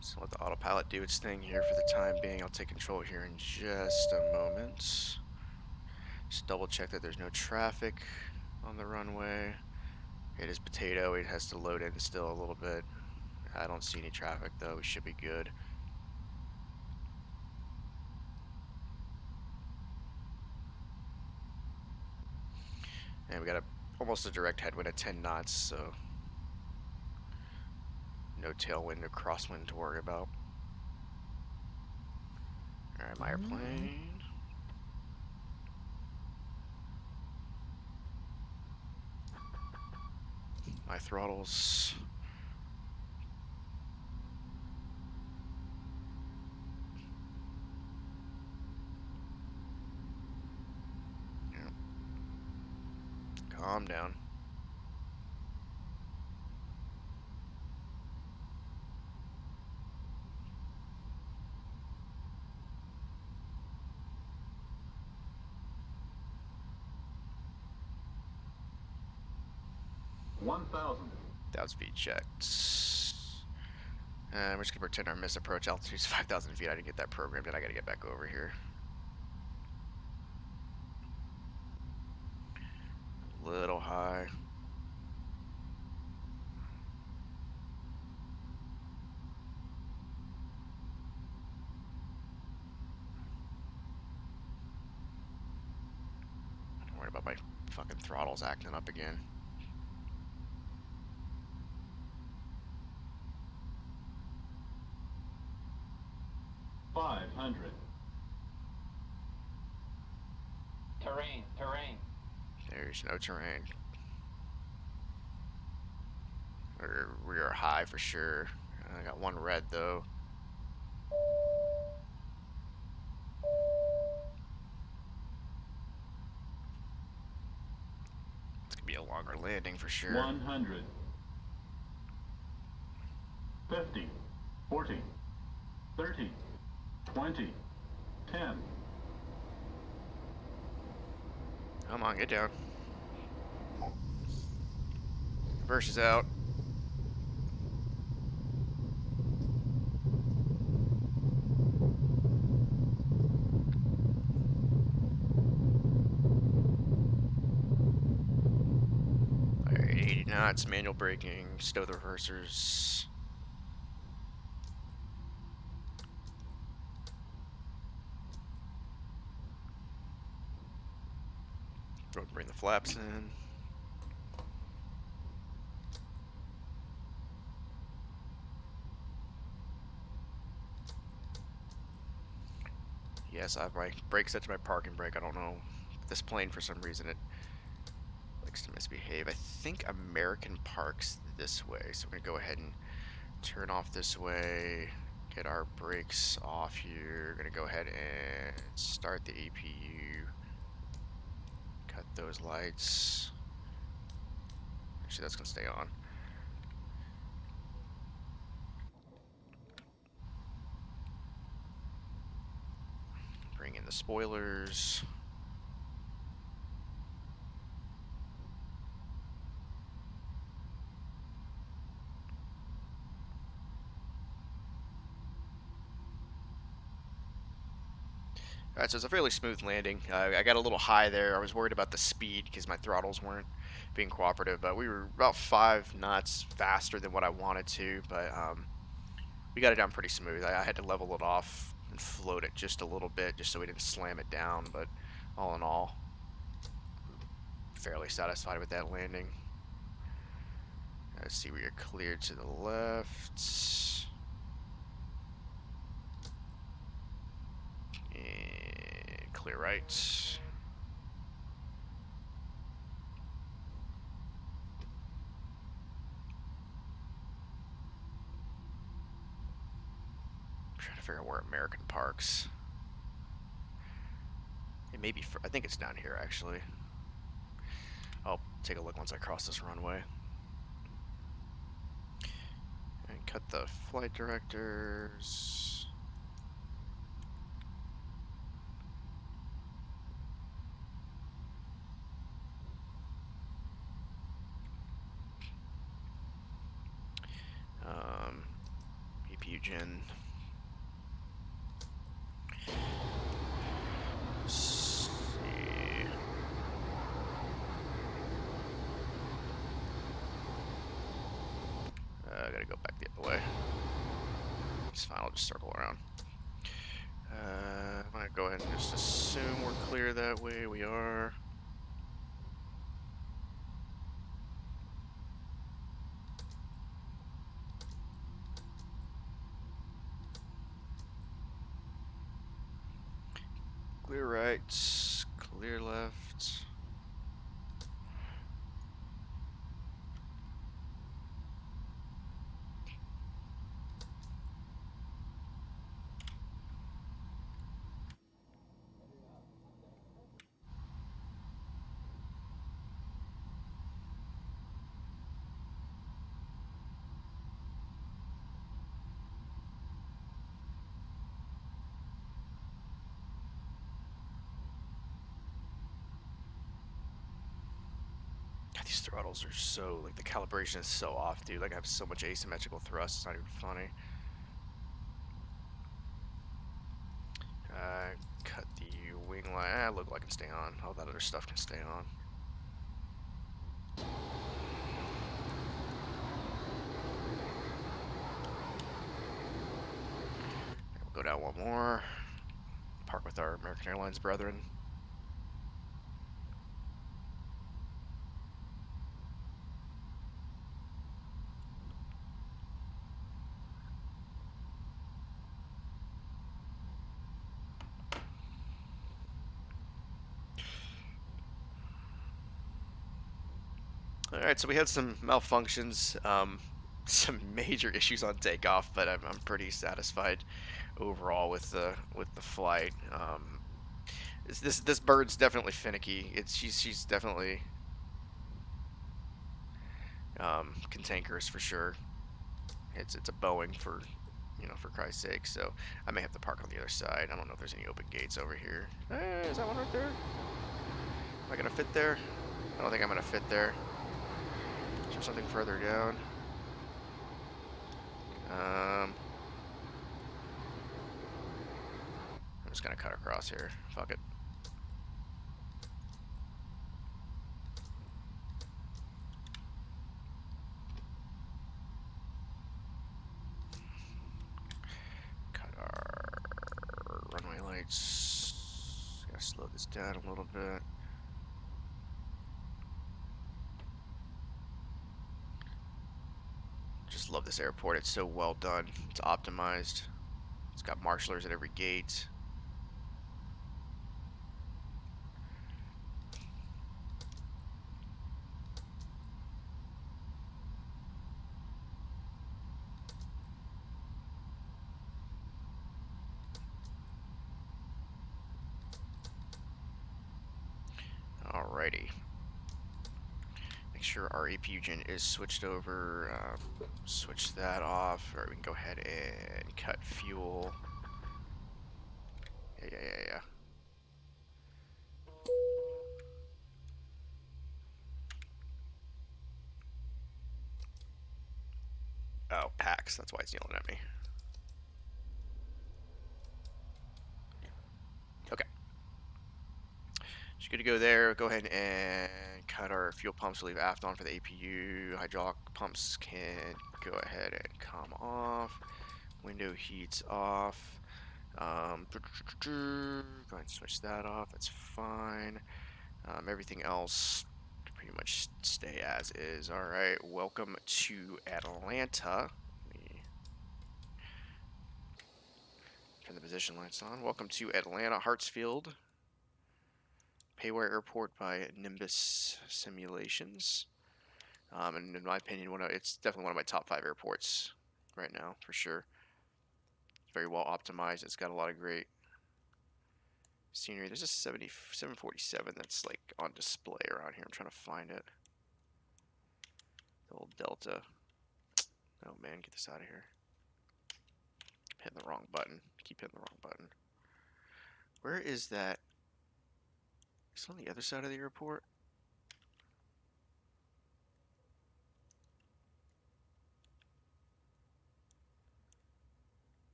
So let the autopilot do its thing here for the time being. I'll take control here in just a moment. Just double check that there's no traffic on the runway. It is potato. It has to load in still a little bit. I don't see any traffic though. We should be good. And we got almost a direct headwind at 10 knots, so no tailwind or crosswind to worry about. Alright, my airplane. My throttles. Yep. Calm down. That speed checked. We're just gonna pretend our miss approach altitude is 5,000 feet. I didn't get that programmed in. I gotta get back over here. A little high. Don't worry about my fucking throttles acting up again. 100. Terrain. There's no terrain. We are high for sure. I got one red though. It's gonna be a longer landing for sure. 100. 50. 40. 30. 20. 10. Come on, get down. Reverse is out. Alright, 80 knots, manual braking, stow the reversers. Bring the flaps in. Yes, I have my brake set to my parking brake. I don't know. This plane, for some reason, it likes to misbehave. I think American parks this way. So we're going to go ahead and turn off this way. Get our brakes off here. Going to go ahead and start the APU. Cut those lights. Actually, that's going to stay on. Bring in the spoilers. Alright, so it's a fairly smooth landing. I got a little high there. I was worried about the speed because my throttles weren't being cooperative, but we were about 5 knots faster than what I wanted to, but we got it down pretty smooth. I had to level it off and float it just a little bit just so we didn't slam it down, but all in all, fairly satisfied with that landing. Let's see, we are cleared to the left. And clear right. I'm trying to figure out where American parks. It may be, I think it's down here actually. I'll take a look once I cross this runway. And cut the flight directors. APU gen. Let's see. I gotta go back the other way. It's fine, I'll just circle around. I'm gonna go ahead and just assume we're clear that way. We are. Clear right, clear left. God, these throttles are so, like, the calibration is so off, dude. Like, I have so much asymmetrical thrust, it's not even funny. Cut the wing line. Look like it can stay on. All that other stuff can stay on. We'll go down one more. Park with our American Airlines brethren. All right, so we had some malfunctions, some major issues on takeoff, but I'm pretty satisfied overall with the flight. This bird's definitely finicky. She's definitely cantankerous for sure. It's a Boeing for for Christ's sake. So I may have to park on the other side. I don't know if there's any open gates over here. Is that one right there? Am I gonna fit there? I don't think I'm gonna fit there. Is there something further down? I'm just gonna cut across here. Fuck it. Cut our runway lights. Gotta slow this down a little bit. Just love this airport. It's so well done. It's optimized. It's got marshalers at every gate. Alrighty. Make sure our APU gen is switched over. Switch that off. Alright, we can go ahead and cut fuel. Yeah. Oh, PAX. That's why it's yelling at me. Okay. Just good to go there. Go ahead and cut our fuel pumps. We'll leave aft on for the APU. Hydraulic pumps can go ahead and come off. Window heats off. Go ahead and switch that off. That's fine. Everything else pretty much stay as is. All right. Welcome to Atlanta. Let me turn the position lights on. Welcome to Atlanta Hartsfield. Payware Airport by Nimbus Simulations. And in my opinion, it's definitely one of my top 5 airports right now, for sure. Very well optimized. It's got a lot of great scenery. There's a 747 that's like on display around here. I'm trying to find it. The old Delta. Oh man, get this out of here. I'm hitting the wrong button. Keep hitting the wrong button. Where is that? Is it on the other side of the airport?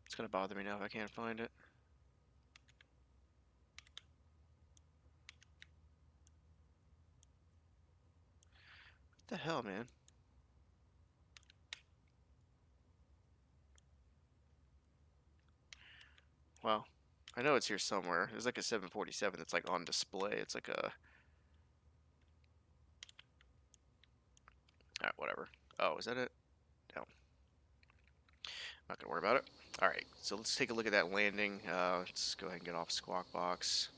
It's gonna bother me now if I can't find it. What the hell, man? Well, I know it's here somewhere. There's like a 747 that's like on display. It's like a... Alright, whatever. Oh, is that it? No. Not gonna worry about it. Alright, so let's take a look at that landing. Let's go ahead and get off Squawk Box.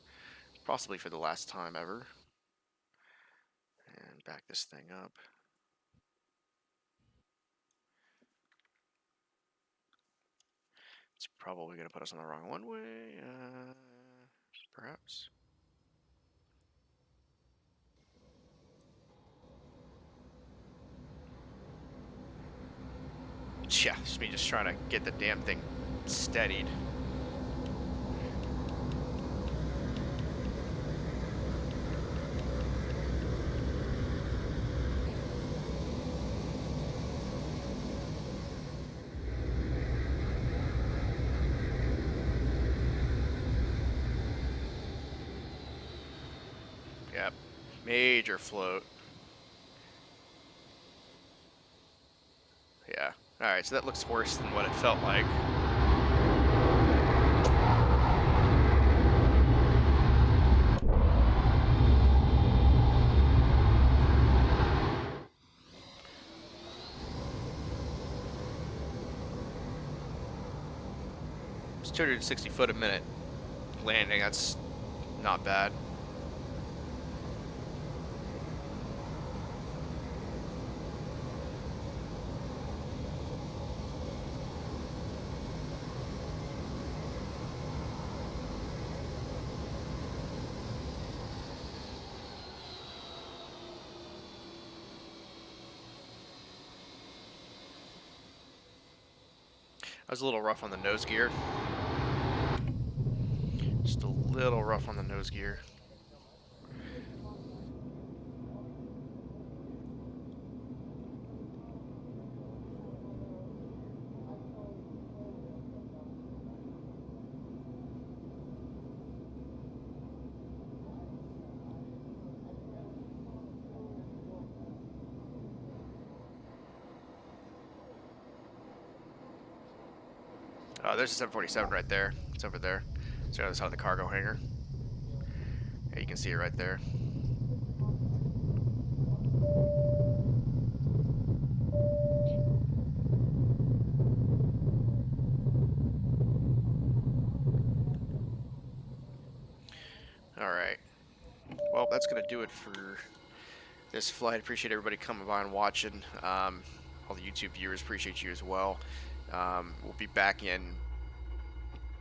Possibly for the last time ever. And back this thing up. It's probably going to put us on the wrong one-way, perhaps. Yeah, it's me just trying to get the damn thing steadied. Yep, major float. Yeah. Alright, so that looks worse than what it felt like. It's 260 foot a minute landing. That's not bad. I was a little rough on the nose gear. Just a little rough on the nose gear. Oh, there's a 747 right there. It's over there. It's on the other side of the cargo hangar. Yeah, you can see it right there. All right. Well, that's going to do it for this flight. Appreciate everybody coming by and watching. All the YouTube viewers, appreciate you as well. We'll be back in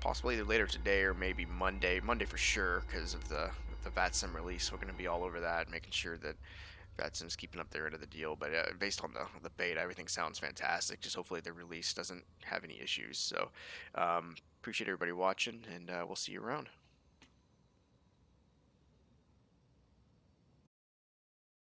possibly either later today or maybe Monday. Monday for sure because of the VATSIM release. We're going to be all over that, making sure that VATSIM's keeping up their end of the deal. But based on the beta, everything sounds fantastic. Just hopefully the release doesn't have any issues. So appreciate everybody watching, and we'll see you around.